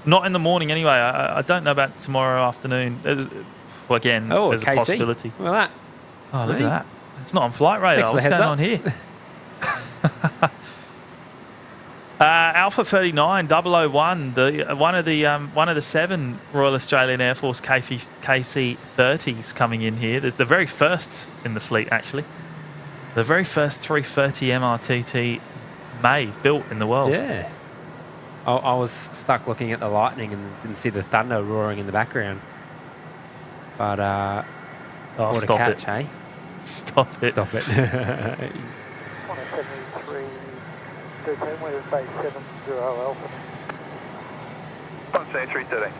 Not in the morning anyway. I don't know about tomorrow afternoon. There's a possibility. Look at that. Oh, look at that. It's not on flight radar. What's going on here? Alpha 39 001, one of the 7 Royal Australian Air Force KC30s coming in here. There's the very first in the fleet, actually. The very first 330 MRTT built in the world. Yeah. I was stuck looking at the lightning and didn't see the thunder roaring in the background. But what stop a catch, it. eh? Stop it. Stop it. 173, 13, weather base 70 Alpha. 173, 13.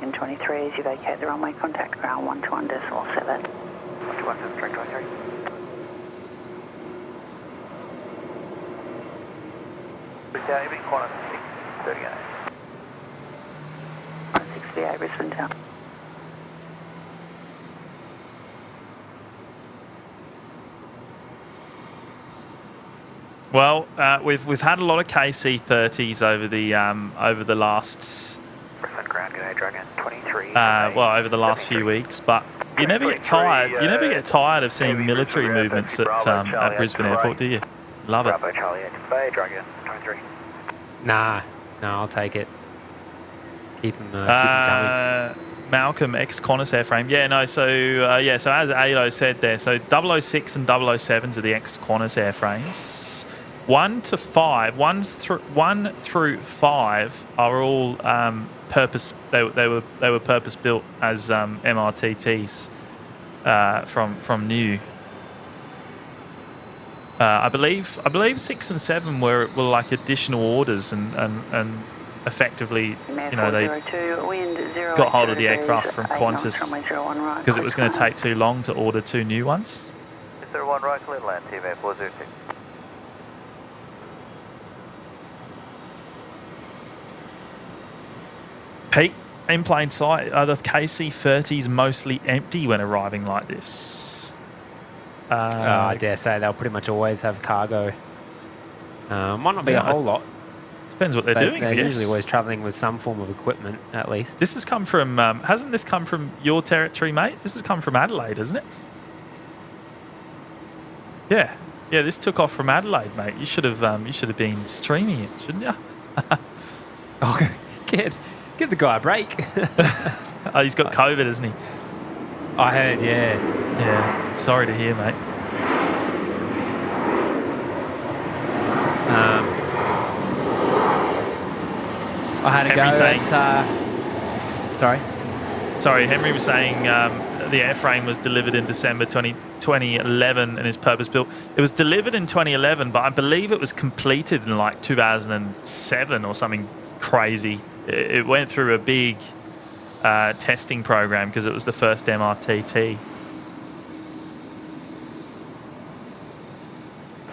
In 23 as you vacate the runway, contact ground 121.7. 121, track 23. Receiving Qantas 638. 68 Brisbane Town. Well, we've had a lot of KC30s over the last Ground, g'day, Dragon 23. over the last few weeks, but you never get tired. You never get tired of seeing military movements at Brisbane Airport, do you? Love it. Bravo Charlie 8 Bay, Dragon 23. Nah, I'll take it. Keep them coming. Malcolm, ex-Qantas airframe. Yeah, no, so as Ado said there, so 006 and 007s are the ex-Qantas airframes. 1 to 5, 1 through 5 are all purpose. They were purpose built as MRTTs from new. I believe 6 and 7 were like additional orders and effectively, they got hold of the aircraft from Qantas because it was going to take too long to order 2 new ones. 01 right, clear land, team Air 406. Pete, in plain sight, are the KC30s mostly empty when arriving like this? I dare say they'll pretty much always have cargo. Might not be a whole lot. Depends what they're doing, They're I guess. usually always travelling with some form of equipment, at least. This has come from, hasn't this come from your territory, mate? This has come from Adelaide, hasn't it? Yeah. Yeah, this took off from Adelaide, mate. You should have been streaming it, shouldn't you? Okay, give the guy a break. Oh, he's got COVID, hasn't he? I heard, yeah. Yeah, sorry to hear, mate. I had a Henry go saying- Sorry, Henry was saying the airframe was delivered in December 2011 and is purpose-built. It was delivered in 2011, but I believe it was completed in like 2007 or something crazy. It went through a big testing program because it was the first MRTT.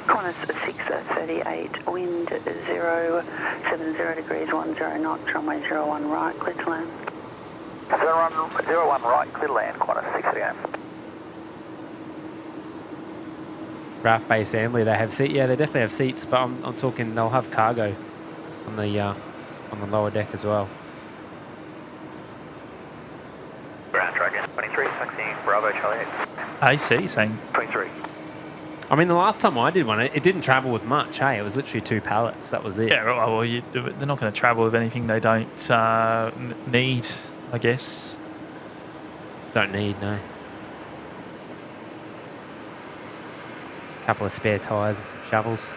Qantas 638, wind 070 degrees 10 knots, runway 01 right, clear to land. 01 right, clear to land, Qantas 638. RAAF base Ambly, they have seats. Yeah, they definitely have seats, but I'm talking they'll have cargo on the lower deck as well. Ground Dragon 23, taxiing Bravo Charlie 8. AC saying 23. I mean, the last time I did one, it didn't travel with much, hey? It was literally 2 pallets, that was it. Yeah, well, they're not going to travel with anything they don't need, I guess. Don't need, no. couple of spare tyres and some shovels.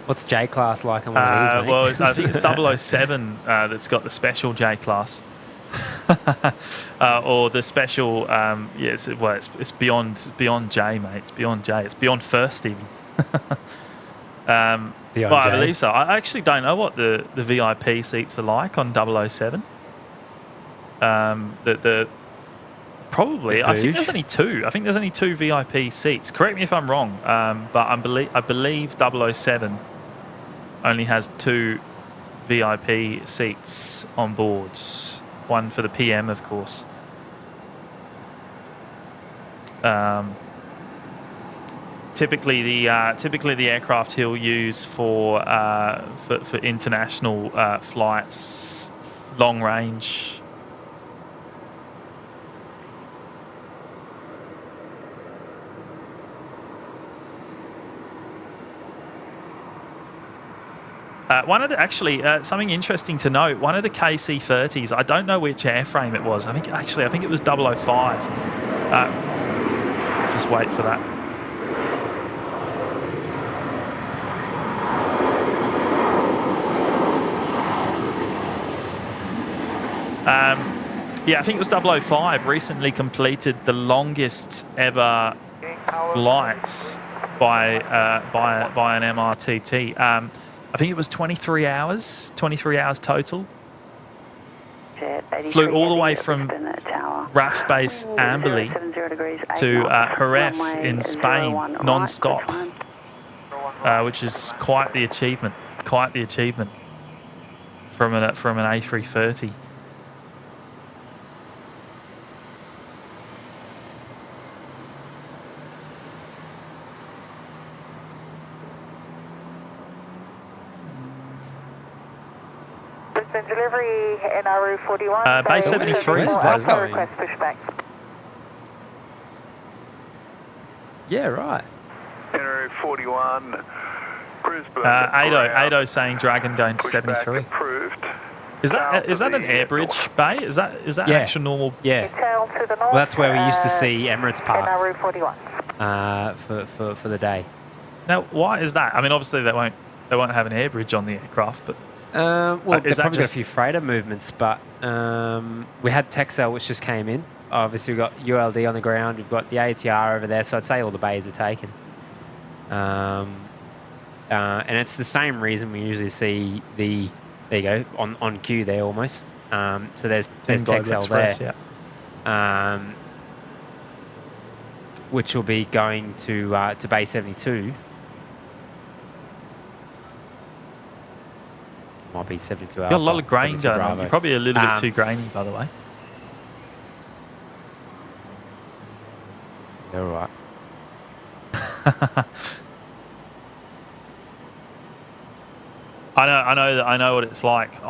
What's J class like on one of these, mate? Well, I think it's 007 that's got the special J class, or the special. It's beyond J, mate. It's beyond J. It's beyond first even. Beyond well, I J. believe so. I actually don't know what the VIP seats are like on 007. Probably. I think there's only two. I think there's only two VIP seats. Correct me if I'm wrong, but I believe 007 only has two VIP seats on board. One for the PM, of course. Typically, the aircraft he'll use for international flights, long range. Something interesting to note, one of the KC30s, I don't know which airframe it was. I think it was 005. Just wait for that. I think it was 005 recently completed the longest ever flights by an MRTT. I think it was 23 hours total. Flew all the way from RAAF base Amberley to Jerez in Spain non-stop, which is quite the achievement. Quite the achievement from an A330. Delivery NRU 41. Base 73 is closed. Request pushback. Yeah, right. NRU 41. Brisbane. 80 saying Dragon going to 73. Approved. Is that an air bridge bay? Is that Yeah. actual normal? Yeah. Well, that's where we used to see Emirates parked NRU 41. for the day. Now, why is that? I mean, obviously they won't have an air bridge on the aircraft, but Well, is they've that probably got just a few freighter movements, but we had Texel, which just came in. Obviously, we've got ULD on the ground. We've got the ATR over there, so I'd say all the bays are taken. And it's the same reason we usually see the, there you go, on queue there almost. So there's Texel Express, there, yeah. which will be going to Bay 72. Might be 72 You've got a lot of grain 72 going on. Bravo. You're probably a little bit too grainy, by the way. You're all right. I know what it's like.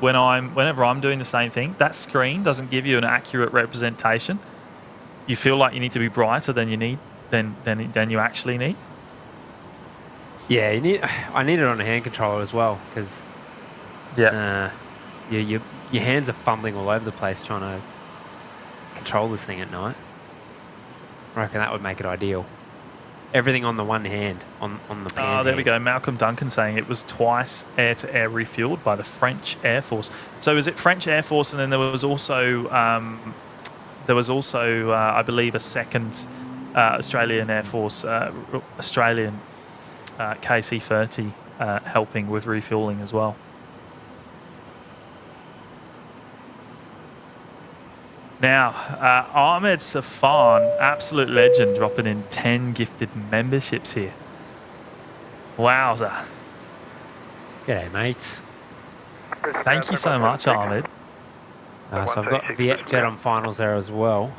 Whenever I'm doing the same thing, that screen doesn't give you an accurate representation. You feel like you need to be brighter than you need than you actually need. Yeah, I need it on a hand controller as well because your hands are fumbling all over the place trying to control this thing at night. I reckon that would make it ideal. Everything on the one hand, on the pan. Oh, there we go. Malcolm Duncan saying it was twice air-to-air refueled by the French Air Force. So is it French Air Force, and then there was also I believe a second Australian Air Force, Australian KC30 helping with refueling as well. Now, Ahmed Safan, absolute legend, dropping in 10 gifted memberships here. Wowza. G'day, mates. Thank you so much, Ahmed. So I've got Vietjet on finals there as well.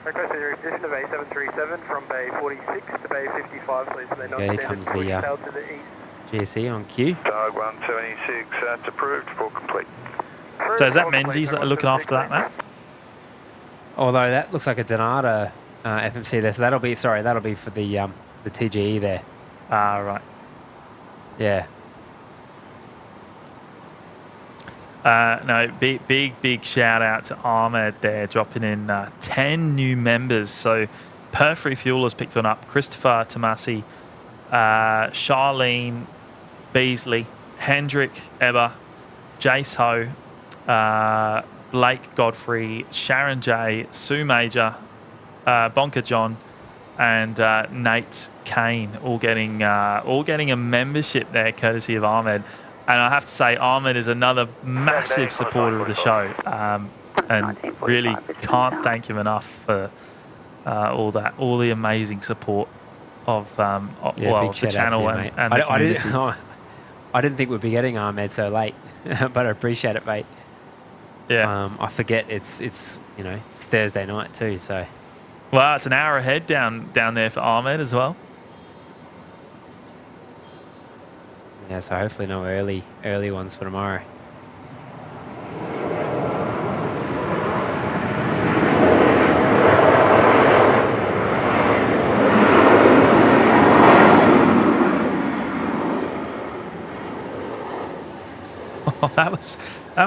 Requesting your position of A737 from Bay 46 to Bay 55, please. Okay, here comes the GSE on queue. Dog 176, that's approved, full complete. So is that Menzies that are looking after that, Matt? Although that looks like a Donata FMC there, so that'll be for the TGE there. Right. Yeah. No, big shout out to Ahmed there, dropping in 10 new members. So Perth Refuelers picked one up. Christopher Tomasi, Charlene Beasley, Hendrik Eber, Jace Ho, Blake Godfrey, Sharon J, Sue Major, Bonker John, and Nate Kane, all getting a membership there, courtesy of Ahmed. And I have to say, Ahmed is another massive supporter of the show, and really can't thank him enough for all the amazing support of the channel and the community. I didn't think we'd be getting Ahmed so late, but I appreciate it, mate. Yeah. I forget it's Thursday night too, so. Well, it's an hour ahead down there for Ahmed as well. Yeah, so hopefully no early ones for tomorrow. Oh, that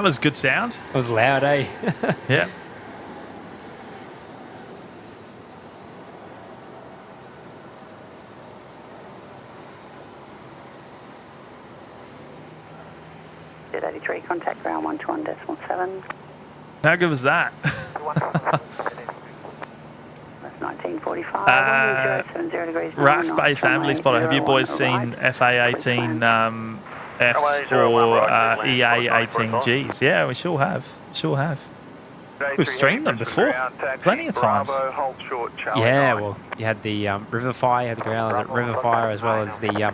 was good sound. It was loud, eh? Yeah. Jet 83, contact ground 121.7. How good was that? That's 1945. 1070 degrees. RAAF base Amberley spotter. Have you boys seen FA18 Fs or EA18Gs? Yeah, we sure have. We've streamed them before, plenty of times. Yeah, well, you had the River Fire, you had the Growlers at River Fire, as well as the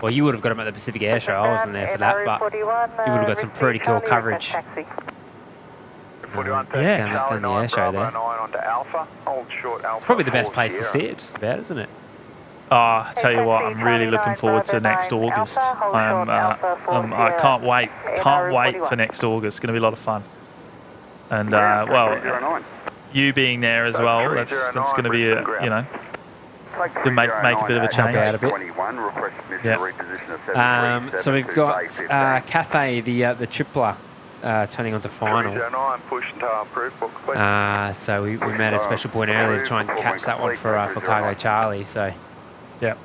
well, you would have got them at the Pacific Air Show. I wasn't there for that, but you would have got some pretty cool coverage. Yeah, down the air show there. It's probably the best place to see it, just about, isn't it? Oh, I tell you what, I'm really looking forward to next August. I can't wait. Can't wait for next August. It's going to be a lot of fun. And you being there as well, that's going to be to make a bit of a change. Out a bit. Yeah. So we've got Cathay, the tripler, turning onto final. So we made a special point earlier to try and catch that one for Cargo Charlie. So yeah,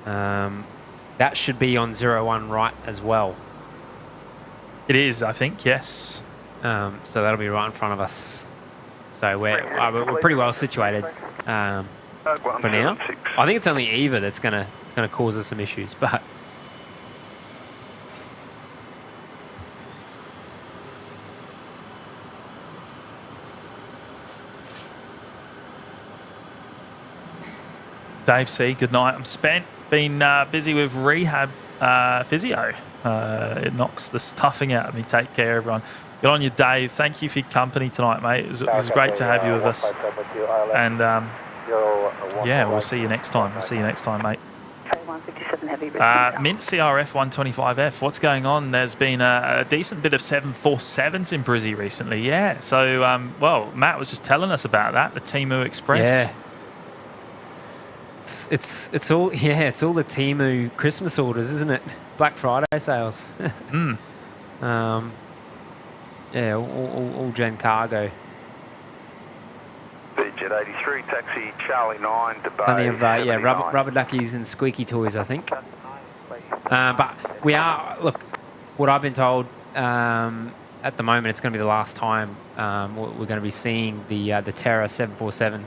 that should be on 01 right as well. It is, I think. Yes. So that'll be right in front of us. So we're pretty well situated for now. I think it's only Eva that's gonna cause us some issues, but. Dave C, good night. I'm spent. Been busy with rehab physio. It knocks the stuffing out of me. Take care, everyone. Good on you, Dave. Thank you for your company tonight, mate. It was great to have you with us. And yeah, we'll see you next time. Mate. Mint CRF 125F. What's going on? There's been a decent bit of 747s in Brizzy recently. Yeah. So, well, Matt was just telling us about that. The Temu Express. Yeah. It's all the Temu Christmas orders, isn't it? Black Friday sales. Yeah, all Gen Cargo. Jet 83, taxi Charlie 9 to Bay. Plenty of rubber duckies and squeaky toys, I think. But we are, look, what I've been told at the moment, it's going to be the last time we're going to be seeing the Terra 747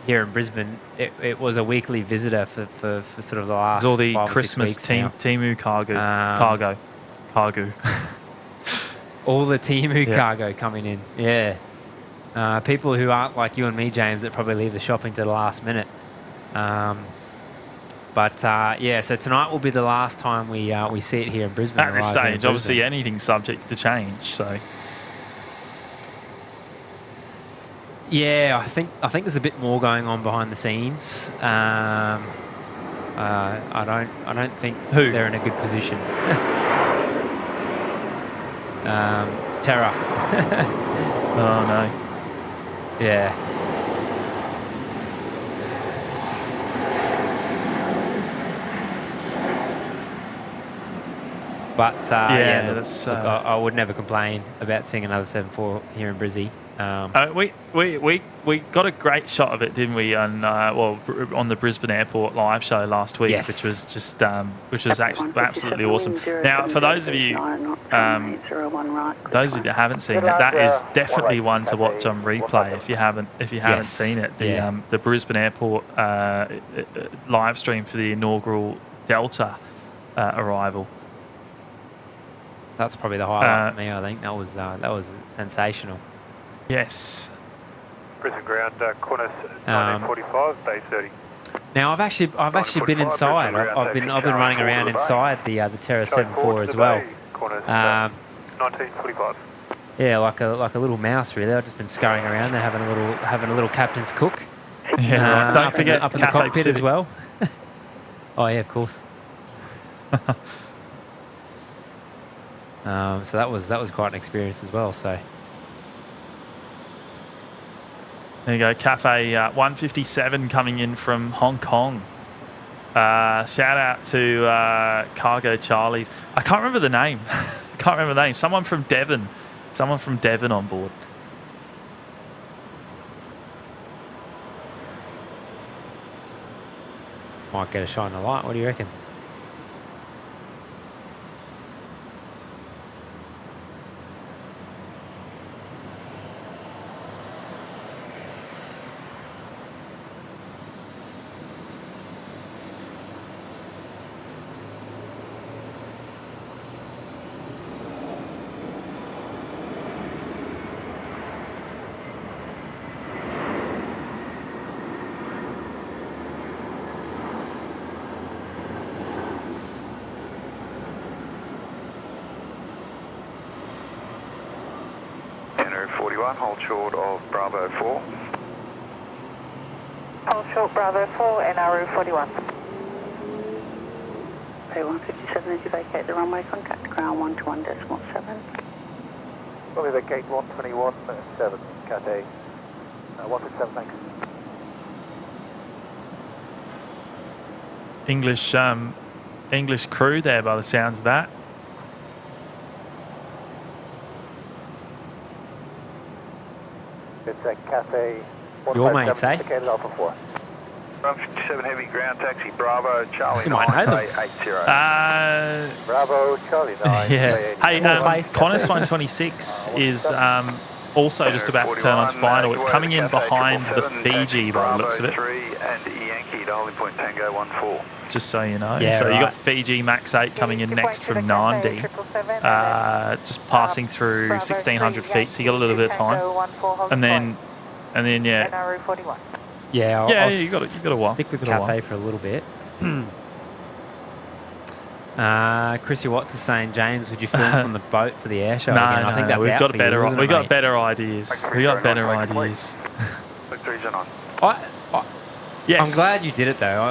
here in Brisbane. It was a weekly visitor for sort of the last. It's all the 5 or 6 Christmas weeks Temu cargo. All the Temu cargo coming in. Yeah. People who aren't like you and me, James, that probably leave the shopping to the last minute. But yeah, so tonight will be the last time we see it here in Brisbane. At this stage, obviously anything's subject to change. So yeah, I think there's a bit more going on behind the scenes. I don't think they're in a good position. Terra. Oh no. Yeah. But yeah, look, that's. look, I would never complain about seeing another 7.4 here in Brizzy. We got a great shot of it, didn't we? On on the Brisbane Airport live show last week, Yes. which was just actually absolutely awesome. Now, for those of you that haven't seen it, that is definitely one to watch on replay if you haven't Yes. seen it. Yeah. The Brisbane Airport live stream for the inaugural Delta arrival. That's probably the highlight for me. I think that was sensational. Yes. Brisbane ground, Qantas 1945, Bay 30. Now I've actually been inside. I've been running around inside the Terra 7.4 as well. Qantas 1945. Yeah, like a little mouse really. I've just been scurrying around there having a little captain's cook. Yeah, right. Don't up forget up in the Cafe cockpit Pacific as well. Oh yeah, of course. So that was quite an experience as well. So there you go, Cafe 157 coming in from Hong Kong. Shout out to Cargo Charlie's. I can't remember the name. Someone from Devon. On board. might get a shine of light. What do you reckon? Hold short of Bravo 4. Hold short Bravo 4, NRU 41. P157 as you vacate the runway, contact ground 121.7. We'll vacate 121.7, Cathay. 157, thanks. English crew there by the sounds of that. It's a Cathay Your mates, eh? indicated Alpha 4. 157 heavy ground taxi Bravo Charlie You might know 9 them. 80. Bravo Charlie 9. Yeah. Hey, place. Qantas 126 is also just about to turn on to final. It's coming in behind the Fiji by the looks of it. Bravo 3 and Yankee to holding point Tango 14. Just so you know. Yeah, so you right. got Fiji Max 8 coming in next from Nandi. Just passing through 1,600 feet, so you got a little bit of time. And then yeah. NRU 41. Yeah, you got a while. Stick with Got a while. Cafe for a little bit. Chrissy Watts is saying, James, would you film from the boat for the air show again? I think that's we've out got for better. you, wasn't We it, got mate? better ideas. We got better ideas. Yes. I'm glad you did it though.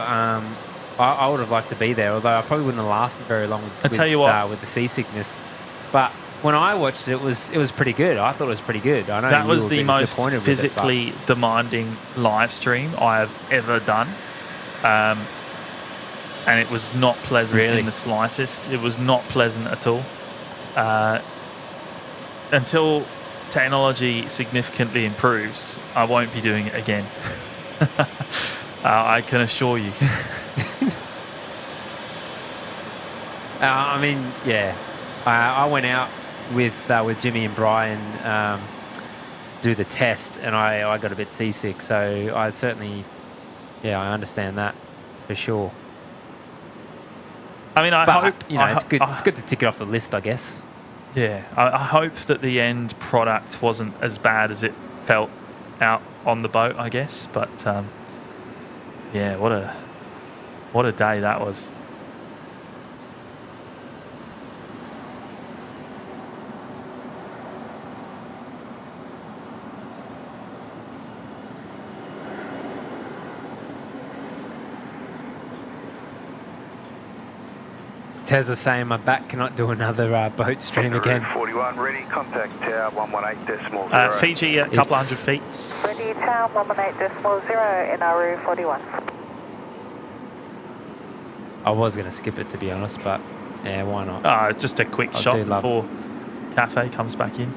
I would have liked to be there, although I probably wouldn't have lasted very long with, tell you what. With the seasickness. But when I watched it, it was pretty good. I thought it was pretty good. I know That you was were a the bit most disappointed with it, physically demanding live stream I have ever done. And it was not pleasant in the slightest. It was not pleasant at all. Until technology significantly improves, I won't be doing it again. I can assure you. I mean, yeah. I went out with Jimmy and Brian to do the test, and I got a bit seasick. So I certainly, I understand that for sure. I mean, I hope it's good. It's good to tick it off the list, I guess. Yeah, I hope that the end product wasn't as bad as it felt out on the boat, I guess. But yeah, what a day that was. Tezza saying my back cannot do another boat stream again. 41 ready, contact tower 118.0. Fiji a couple hundred feet. Ready tower 118.0, NRU 41. I was going to skip it, to be honest, but Yeah, why not? Just a quick I shot do love- before Cafe comes back in.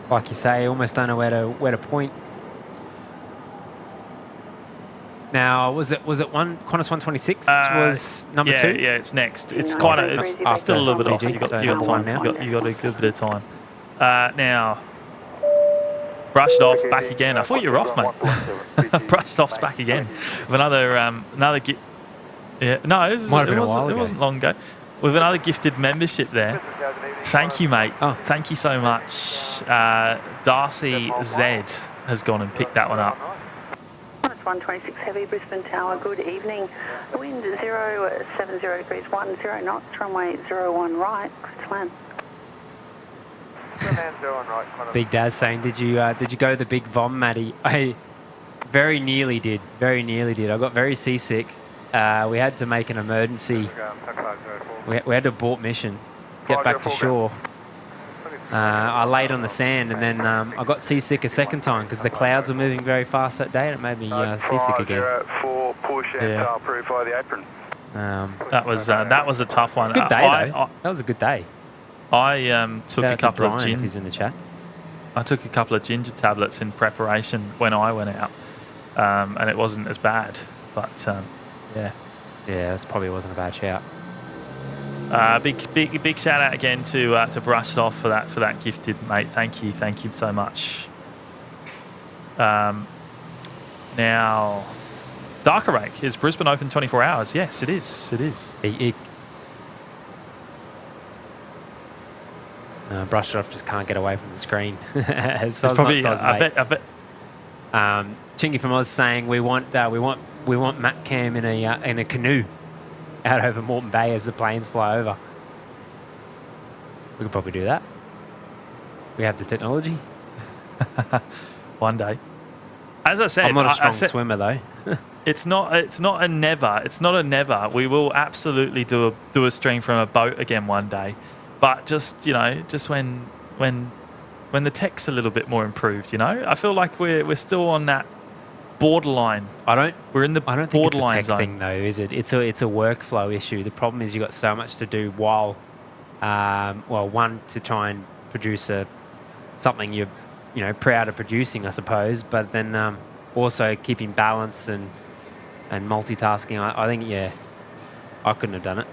Like you say, almost don't know where to point. Now, was it Qantas 126 was number 2? Yeah, it's next. It's kind of it's still a little bit off. You got time now. You got a good bit of time. Now, brushed off back again. I thought you were off, mate. Brushed off's back again with another gift. Yeah, no, it wasn't long ago. With another gifted membership there. Thank you, mate. Oh. Thank you so much. Darcy Z has gone and picked that one up. 126 Heavy, Brisbane Tower, good evening. Wind 070 degrees 10 knots, runway 01 right, clear to Big Daz saying, did you go the big vom, Matty? I very nearly did. I got very seasick. We had to make an emergency. We had to abort mission, get back to shore. I laid on the sand, and then I got seasick a second time because the clouds were moving very fast that day, and it made me seasick again. Yeah. That was a tough one. Good day, though. That was a good day. I took a couple of if he's in the chat. I took a couple of ginger tablets in preparation when I went out, and it wasn't as bad. But yeah, this probably wasn't a bad shout. Big shout out again to Brush It Off for that gifted, mate. Thank you so much. Now, Darker Rake, is Brisbane open 24 hours? Yes, it is. Brush It Off just can't get away from the screen. It's probably. I bet. Chingy from Oz saying we want Matt Cam in a canoe out over Moreton Bay as the planes fly over. We could probably do that. We have the technology. One day. As I said, I'm not a strong swimmer though. It's not a never. It's not a never. We will absolutely do a stream from a boat again one day. But just when the tech's a little bit more improved, I feel like we're still on that borderline. We're in the I don't think borderline it's a tech zone. thing though, is it? It's a workflow issue. The problem is you've got so much to do while, one, to try and produce something you're proud of producing, I suppose, but then also keeping balance and multitasking. I think I couldn't have done it.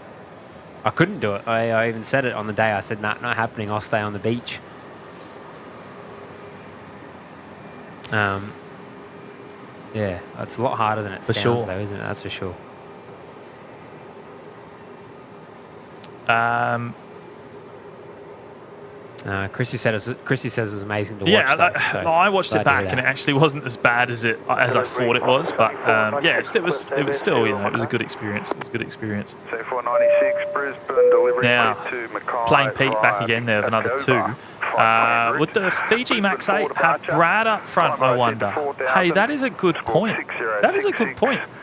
I couldn't do it. I even said it on the day. I said, nah, not happening. I'll stay on the beach. Yeah, it's a lot harder than it sounds, though, isn't it? That's for sure. Chrissy says it was amazing to watch. I watched it back, and it actually wasn't as bad as I thought it was. But it was still it was a good experience. It was a good experience. Now, playing Pete back again there with another 2. Would the Fiji Max 8 have Brad up front, I wonder? Hey, that is a good point.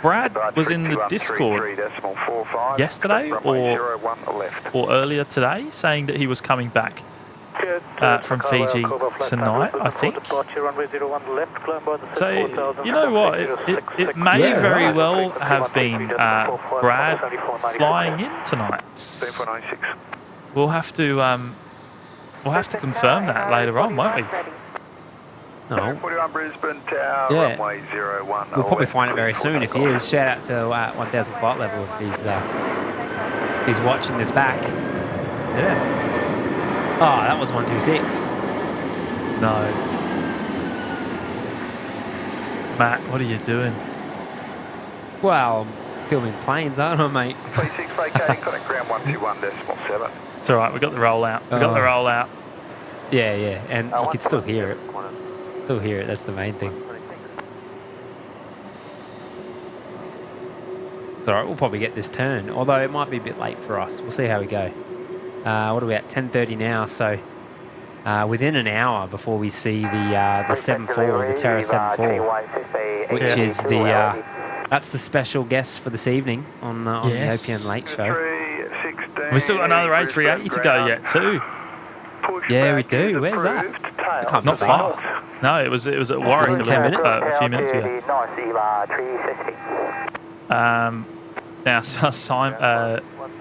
Brad was in the Discord yesterday or earlier today saying that he was coming back from Fiji tonight, I think. So, you know what? It may very well have been Brad flying in tonight. We'll have to confirm that later on, won't we? No. Yeah. We'll probably find it very soon if he is. Shout out to 1000 Flight Level if he's watching this back. Yeah. Oh, that was 126. No. Matt, what are you doing? Well, I'm filming planes, aren't I, mate? P6 vacating, got a ground 121.7. It's all right. We got the rollout. Yeah, and you can still hear it. That's the main thing. It's all right. We'll probably get this turn, although it might be a bit late for us. We'll see how we go. What are we at? 10:30 now. So within an hour before we see the 74, the Terra 74, which is that's the special guest for this evening on the OPN Late Show. We've still got another A380 to go yet too. push Yeah, we back do. is Where's that? approved. I Tail. can't Not believe far. No, it was at Warwick Within 10 minutes? a few minutes ago. Now, so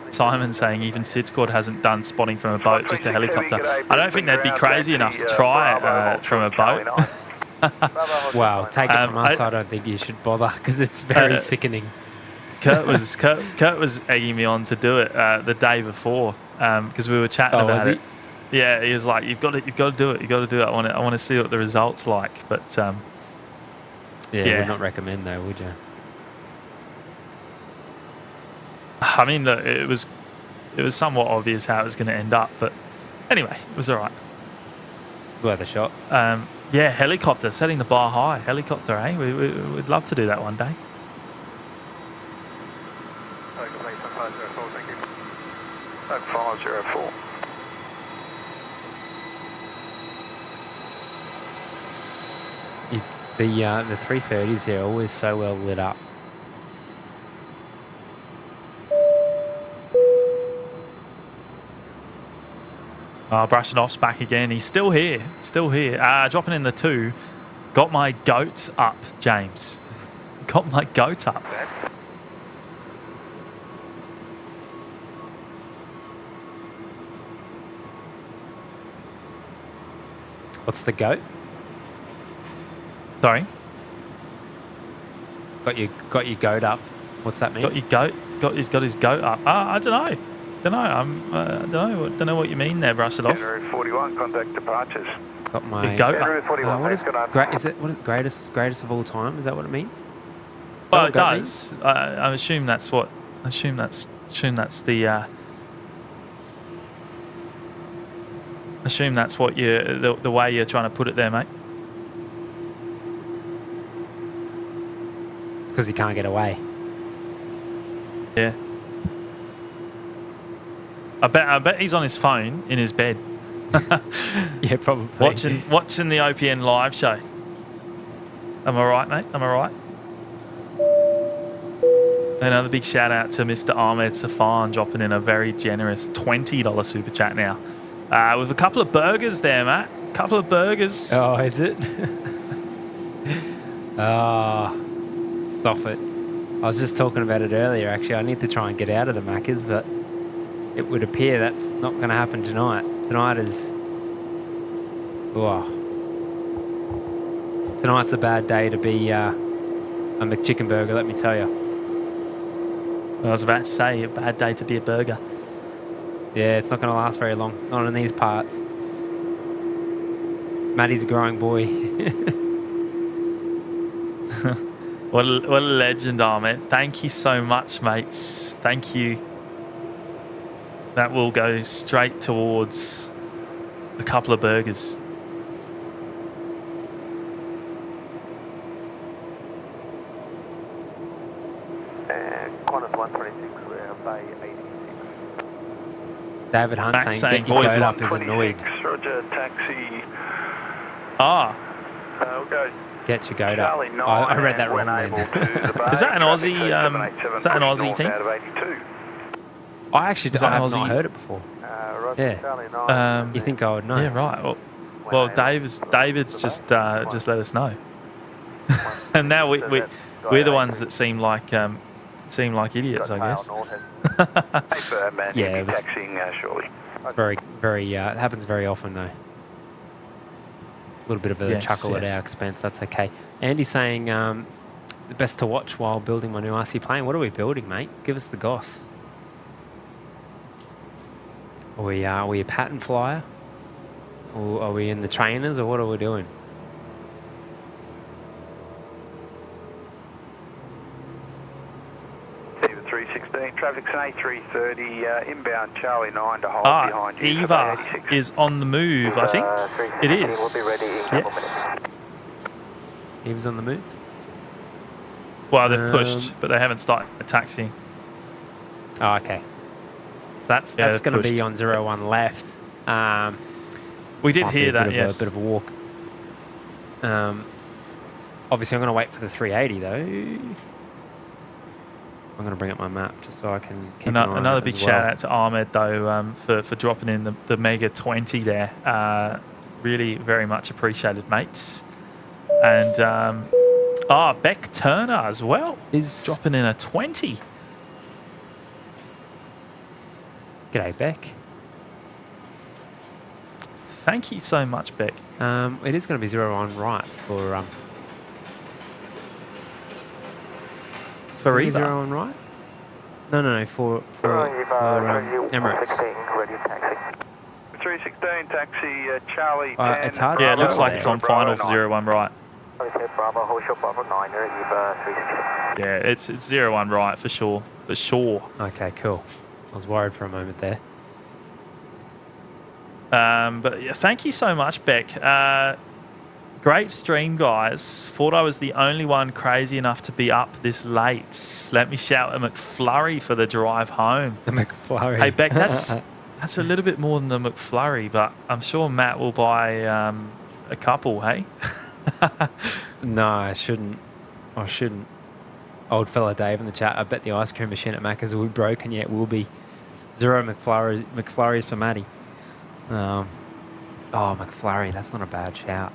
Simon saying even Sid Squad hasn't done spotting from a boat, just a helicopter. I don't think they'd be crazy enough to try it from a boat. Wow, take it from us. I don't think you should bother because it's very sickening. Kurt was egging me on to do it the day before because we were chatting about it. Yeah, he was like, "You've got to do it. You've got to do it. I want to see what the results like." But yeah, would not recommend though, would you? I mean, look, it was somewhat obvious how it was going to end up, but anyway, it was all right. Worth a shot. Yeah, helicopter, setting the bar high. Helicopter, eh? We'd love to do that one day. Thank you. 504. The 330s here are always so well lit up. Brushing off's back again. He's still here. Dropping in the 2. Got my goat up, James. Got my goat up. What's the goat? Sorry? Got your goat up. What's that mean? Got your goat? He's got his goat up. I don't know. Don't know what you mean there. Brush it off. January 41, contact departures. Got my goat up. January 41, what is greatest of all time? Is that what it means? Well, it does. I assume that's what. Assume that's the. Assume that's what the way you're trying to put it there, mate. It's because he can't get away. Yeah. I bet he's on his phone in his bed. Yeah, probably. Watching the OPN live show. Am I right, mate? Am I right? Another big shout out to Mr. Ahmed Safan dropping in a very generous $20 super chat now. With a couple of burgers there, Matt. A couple of burgers. Oh, is it? Stop it. I was just talking about it earlier, actually. I need to try and get out of the Maccas, but it would appear that's not going to happen tonight. Tonight is... Tonight's a bad day to be a McChicken burger, let me tell you. I was about to say, a bad day to be a burger. Yeah, it's not going to last very long. Not in these parts. Matty's a growing boy. What a legend, Ahmed. Thank you so much, mates. Thank you. That will go straight towards a couple of burgers. Qantas 126, we're Bay 86. David Hunt Max saying, get boys, your goat up is annoyed. Roger, taxi. We'll go. Get your goat up. I read that wrong then. Is that an Aussie? Is that an Aussie thing? I actually have not heard it before. Yeah. You think I would know? Yeah, right. Well, David's just let us know, and now we're the ones that seem like idiots, I guess. Yeah, it's very it happens very often though. A little bit of a chuckle at our expense. That's okay. Andy's saying the best to watch while building my new RC plane. What are we building, mate? Give us the goss. Are we a pattern flyer? Or are we in the trainers, or what are we doing? Eva 316, traffic's an A330, inbound Charlie 9 to hold behind you. Eva is on the move, I think. It is. We'll be ready. Yes. Eva's on the move? Well, they've pushed, but they haven't started taxiing. Oh, okay. So that's going to be on 01 left. We did hear that, yes. A bit of a walk. Obviously, I'm going to wait for the 380, though. I'm going to bring up my map just so I can keep an eye on Another it big as shout well. out to Ahmed, though, for dropping in the Mega 20 there. Really very much appreciated, mates. And Beck Turner as well is dropping in a 20. G'day, Beck. Thank you so much, Beck. It is going to be 0 right for either. 0 right? No, for Emirates. 316 taxi Charlie 10. It's hard. Yeah, it to looks tell like there. it's on final for 0 right. Bravo, hold short, Bravo 9, Yeah, it's 0 right for sure. For sure. Okay, cool. I was worried for a moment there. But yeah, thank you so much, Beck. Great stream, guys. Thought I was the only one crazy enough to be up this late. Let me shout a McFlurry for the drive home. A McFlurry. Hey, Beck, that's a little bit more than the McFlurry, but I'm sure Matt will buy a couple, hey? No, I shouldn't. Old fella Dave in the chat, I bet the ice cream machine at Macca's will be broken, yet will be 0 McFlurries for Matty. McFlurry, that's not a bad shout.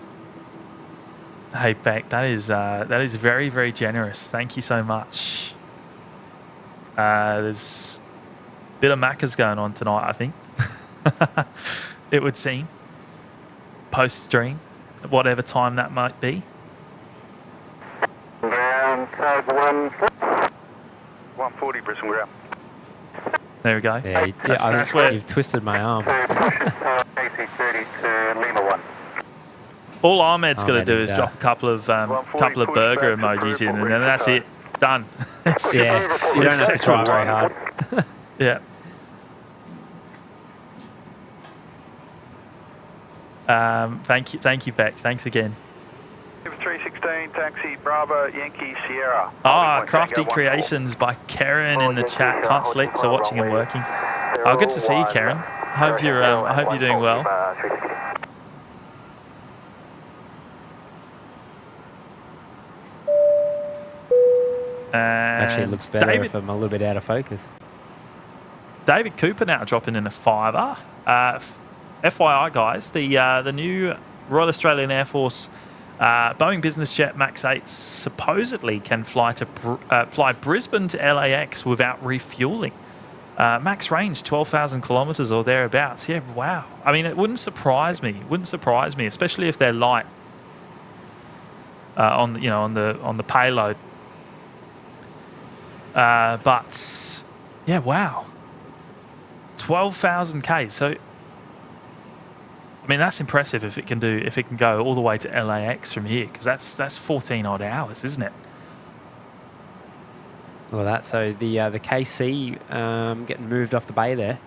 Hey, Beck, that is very, very generous. Thank you so much. There's a bit of Macca's going on tonight, I think. It would seem. Post-stream, whatever time that might be. Ground, tag 140 Brisbane ground. There we go. Yeah, That's where you've twisted my arm. KC30 to Lima 1. all Ahmed's got to do is and, drop a couple of burger emojis in, and then that's it. It's done. You don't have to try very hard. Yeah. Thank you, Beck. Thanks again. 316 taxi Bravo Yankee Sierra. Crafty Creations by Karen in the chat. Can't sleep, so watching and working. Good to see you, Karen. I hope you're doing well. Actually, it looks better if I'm a little bit out of focus. David Cooper now dropping in a $5. FYI, guys, the new Royal Australian Air Force Boeing business jet MAX 8 supposedly can fly Brisbane to LAX without refueling. Max range 12,000 kilometres or thereabouts. Yeah, wow. I mean, it wouldn't surprise me. Especially if they're light on the payload. But yeah, wow. 12,000 K. So I mean, that's impressive if it can go all the way to LAX from here, because that's 14 odd hours, isn't it? Well, so the KC getting moved off the bay there.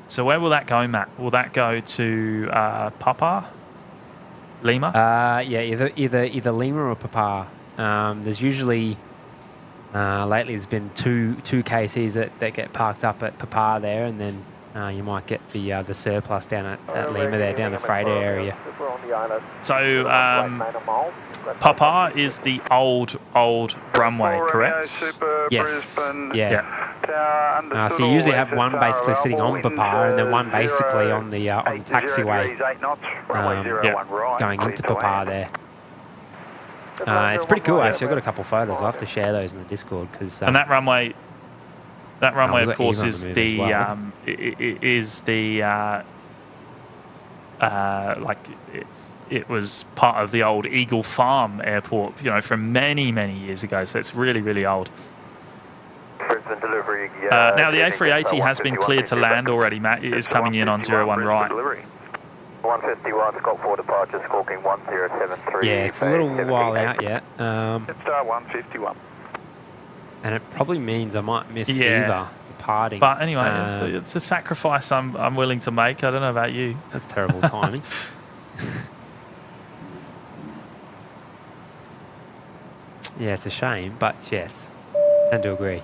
So where will that go, Matt? Will that go to Papa? Lima? Yeah, either Lima or Papa. There's usually lately there's been two KCs that get parked up at Papa there, and then you might get the surplus down at Lima there, down the freighter area. So Papa is the old runway, correct? Yes. Yeah. So you usually have one basically sitting on Papa, and then one basically on the taxiway going into Papa there. It's pretty cool, actually. I've got a couple of photos. I'll have to share those in the Discord. And that runway, of course, is the it was part of the old Eagle Farm Airport, from many, many years ago. So it's really, really old. Now the A380 has been cleared to land already, Matt. It is coming in on 01 right. 151, Scott 4 departure, squawking 1073. Yeah, it's a little while out yet. Star 151. And it probably means I might miss Eva departing. But anyway, it's a sacrifice I'm willing to make. I don't know about you. That's terrible timing. Yeah, it's a shame, but yes, tend to agree.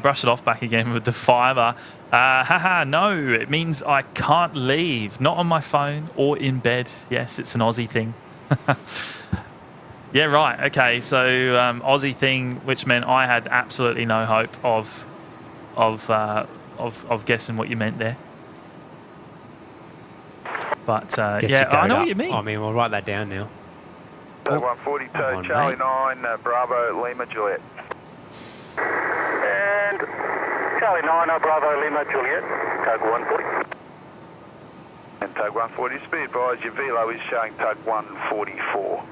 Brush it off back again with the $5. No, it means I can't leave. Not on my phone or in bed. Yes, it's an Aussie thing. Yeah, right. Okay, so Aussie thing, which meant I had absolutely no hope of guessing what you meant there. But yeah, I know what you mean. I mean, we'll write that down now. Tug 142, Charlie 9, Bravo, Lima, Juliet. And Charlie 9, Bravo, Lima, Juliet, Tug 140. And Tug 140, just be advised your velo is showing Tug 144.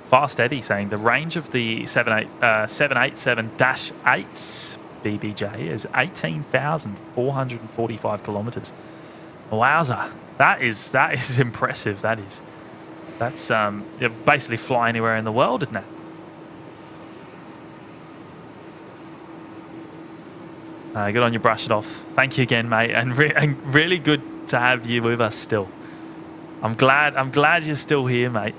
Fast Eddie saying the range of the 787-8's BBJ is 18,445 kilometres. Wowza, that is impressive. That's you basically fly anywhere in the world, isn't it? Good on you, brush it off. Thank you again, mate, and really good to have you with us still. I'm glad you're still here, mate.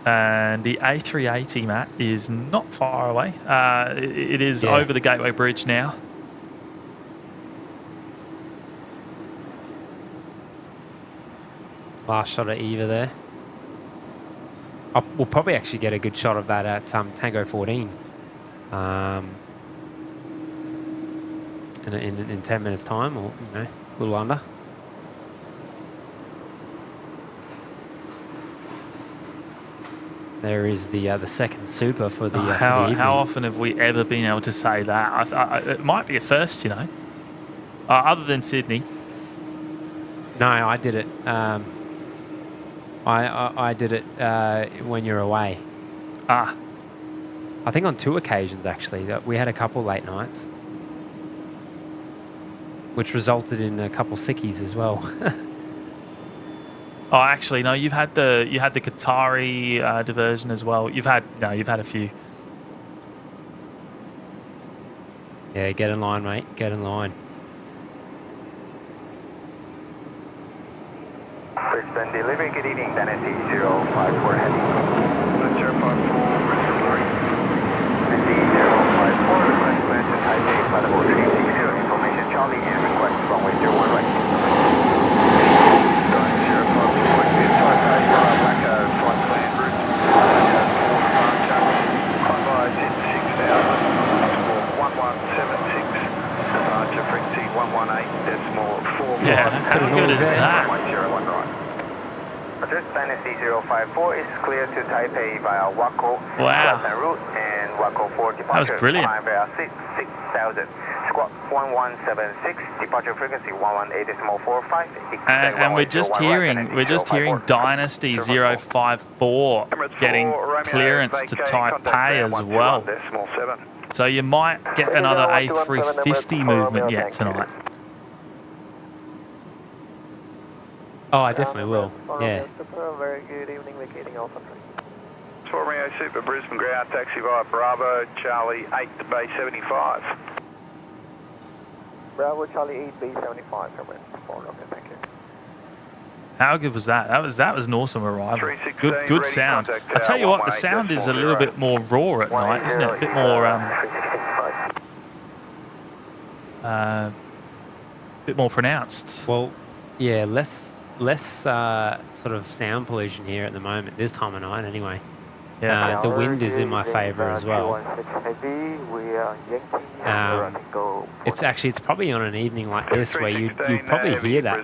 And the A380, Matt, is not far away. It is over the Gateway Bridge now. Last shot of Eva there. We'll probably actually get a good shot of that at Tango 14. In 10 minutes' time, or a little under. There is the second super for the. How often have we ever been able to say that? It might be a first, other than Sydney. No, I did it. I did it when you're away. I think on 2 occasions actually. That we had a couple late nights, which resulted in a couple sickies as well. Oh, actually, no. You had the Qatari diversion as well. You've had a few. Yeah, get in line, mate. Get in line. Brisbane delivery. Good evening. Dynasty 054 heading. 054. Dynasty 054. Request clearance to Taipei. Flight level 360. Information Charlie and request runway 01 right. Yeah, how good is that? Address Dynasty 054 is clear to Taipei via Waco route and Waco 4 departure. That was brilliant. Time via 6,000. Squawk 1176, departure frequency 118.45. And we're just hearing Dynasty 054 getting clearance to Taipei as well. So you might get another A350 movement yet tonight. Oh, I definitely will. Yeah. Very good evening, vacating Alpha 3. Romeo Super Brisbane ground taxi via Bravo Charlie 8 to Bay 75. Bravo Charlie 8 Bay 75. Okay, thank you. How good was that? That was an awesome arrival. Good sound. I tell you what, the sound is a little bit more raw at night, isn't it? A bit more pronounced. Well, yeah, less sort of sound pollution here at the moment, this time of night anyway. Yeah. The wind is in my favour as well. It's probably on an evening like this where you'd probably hear that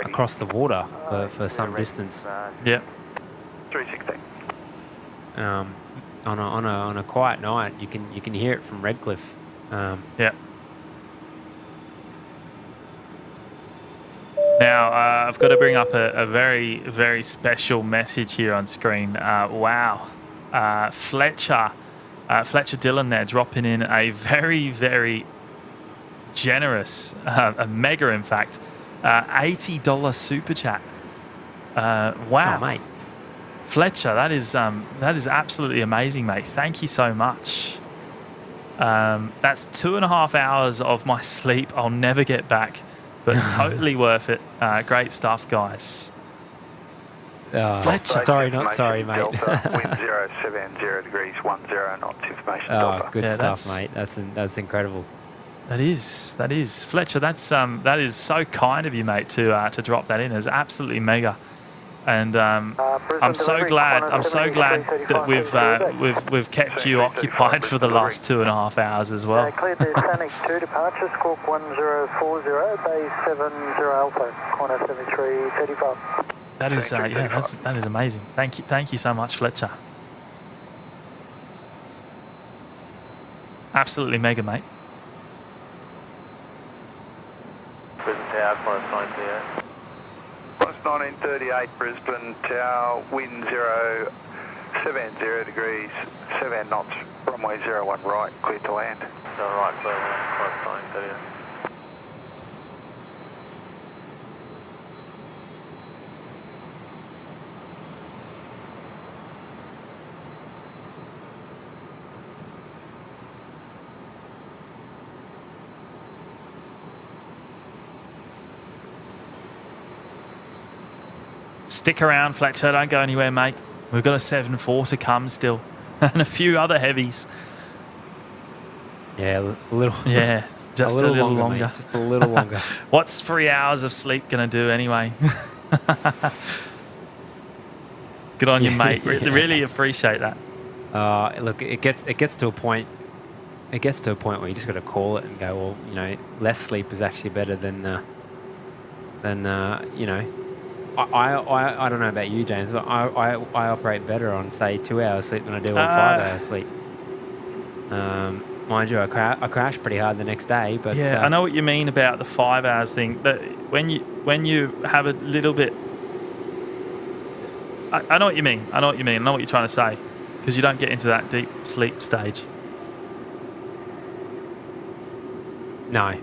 across the water for some distance. Yeah. 316. On a quiet night, you can hear it from Redcliffe. Yeah. Now, I've got to bring up a very, very special message here on screen. Wow. Fletcher Dillon there dropping in a very, very generous, a mega in fact, $80 super chat. Wow. Oh, mate. Fletcher, that is absolutely amazing, mate. Thank you so much. That's 2.5 hours of my sleep I'll never get back. but totally worth it. Great stuff, guys. Fletcher. Sorry, not sorry, mate. Delta, wind 070 degrees 10 knots, information Delta. Good stuff, mate. That's incredible. That is Fletcher. That is so kind of you, mate, to drop that in. It's absolutely mega, and I'm so glad that we've kept you occupied for the last 2.5 hours as well. Cleared the Sonic 2 departure, squawk 1040, base 70 Alpha, corner 7335. That is that is amazing. Thank you so much, Fletcher. Absolutely mega, mate. Brisbane Tower, close 938. Plus 1938 Brisbane Tower, wind 070 degrees 7 knots, runway 01 right, clear to land. Right, clear to land, close 938. Stick around, Fletcher. Don't go anywhere, mate. We've got a 7-4 to come still, and a few other heavies. Yeah, a little. Yeah, just a little longer. Mate, just a little longer. What's 3 hours of sleep going to do anyway? Good on you, mate. Really appreciate that. Look, it gets to a point. It gets to a point where you just got to call it and go, well, you know, less sleep is actually better than you know. I don't know about you, James, but I operate better on, say, 2 hours sleep than I do on 5 hours sleep. Mind you, I crash pretty hard the next day, but yeah, I know what you mean about the 5 hours thing. But when you have a little bit, I know what you mean. I know what you're trying to say, because you don't get into that deep sleep stage. No.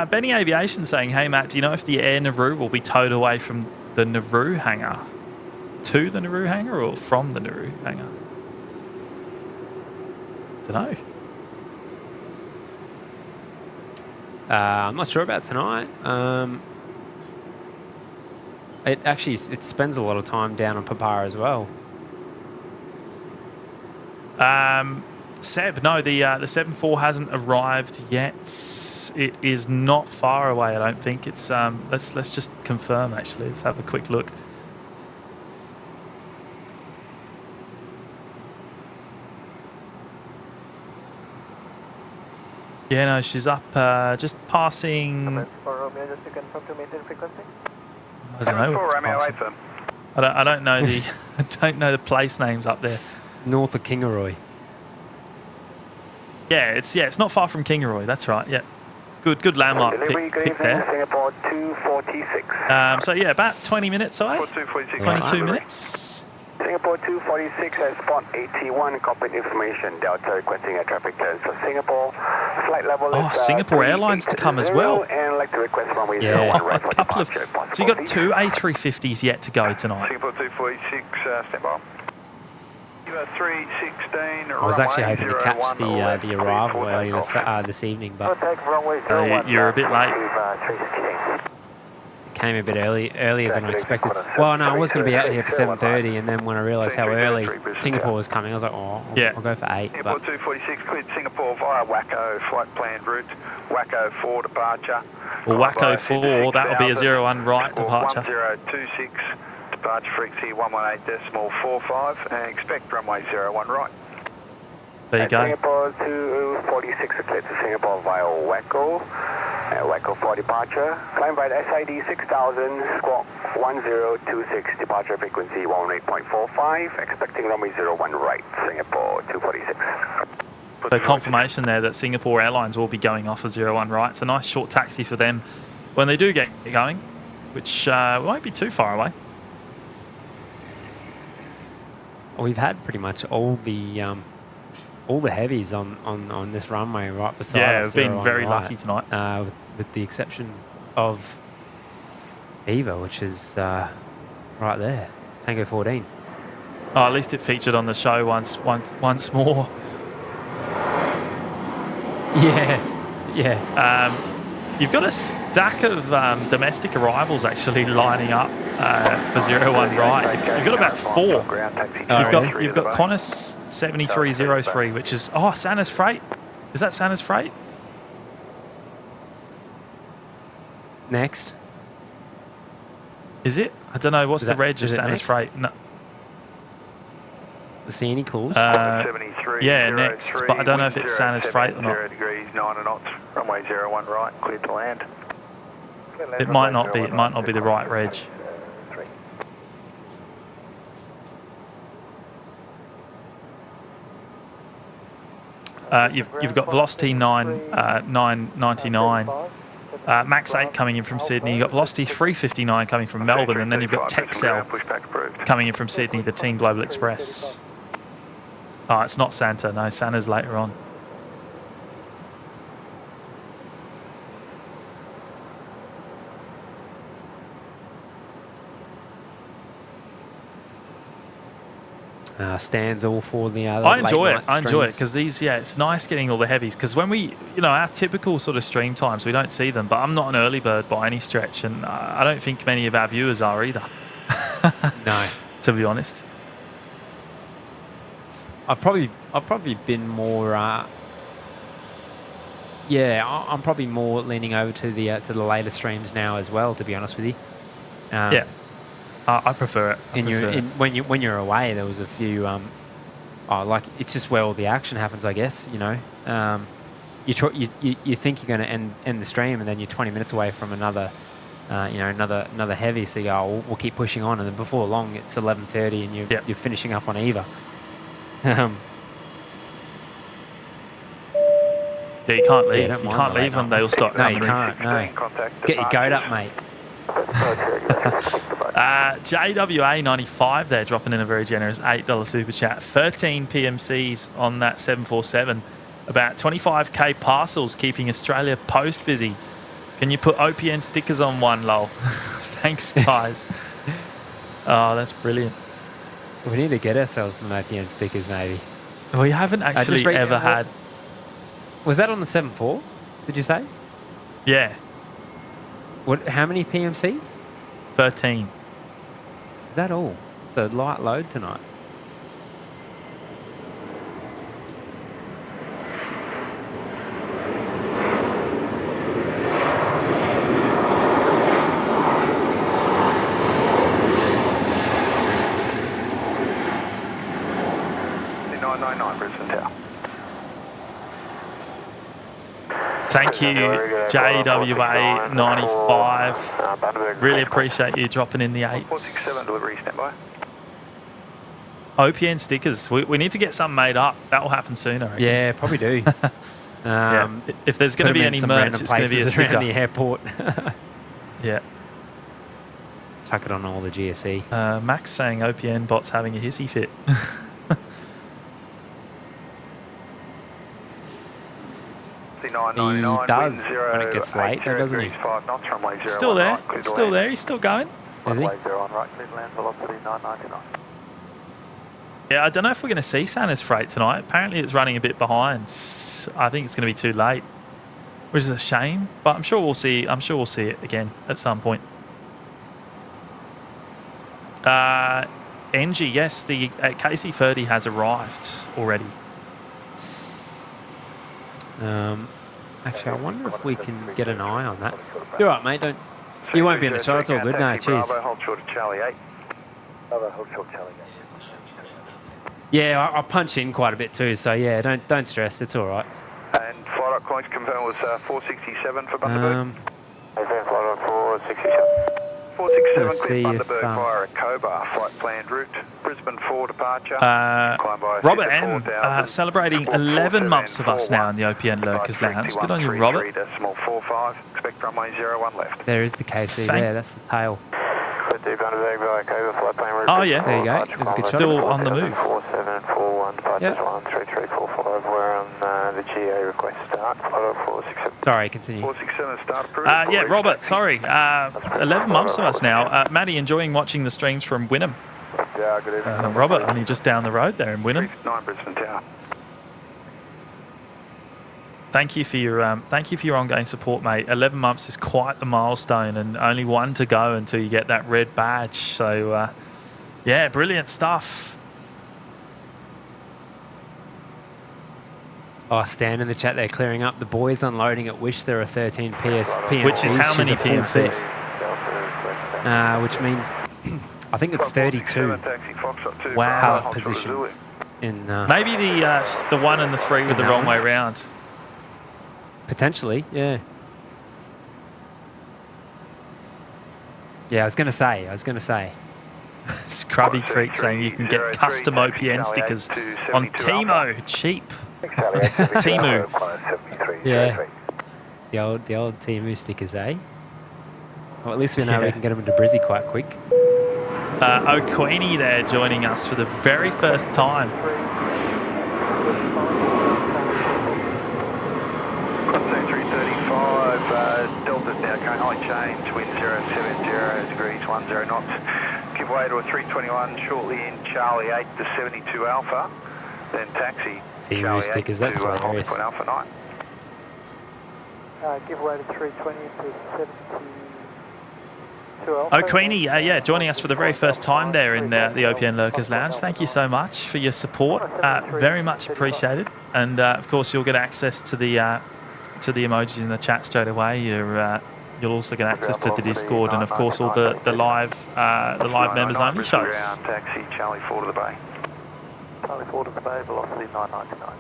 Benny Aviation saying, hey, Matt, do you know if the Air Nauru will be towed away from the Nauru hangar? To the Nauru hangar or from the Nauru hangar? Don't know. I'm not sure about tonight. It spends a lot of time down on Papara as well. Seb, no, the 7-4 hasn't arrived yet. It is not far away, I don't think. It's let's just confirm, actually. Let's have a quick look. Yeah, no, she's up just passing. Romeo, just to confirm to maintain frequency. I don't know. What it's passing. I don't know the I don't know the place names up there. It's north of Kingaroy. Yeah, it's not far from Kingaroy. That's right. Yeah, good landmark pick there. Singapore 246. So yeah, about 20 minutes away. 22 minutes. Singapore 246 has spot 81, cockpit information, Delta requesting a traffic clearance for Singapore. Flight level is Singapore Airlines to come as well. And like to request runway Yeah, a couple of. So you got 2 A350s yet to go tonight. Singapore 246, stand by. 316. I was actually hoping to catch the arrival earlier this evening, but you're a bit late. Came a bit earlier than I expected. Well, no, I was going to be out here for 7:30, and then when I realised how early Singapore was coming, I was like, I'll go for 8. Singapore 246 cleared Singapore via Waco, flight planned route, Waco 4 departure. Well, Waco 4, that'll be a 01 right departure. 1026, departure frequency 118.45, and expect runway 01 right. There you go. Singapore 246 cleared to Singapore via Waco. Waco 4 departure. Climb by the SID 6000, squawk 1026, departure frequency 18.45, expecting runway 01 right, Singapore 246. So confirmation there that Singapore Airlines will be going off a 01 right. It's a nice short taxi for them when they do get going, which won't be too far away. We've had pretty much all the heavies on this runway right beside us. Yeah, we've been very lucky tonight. With the exception of Eva, which is right there, Tango 14. Oh, at least it featured on the show once more. Yeah. Yeah. You've got a stack of domestic arrivals actually lining up for 01 right. You've got about 4. You've got Qantas 7303, which is Santa's Freight. Is that Santa's Freight? Next. Is it? I don't know. What's the reg of Santa's Freight? No. Does it see any clues? Yeah, next. But I don't know if it's Santa's Freight or not. 0 degrees, 9 knots, runway 01 right, cleared to land. It might not be. It might not be the right reg. You've got Velocity 999, Max 8 coming in from Sydney. You've got Velocity 359 coming from Melbourne, and then you've got Texel coming in from Sydney, the Team Global Express. Oh, it's not Santa. No, Santa's later on. Stands all for the other. I enjoy it because these, it's nice getting all the heavies. Because when we, our typical sort of stream times, we don't see them. But I'm not an early bird by any stretch, and I don't think many of our viewers are either. No, to be honest. I've probably been more. I'm probably more leaning over to the later streams now as well. To be honest with you. I prefer it. When you're away, there was a few. It's just where all the action happens, I guess. You think you're going to end the stream, and then you're 20 minutes away from another heavy. So you go, we'll keep pushing on, and then before long, it's 11:30, and you're finishing up on Eva. You can't leave. You can't leave them. They'll start coming in. No, you can't. No. Get your goat up, mate. JWA 95 there, dropping in a very generous $8 super chat. 13 PMCs on that 747. About 25k parcels keeping Australia Post busy. Can you put OPN stickers on one, lol? Thanks, guys. Oh, that's brilliant. We need to get ourselves some OPN stickers, maybe. We haven't actually ever had. Was that on the 7.4? Did you say? Yeah. How many PMCs? 13. Is that all? It's a light load tonight. Brisbane Tower. Thank you, JWA 95. Really appreciate you dropping in the 8s. 467 delivery, standby. OPN stickers. We need to get some made up. That will happen sooner. Yeah, probably do. If there's going to be any merch, it's going to be a sticker. Around the airport. Yeah. Chuck it on all the GSE. Max saying OPN bot's having a hissy fit. He does when it gets late, though, doesn't he? Still there. Still there. He's still going. Is he? Yeah, I don't know if we're going to see Santa's Freight tonight. Apparently, it's running a bit behind. I think it's going to be too late, which is a shame. But I'm sure we'll see. I'm sure we'll see it again at some point. NG, yes, the KC30 has arrived already. Actually, I wonder if we can get an eye on that. You're right, mate. You won't be in the shot. It's all good. No, cheers. Yeah, I punch in quite a bit too. So yeah, don't stress. It's all right. And flight points confirmed was 467 for Bundaberg. Flight 467. 467 clear Bundaberg via a Cobar flight planned route. Brisbane 4 departure. Robert M celebrating 11 months of us now in the OPN Lurkers Lounge. Good on you, Robert. Expect runway 01 left. There is the KC there. That's the tail. Oh yeah. There you go. There's a good shot. Still on the move. 4741 Yep. 13345. We're on the GA request start. 467. Sorry, continue. 467 start approved. Yeah, Robert, sorry. 11 months of us now. Matty, enjoying watching the streams from Wynnum. Yeah, good evening. Robert, only just down the road there in Wynnum. 9 Brisbane Tower. thank you for your ongoing support, mate. 11 months is quite the milestone, and only one to go until you get that red badge. So, yeah, brilliant stuff. Oh, Stan in the chat there clearing up. The boys unloading at Wish there are 13 PMCs. Which is how many PMCs? Which means I think it's 32 Wow. positions. In maybe the 1 and the 3 were the wrong way round. Potentially, yeah. Yeah, I was going to say. Scrubby Creek saying you can get custom OPN stickers on Timo, cheap. Timu. Yeah. The old Timu stickers, eh? Well, at least we know we can get them into Brizzy quite quick. O'Queenie there joining us for the very first time. Delta's now going high change, wind 070 degrees 10 knots. Give way to a 321 shortly in Charlie 8 to 72 Alpha. Then taxi. Timu stickers, that's hilarious. Alpha 9. Give way to 320 to 72 Alpha. O'Queenie, yeah, joining us for the very first time there in the OPN Lurkers Lounge. Thank you so much for your support. Very much appreciated. And of course, you'll get access to the emojis in the chat straight away. You'll also get access to the Discord and of course all the live members only shows. Taxi Charlie 4 to the bay. Charlie 4 to the bay, velocity 999.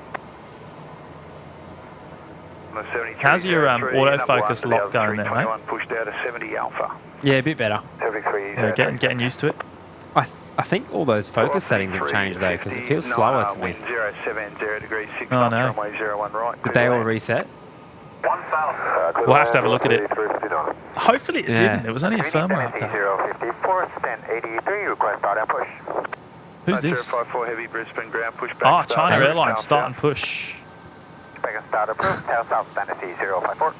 How's your autofocus lock going there, mate? Pushed out to 70 Alpha. Yeah, a bit better. 73. Yeah, getting used to it. I think all those focus settings have changed though, because it feels slower to me. 070 degrees 6 Oh no. runway 01 right. Did they all reset? We'll have to have a look at it. Hopefully it didn't. It was only a firmware update. Who's this? 054 heavy Brisbane ground push back. Oh, China Airlines start and push. Second start approved. Tail south Fantasy 054.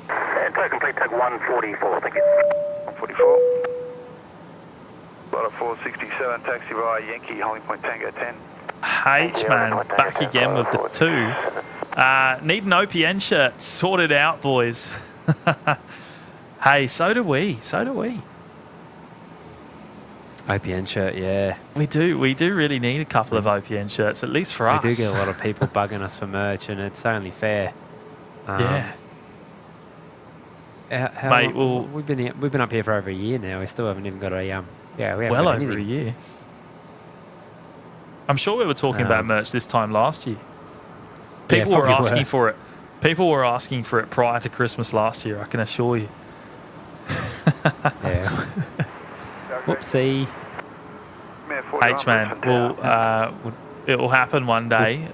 And try complete tag 144. Thank you. 144. Flight 467 taxi via Yankee holding point Tango 10. H-Man back again with the 2. Need an OPN shirt. Sort it out, boys. Hey, so do we. OPN shirt, yeah. We do really need a couple of OPN shirts, at least for us. We do get a lot of people bugging us for merch, and it's only fair. Yeah. Mate, well, we've been up here for over a year now. We still haven't even got a we haven't well got over anything. a year. I'm sure we were talking about merch this time last year. People were asking for it. People were asking for it prior to Christmas last year, I can assure you. Yeah. Whoopsie. H-Man, it will happen one day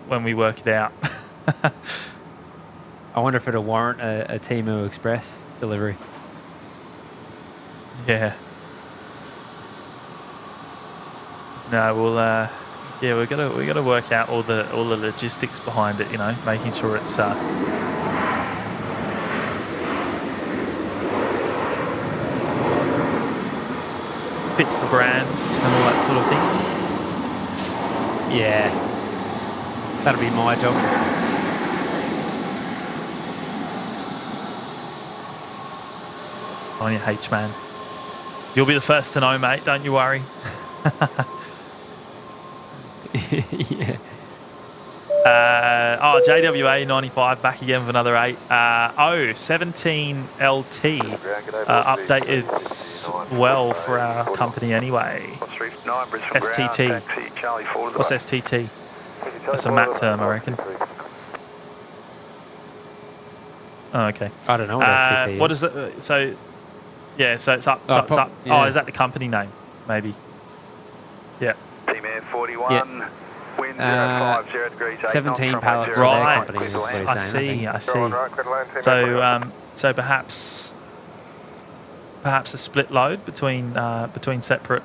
when we work it out. I wonder if it'll warrant a Temu Express delivery. Yeah. No, we gotta work out all the logistics behind it. You know, making sure it's fits the brands and all that sort of thing. Yeah, that'll be my job. On your H-Man. You'll be the first to know, mate. Don't you worry. Yeah. JWA 95 back again with another 8. 17 LT updated well for our company anyway. STT. What's STT? That's a MAT term, I reckon. Oh, okay. I don't know what STT is. What is it? So it's up. It's up. Yeah. Oh, is that the company name? Maybe. Yeah. Team Air 41. Wind 050 degrees 17 pallets. Right. Company is what I he's saying, see. So perhaps a split load between separate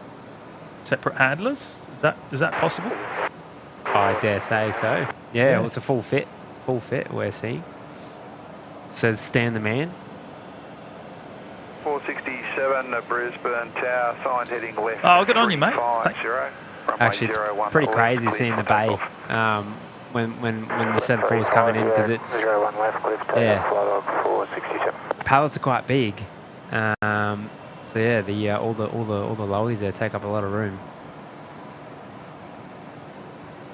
handlers. Is that possible? I dare say so. Yeah, well, it's a full fit we're seeing. Says Stan the man. 467 Brisbane Tower, sign heading left. Oh, good on you, mate. Actually, it's pretty crazy seeing the bay when the 74 is coming in, because it's pallets are quite big. So yeah, all the lowies there take up a lot of room.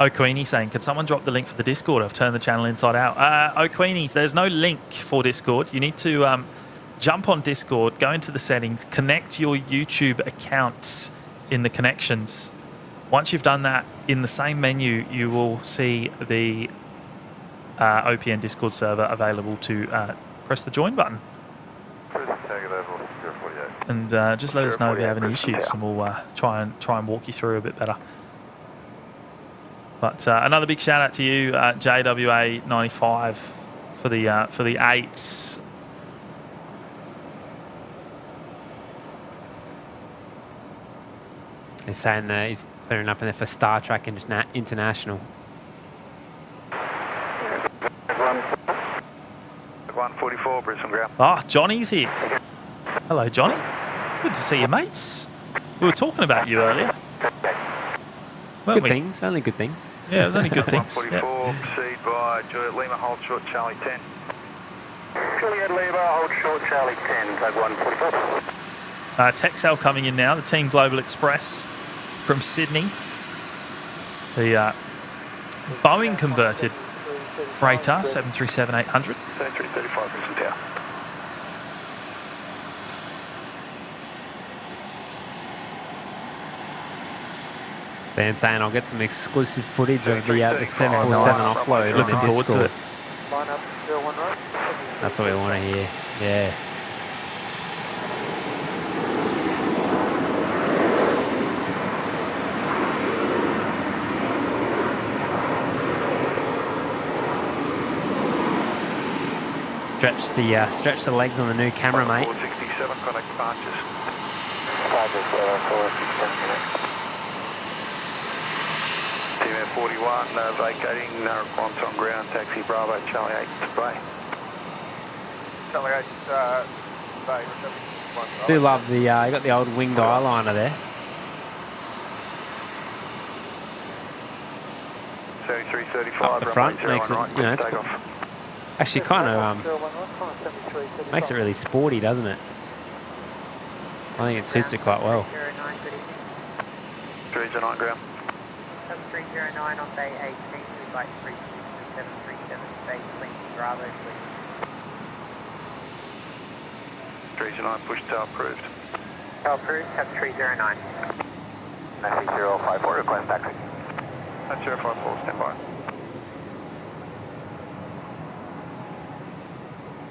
O'Queenie saying, can someone drop the link for the Discord? I've turned the channel inside out. O'Queenie, there's no link for Discord. You need to jump on Discord, go into the settings, connect your YouTube account in the connections. Once you've done that, in the same menu, you will see the OPN Discord server available to press the join button. And just let us know if you have any issues, and we'll try and walk you through a bit better. But another big shout out to you, JWA95, for the 8s. He's saying that he's clearing up in there for Star Trek International. 144, Brisbane ground. Ah, Johnny's here. Hello, Johnny. Good to see you, mates. We were talking about you earlier. Good things, only good things. Yeah, it was only good things. 144, proceed by Juliet Lima, hold short, Charlie 10. Juliet Lima, hold short, Charlie 10, tag 144. Texel coming in now, the Team Global Express from Sydney. The Boeing converted freighter 737-800. 3335 Brisbane Tower. Stan saying I'll get some exclusive footage of the 747 offload. Looking forward to it. That's what we want to hear. Yeah. Stretch the legs on the new camera, mate. 467, contact departures. Team Air 41, vacating, no response on ground, taxi Bravo, Charlie 8 to Bay. Charlie 8 Bay, Do love the, you got the old winged eyeliner there. 7335, Up the front, makes it, you know, it's actually kind of makes it really sporty, doesn't it? I think it suits it quite well. 309 ground. 7309 on day 18, we'd like 36737, stay clean, Bravo, please. 309, push tail approved. Tail approved, 7309. Matty 054, request taxi. Matty 054, stand by.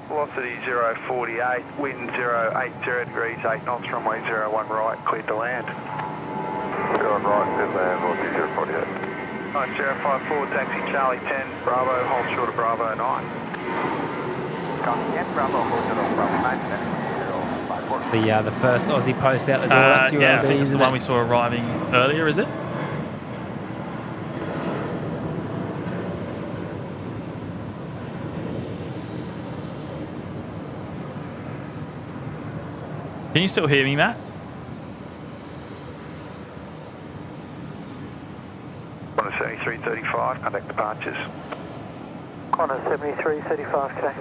Velocity 048, wind 080 degrees, 8 knots, runway 01 right, cleared to land. 01 right, cleared land, velocity 048. 9054, taxi Charlie 10, Bravo, hold short of Bravo 9. Copy 10, Bravo, hold short of Bravo 9, It's the first Aussie post out the door. That's your yeah, OB, I think it's the isn't one it? we saw arriving earlier, is it? Can you still hear me, Matt? Qantas 7335, contact departures. Qantas 7335,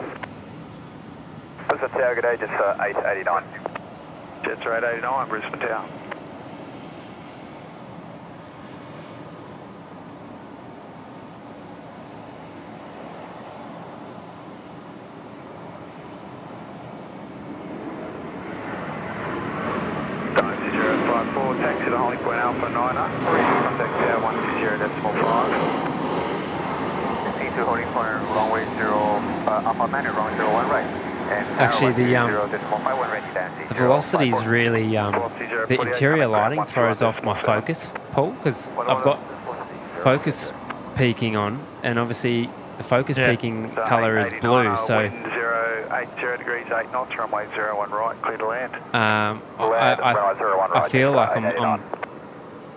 Brisbane Tower, good day, just 889. Jets are 889, Brisbane Tower. Taxi to Holding Point Alpha 9, contact Tower 120.5. C2 Holding Point, runway 0, Alpha 9, runway 01 right. Actually, the velocity is really the interior lighting throws off my focus, Paul, because I've got focus peaking on, and obviously the focus peaking colour is blue, so 80 degrees, 8 knots, runway 01 right, clear to land. I feel like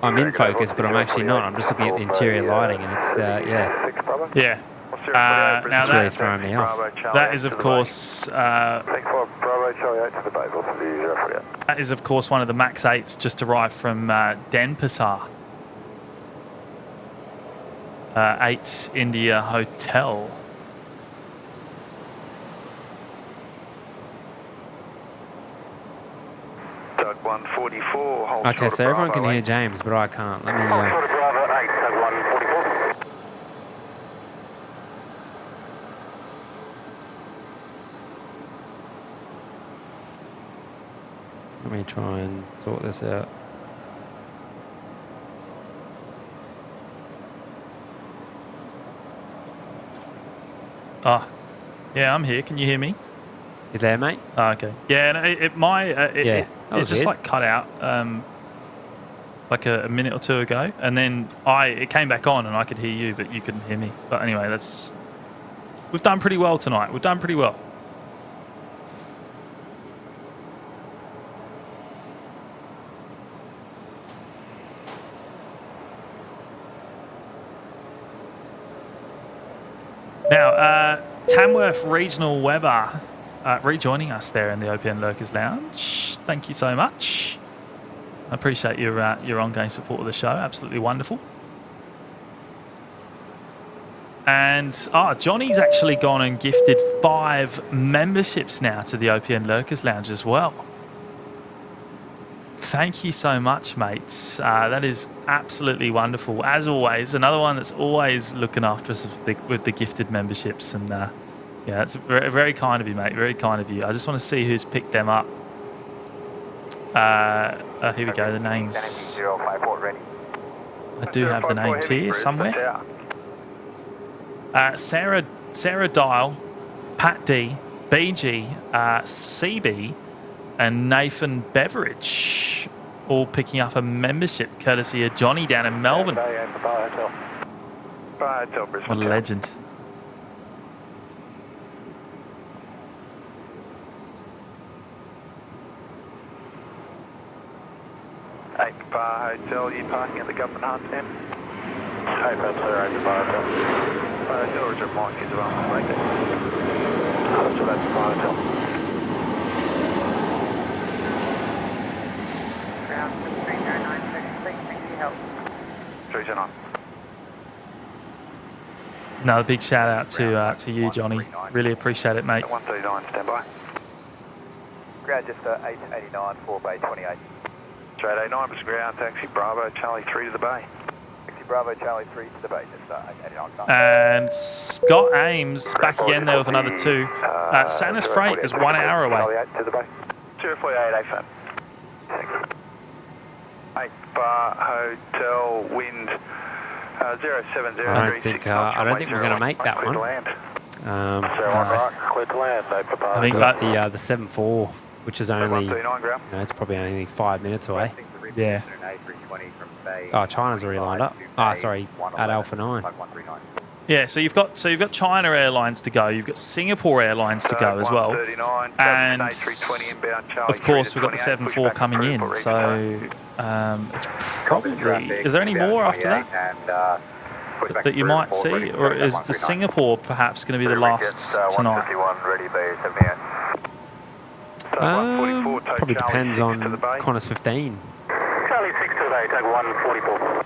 I'm in focus, but I'm actually not. I'm just looking at the interior lighting, and it's Yeah. Now it's really throwing me off. That is, of course, that is, of course, one of the Max 8s just arrived from Denpasar. 8 India Hotel. Tug 144, hold Okay, short so of everyone can Bravo, hear James, but I can't. Let me. Hold short of Bravo 8, Tug 144. Let me try and sort this out. Ah, yeah, I'm here. Can you hear me? You there, mate? Oh, okay. Yeah, no, it just weird. like cut out like a minute or two ago, and then it came back on, and I could hear you, but you couldn't hear me. But anyway, we've done pretty well tonight. We've done pretty well. Now, Tamworth Regional Weber rejoining us there in the OPN Lurkers Lounge. Thank you so much. I appreciate your ongoing support of the show. Absolutely wonderful. And Johnny's actually gone and gifted 5 memberships now to the OPN Lurkers Lounge as well. Thank you so much, mates. That is absolutely wonderful. As always, another one that's always looking after us with the gifted memberships. And yeah, that's very, very kind of you, mate. Very kind of you. I just want to see who's picked them up. Here we go, the names. I do have the names here somewhere. Sarah Dial, Pat D, BG, CB, and Nathan Beveridge, all picking up a membership courtesy of Johnny down in Melbourne. What a legend. Bar Hotel, you parking at the government hard stand? Hey, Pat, clear over Bar Hotel. Bar Hotel, or is it Mike as well? Right there. So that's Bar Hotel. Ground 309, thank you, help. 309. Another big shout out to you, Johnny. Really appreciate it, mate. 139, stand by. Ground just 889 for Bay 28. Straight 89, Brisbane ground, taxi Bravo, Charlie 3 to the bay. Taxi Bravo, Charlie 3 to the bay, just 889. And Scott Ames back again there with another 2. Santa's Freight is 1 hour away. Charlie 8 to the bay. 048, AFAN. 8 Bar Hotel, wind 070. I don't think we're going to make that one. Clear to land, I think the 7-4, which is only, it's probably only 5 minutes away. Yeah. Oh, China's already lined up. Sorry, at Alpha 9. Yeah, so you've got China Airlines to go. You've got Singapore Airlines to go as well, and of course we've got the 7-4 coming in. So it's probably. Is there any more after that that you might see, or is the Singapore perhaps going to be the last tonight? Probably depends on Qantas 15. Charlie 6 to the bay, take 144.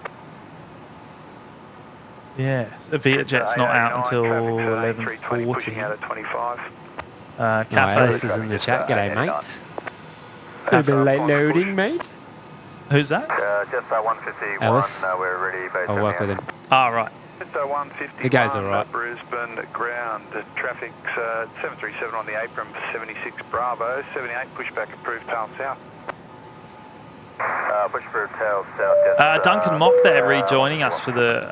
Yeah, so VietJet's not out until 11:40. Alice is in the chat. G'day, mate. A bit late loading, mate. Who's that? Just 151, Alice. we're ready, base I'll work with him. Right. The guy's all right. Brisbane ground, traffic 737 on the apron, 76 Bravo, 78 pushback approved tail south. Push for tail south. Duncan Mock there rejoining us for the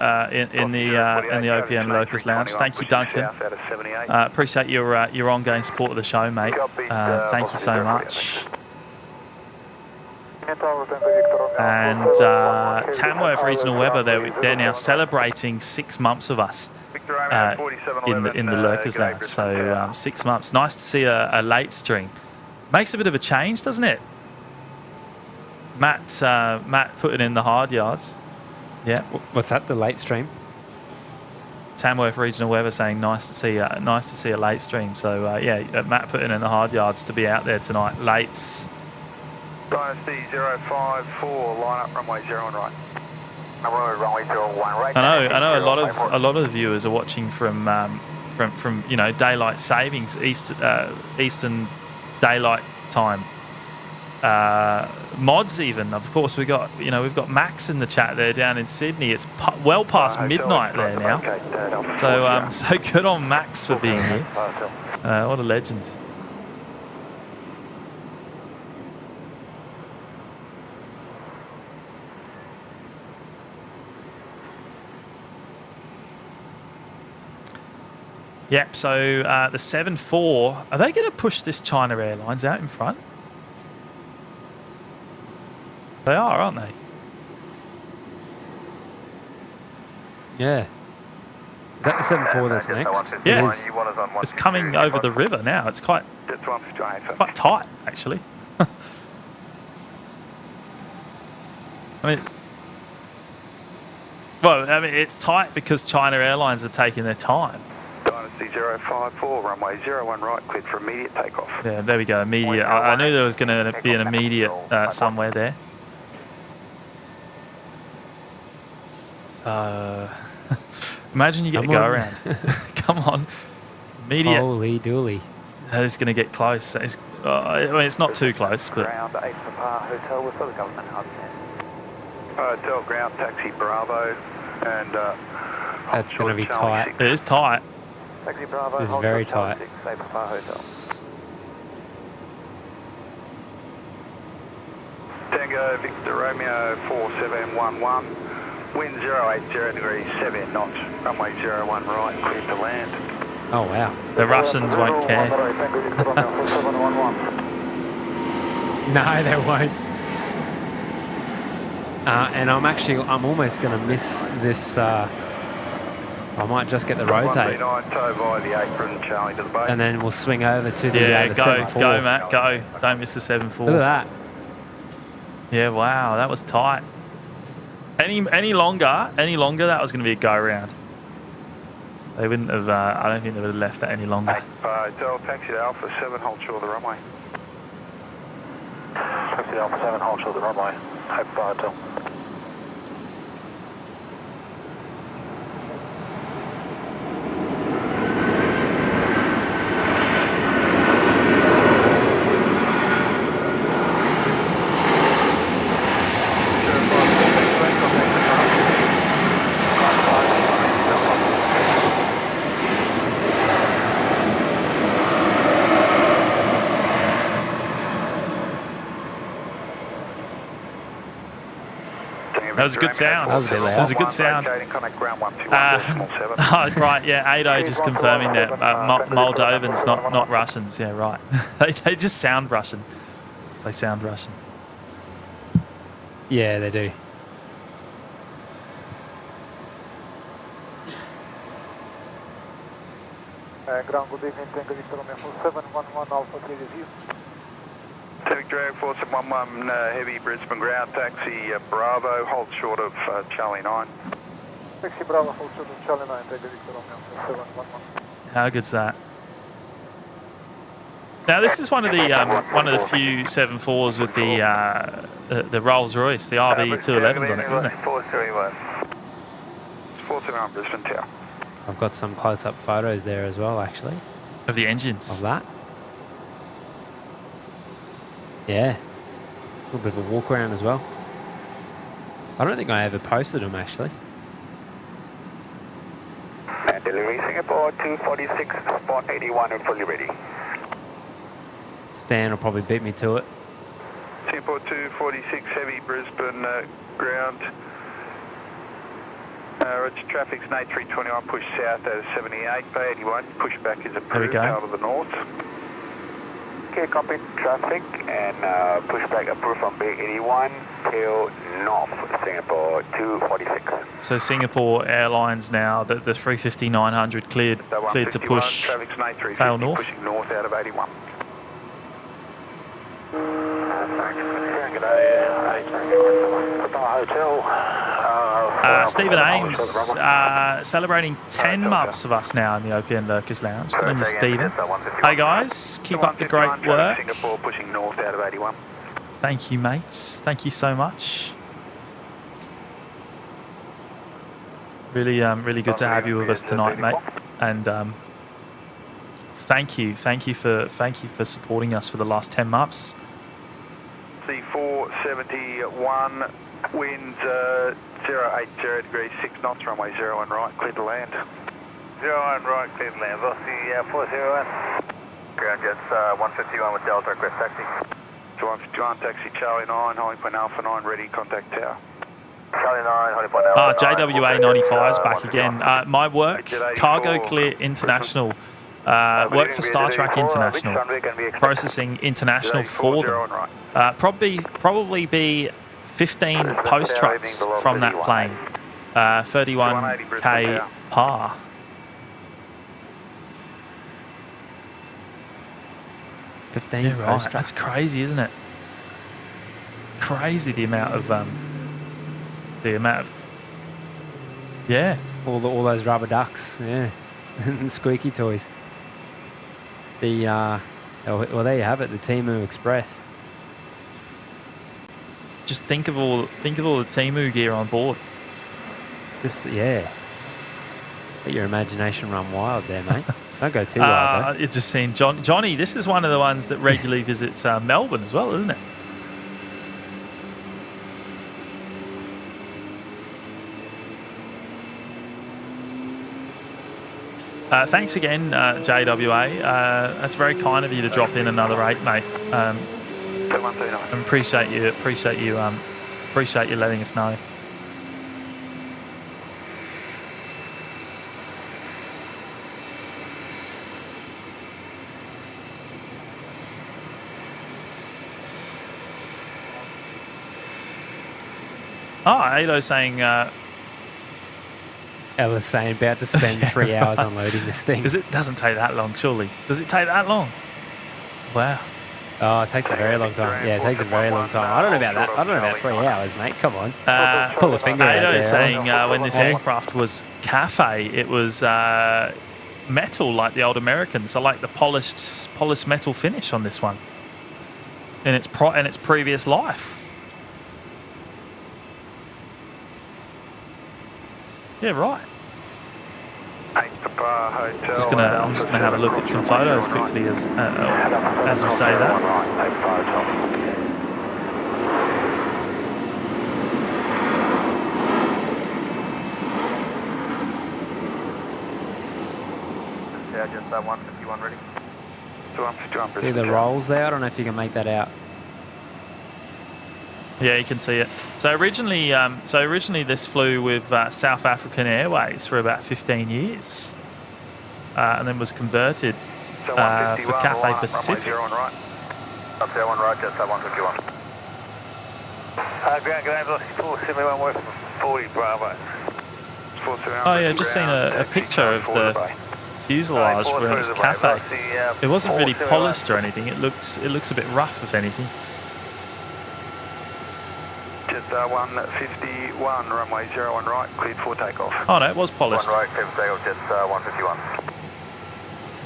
in the OPN Lurkers Lounge. Thank you, Duncan. Appreciate your ongoing support of the show, mate. Thank you so much. And Tamworth Regional Weber, they're now celebrating 6 months of us in the Lurkers Lounge. So 6 months. Nice to see a late stream. Makes a bit of a change, doesn't it? Matt putting in the hard yards. Yeah. What's that? The late stream? Tamworth Regional Weber saying nice to see a late stream. So Matt putting in the hard yards to be out there tonight. Lates. Dynasty 054, line up runway 0 and right. runway 01 right. I know a lot of the viewers are watching from you know, daylight savings, Eastern daylight time. Mods even, of course, we've got Max in the chat there down in Sydney. It's well past midnight there now. So so good on Max for being here. What a legend. Yep, so the 7-4, are they going to push this China Airlines out in front? They are, aren't they? Yeah. Is that the 7-4 that's next? Yeah, it's coming over the river now. It's quite tight, actually. I mean, it's tight because China Airlines are taking their time. Dynasty 054, runway 01 right, cleared for immediate takeoff. Yeah, there we go, immediate. I knew there was going to be an immediate somewhere there. Imagine you get a go around. Come on. Immediate. Holy dooly. That is going to get close. I mean, it's not too close, but. Ground 8 Papa Hotel, we're for the government hub. Hotel ground, taxi Bravo, and. That's going to be tight. It is tight. Taxi Bravo, it's very tight. 6 8 Papa Hotel. Tango Victor Romeo 4711. Wind 080 degrees 7 knots. Runway 01 right, clear to land. Oh wow. The Russians won't care. No, they won't. And I'm almost going to miss this. I might just get the rotate. And then we'll swing over to the 7-4. Go, Matt, go. Don't miss the 7-4. Look at that. Yeah, wow, that was tight. Any longer, that was going to be a go around. They wouldn't have. I don't think they would have left that any longer. Hotel taxi to Alpha 7, hold short of the runway. Taxi to Alpha 7, hold short of the runway. Hotel. That was a good sound. That was a good sound. Right, yeah, Ado just confirming that Moldovans, not Russians. Yeah, right. They just sound Russian. They sound Russian. Yeah, they do. Ground, good evening, Tango Victor Romeo 4711 Alpha 3 review. Civic Drag 4711, heavy Brisbane ground, taxi Bravo, hold short of Charlie 9. Taxi Bravo, hold short of Charlie 9, Tango Victor Romeo 4711. How good's that? Now this is one of the few 7-4s with the Rolls Royce, the RB211s on it, isn't it? 431. It's 431 Brisbane Tower. I've got some close-up photos there as well, actually. Of the engines. Of that. Yeah. A little bit of a walk around as well. I don't think I ever posted them, actually. And delivery Singapore 246, spot 81 and fully ready. Stan will probably beat me to it. Singapore 246, heavy Brisbane ground. Roger, traffic's an A321, push south at 78, Bay 81, push back is approved out of the north. Okay, copy traffic and push back approved from Bay 81 till north, Singapore 246. So Singapore Airlines now, the 350-900 cleared to push tail north. Pushing north out of 81. Stephen Ames celebrating 10 months of us now in the OPN Lurkers Lounge. Good on you, Stephen. Hey guys, keep up the great work. Singapore pushing north out of 81. Thank you, mates. Thank you so much. Really, really good to have you with us tonight, mate. And thank you for supporting us for the last 10 months. C471, winds 080 degrees, 6 knots, runway 01 right, clear to land. 01 right, clear to land. Velocity 401. Ground jets 151 with Delta, request taxi. 151, taxi Charlie 9, Holding Point Alpha 9, ready, contact tower. JWA 95's back again. My work, Cargo Clear International. Work for Star Trek International, processing international for them. Probably be 15 post trucks from that plane. 31k par. Yeah, right. That's crazy, isn't it? Crazy the amount of yeah. All those rubber ducks, yeah, and squeaky toys. Well, there you have it, the Temu Express. Just think of all the Temu gear on board. Just yeah. Let your imagination run wild there, mate. Don't go too wild. You're just seeing Johnny. This is one of the ones that regularly visits Melbourne as well, isn't it? Thanks again, JWA. That's very kind of you to drop in another 8, mate. Appreciate you letting us know. Ado's saying. Ella's saying about to spend 3 hours unloading this thing. It doesn't take that long, surely. Does it take that long? Wow. Oh, it takes a very long time. Yeah, it takes a very long time. I don't know about that. I don't know about 3 hours, mate. Come on. Pull a finger out there. Ado's saying when this aircraft was cafe, it was metal like the old American. So like the polished metal finish on this one. In its previous life. Yeah, right. I'm just gonna have a look at some photos quickly as we say that. Yeah, just 151 ready. 151. See the rolls there? I don't know if you can make that out. Yeah, you can see it. So originally this flew with South African Airways for about 15 years, and then was converted for Cathay Pacific. Up there, 1 right, just 151. Ground velocity 471, work for 40 Bravo. Oh yeah, just seen a picture of the fuselage when it was Cathay. It wasn't really polished or anything. It looks a bit rough, if anything. Just 151, runway 01 right, cleared for takeoff. Oh no, it was polished. 1 right, cleared for takeoff, just 151.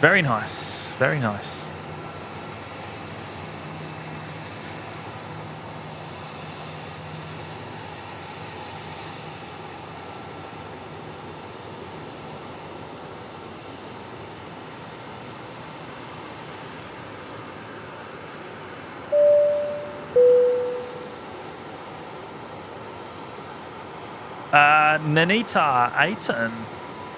Very nice, very nice. Nanita Aiton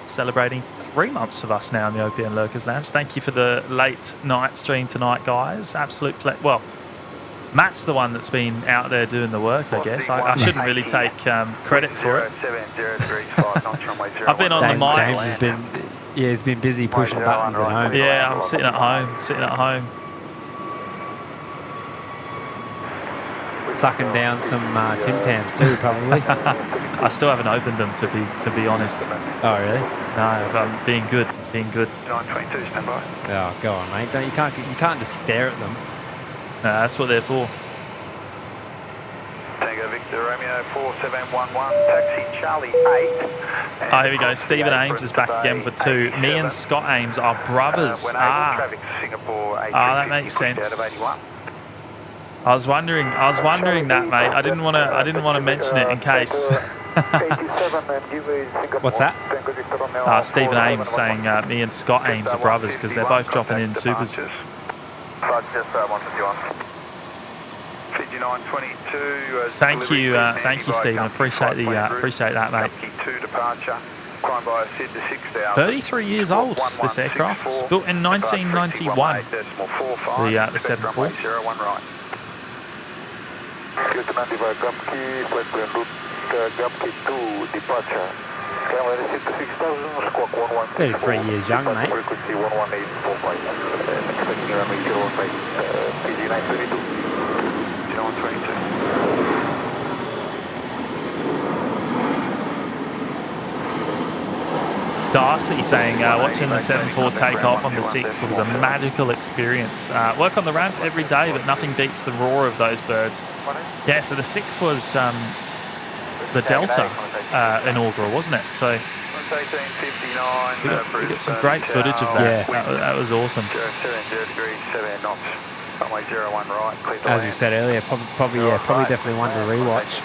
celebrating 3 months of us now in the OPN Lurkers Lounge. Thank you for the late night stream tonight, guys. Absolute pleasure. Well, Matt's the one that's been out there doing the work, I guess. I shouldn't really take credit for it. I've been on the mic. James he's been busy pushing buttons at home. Yeah, I'm sitting at home. Sucking down some Tim Tams too, probably. I still haven't opened them, to be honest. Oh really? No, I'm being good. 922, stand by. Oh, go on, mate. You can't just stare at them. No, that's what they're for. Tango Victor Romeo 4711, taxi Charlie 8. Oh, here we go. Stephen Ames is back again for 2. Me and Scott Ames are brothers. That makes sense. I was wondering that, mate. I didn't want to mention it in case. What's that? Stephen Ames saying me and Scott Ames are brothers because they're both dropping in supers. Just 151. 5922. Thank you, Stephen. Appreciate that, mate. 2 departure. Climb by Sid to 6,000. 33 years old, this aircraft. It's built in 1991. The 74. Right. Gumkey 2 departure. 33 years young, mate. Frequency 11845. Expecting runway 018, PG932. 0122. Darcy saying, watching the 74 take off on the 6th was a magical experience. Work on the ramp every day, but nothing beats the roar of those birds. Yeah, so the 6th was the Delta inaugural, wasn't it? So we got some great footage of that. Yeah. That was awesome. 0 degrees, 7 knots. Runway 01 right. As we said earlier, probably definitely one to rewatch.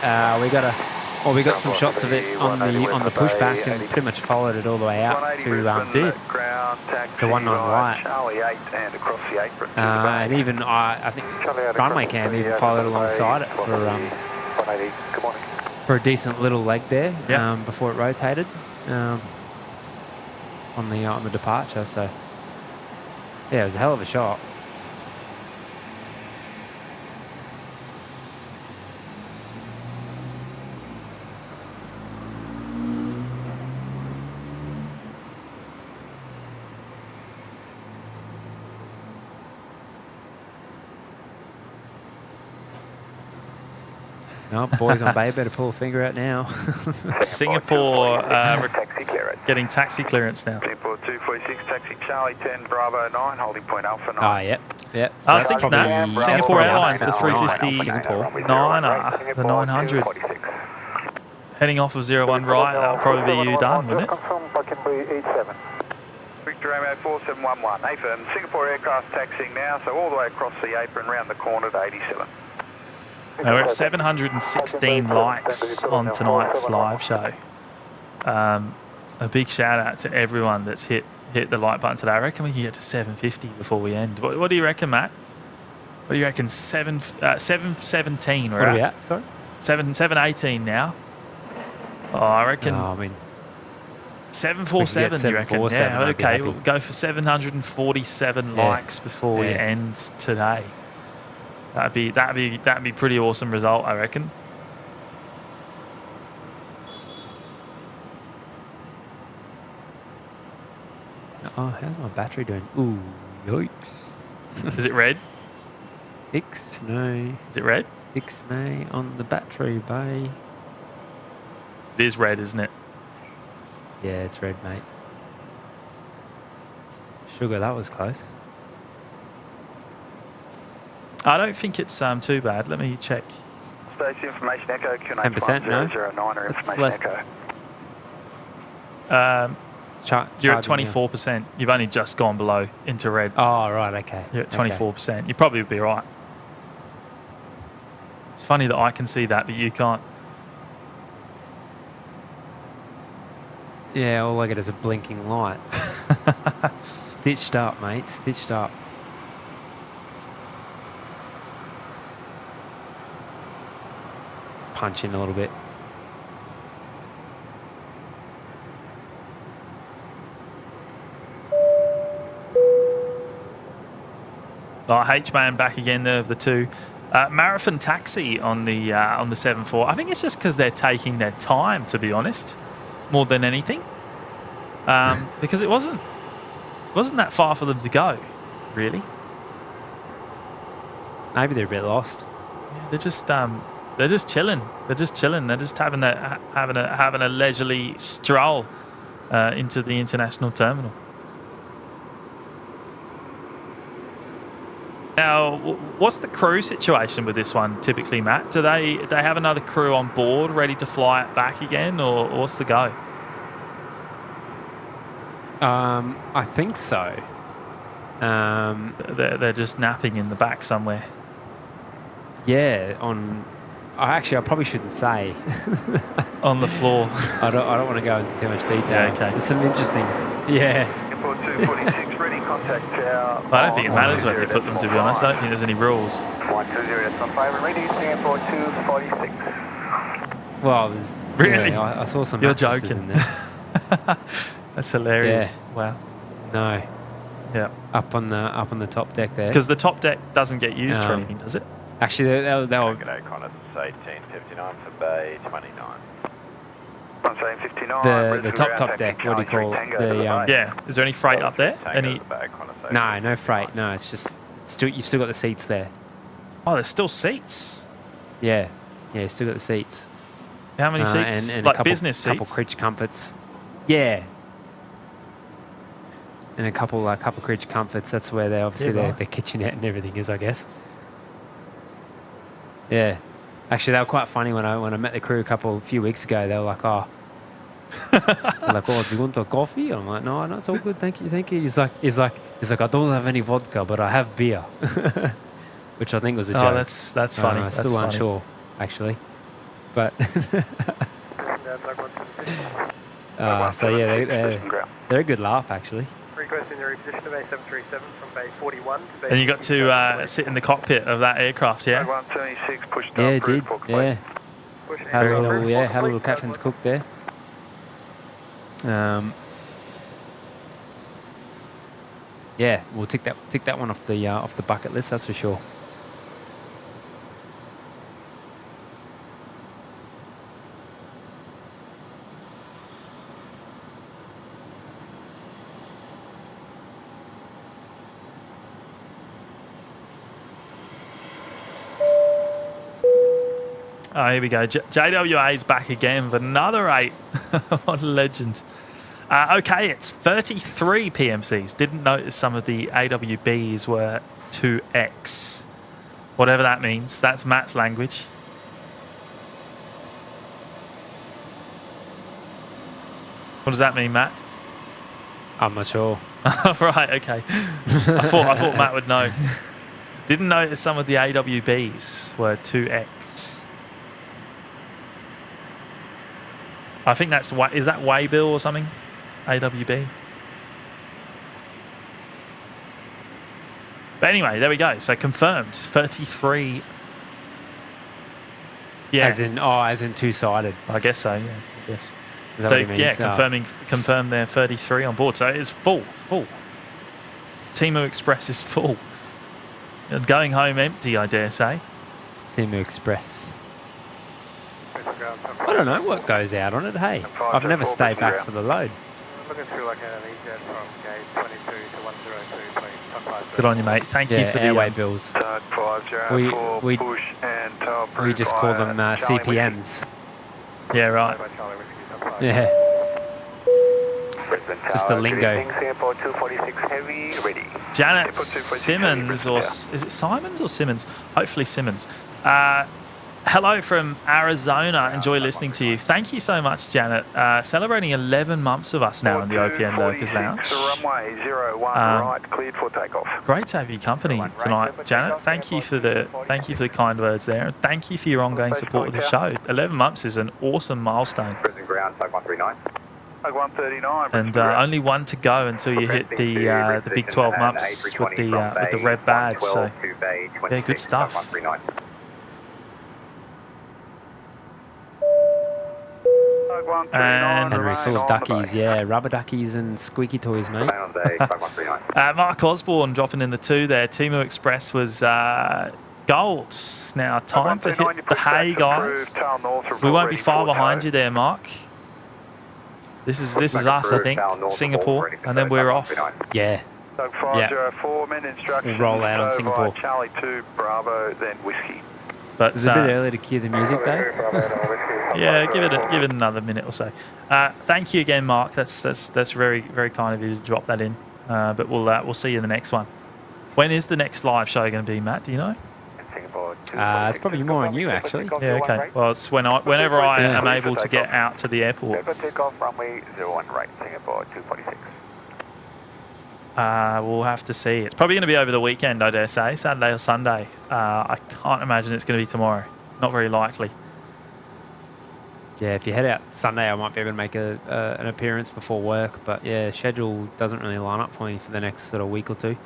We got some shots of it on the pushback and pretty much followed it all the way out to 19 right. And even I think runway cam even followed alongside it for a decent little leg there before it rotated on the departure. So yeah, it was a hell of a shot. No, boys on bay better pull a finger out now. Singapore getting taxi clearance now. Singapore 246, taxi Charlie 10, Bravo 9, holding point Alpha 9. Oh, yep. So I was thinking that. Singapore Airlines, the 359, the 900. Heading off of 01 right, that'll probably be you done, wouldn't it? Victor Romeo 4711, affirm. Singapore aircraft taxiing now, so all the way across the apron, round the corner to 87. Now we're at 716 likes on tonight's live show. A big shout out to everyone that's hit the like button today. I reckon we can get to 750 before we end. What do you reckon, Matt? What do you reckon? 717 we're What are we at? at? Sorry? 718 now. Oh, I reckon. No, I mean 747. You reckon? Yeah. Okay. We'll go for 747 likes before we end today. That'd be pretty awesome result, I reckon. Oh, how's my battery doing? Ooh, yikes. Is it red? Ixnay. Is it red? Ixnay on the battery bay. It is red, isn't it? Yeah, it's red, mate. Sugar, that was close. I don't think it's too bad. Let me check. Station information echo. 10%, no? 009 or It's information less. echo. You're at 24%. You've only just gone below into red. Oh, right, okay. You're at 24%. You probably would be right. It's funny that I can see that, but you can't. Yeah, all I get is a blinking light. Stitched up, mate. Stitched up. Punch in a little bit. Oh, H-Man back again there of the two. Marathon Taxi on the 7-4. I think it's just because they're taking their time, to be honest, more than anything. Because it wasn't that far for them to go, really. Maybe they're a bit lost. Yeah, they're just chilling. They're just chilling. They're just having a leisurely stroll into the international terminal. Now, what's the crew situation with this one typically, Matt? Do they have another crew on board ready to fly it back again, or what's the go? I think so. They're just napping in the back somewhere. Yeah, on I probably shouldn't say. On the floor. I don't want to go into too much detail. Yeah, okay. There's some interesting. Yeah. Airport 246, ready, contact tower. I don't think it matters where they put them, to be honest. I don't think there's any rules. 120.5, ready, Singapore 246. Well, there's Really? Yeah, I saw some. You're mattresses joking. in there. That's hilarious. Wow. No. Yeah. Up on the top deck there. Because the top deck doesn't get used for anything, does it? Actually, they were. G'day, Connor. This is 1859 for Bay 29. I'm saying 59. The top deck. What do you call it? Yeah. Is there any freight up there? Any? No freight. No, it's just you've still got the seats there. Oh, there's still seats. Yeah, you've still got the seats. How many seats? And like a couple, business seats? couple creature comforts. Yeah. And a couple creature comforts. That's where they obviously their kitchenette and everything is, I guess. Yeah. Actually, they were quite funny when I met the crew a few weeks ago. They were like, "Oh, do you want a coffee?" I'm like, "No, it's all good, thank you." He's like, "I don't have any vodka, but I have beer," which I think was a joke. Oh, that's funny. I'm still unsure, actually, but so yeah, they're a good laugh, actually. Requesting the reposition of A737 from Bay 41 to Bay. And you got to sit in the cockpit of that aircraft, yeah? 176, pushed Yeah, up, did. complete. Yeah. Had a little captain's cook there. Yeah, we'll tick that one off the bucket list. That's for sure. Oh, here we go. JWA's back again with another 8. What a legend. Okay, it's 33 PMCs. Didn't notice some of the AWBs were 2X. Whatever that means. That's Matt's language. What does that mean, Matt? I'm not sure. Right, okay. I thought Matt would know. Didn't notice some of the AWBs were 2X. I think is that Waybill or something? AWB. But anyway, there we go. So confirmed, 33. Yeah. As in two-sided. I guess so. Yeah. I guess. So yeah, confirmed there 33 on board. So it is full. Timu Express is full. And going home empty, I dare say. Timu Express. I don't know what goes out on it, hey. I've never stayed back for the load. Looking through like an EJ from gate 22 to 102, please. Good on you, mate. Thank you for airway the bills. We just call them CPMs. Yeah, right. Yeah. Just the lingo. Janet Simmons, or is it Simons or Simmons? Hopefully Simmons. Hello from Arizona. Enjoy listening to you. Thank you so much, Janet. Celebrating 11 months of us now in the OPN Lurkers Lounge. Runway 01 right, cleared for takeoff. Great to have you company tonight, Janet. Thank you for the kind words there, and thank you for your ongoing support of the show. 11 months is an awesome milestone. Brisbane ground, 139. 139. And only one to go until you hit the big 12 months with the red badge. So yeah, good stuff. And full of duckies, yeah, rubber duckies and squeaky toys, mate. Mark Osborne dropping in the 2 there. Timu Express was gold. Now time to hit the hay, guys. We won't be far behind you there, Mark. This is us, I think. Singapore, and then we're off. Yeah. We'll roll out on Singapore. Charlie 2 Bravo, then whiskey. But it's a bit early to cue the music, though. Yeah, give it another minute or so. Thank you again, Mark. That's very, very kind of you to drop that in. But we'll see you in the next one. When is the next live show going to be, Matt? Do you know? It's probably more on you, actually. Yeah, okay. Well, it's whenever I am able to get out to the airport. Takeoff runway 01 right, Singapore 246. We'll have to see. It's probably going to be over the weekend, I dare say, Saturday or Sunday. I can't imagine it's going to be tomorrow. Not very likely. Yeah, if you head out Sunday, I might be able to make an appearance before work. But yeah, schedule doesn't really line up for me for the next sort of week or two.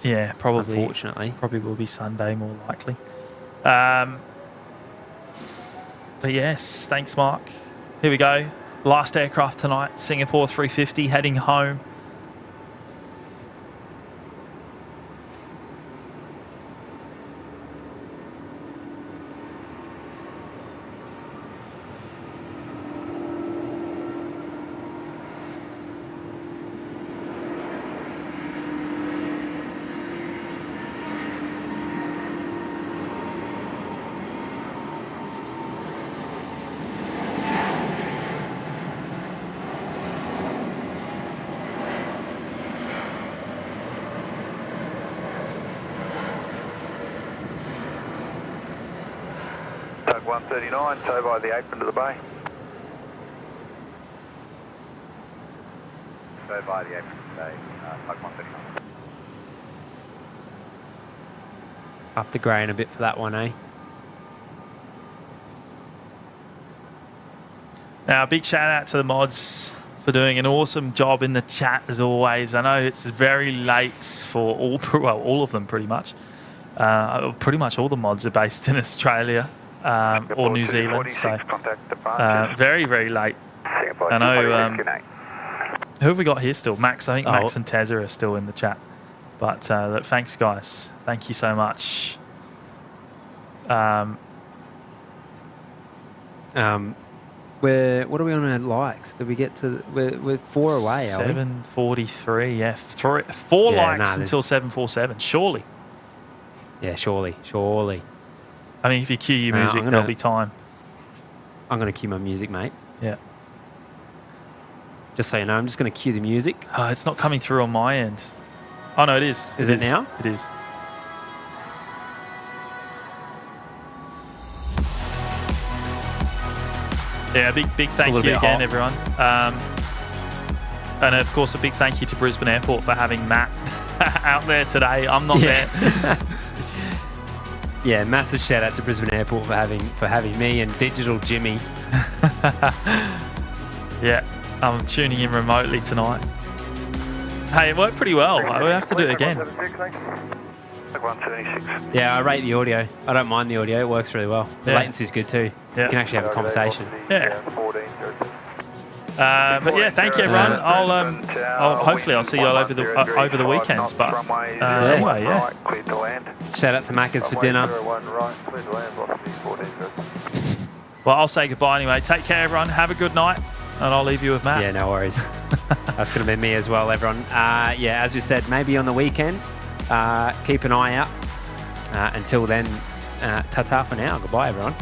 Yeah, probably. Unfortunately. Probably will be Sunday more likely. But yes, thanks, Mark. Here we go. Last aircraft tonight, Singapore 350 heading home. Tug 139, tow by the apron to the bay. Tow by the apron to the bay, Tug 139. Up the grain a bit for that one, eh? Now, a big shout out to the mods for doing an awesome job in the chat as always. I know it's very late for all of them pretty much. Pretty much all the mods are based in Australia. Or New Zealand, so very, very late. I know. Who have we got here still? Max. I think Max and Tezza are still in the chat. But look, thanks, guys. Thank you so much. What are we on our likes? Did we get to? We're 4 away. 743. Yeah, four likes until 747. Surely. Yeah, surely. I mean, if you cue your music, there'll be time. I'm going to cue my music, mate. Yeah. Just so you know, I'm just going to cue the music. It's not coming through on my end. Oh, no, it is. Is it now? It is. Yeah, big thank you again, everyone. And, of course, a big thank you to Brisbane Airport for having Matt out there today. I'm not there. Yeah, massive shout out to Brisbane Airport for having me and Digital Jimmy. Yeah, I'm tuning in remotely tonight. Hey, it worked pretty well. We have to do it again. Yeah, I rate the audio. I don't mind the audio. It works really well. The latency's good too. Yeah. You can actually have a conversation. Yeah. But yeah, thank you, everyone. Hopefully I'll see you all over the weekends. But anyway, yeah. Shout out to Macca's for dinner. Well, I'll say goodbye anyway. Take care, everyone. Have a good night, and I'll leave you with Matt. Yeah, no worries. That's going to be me as well, everyone. Yeah, as we said, maybe on the weekend. Keep an eye out. Until then, ta-ta for now. Goodbye, everyone.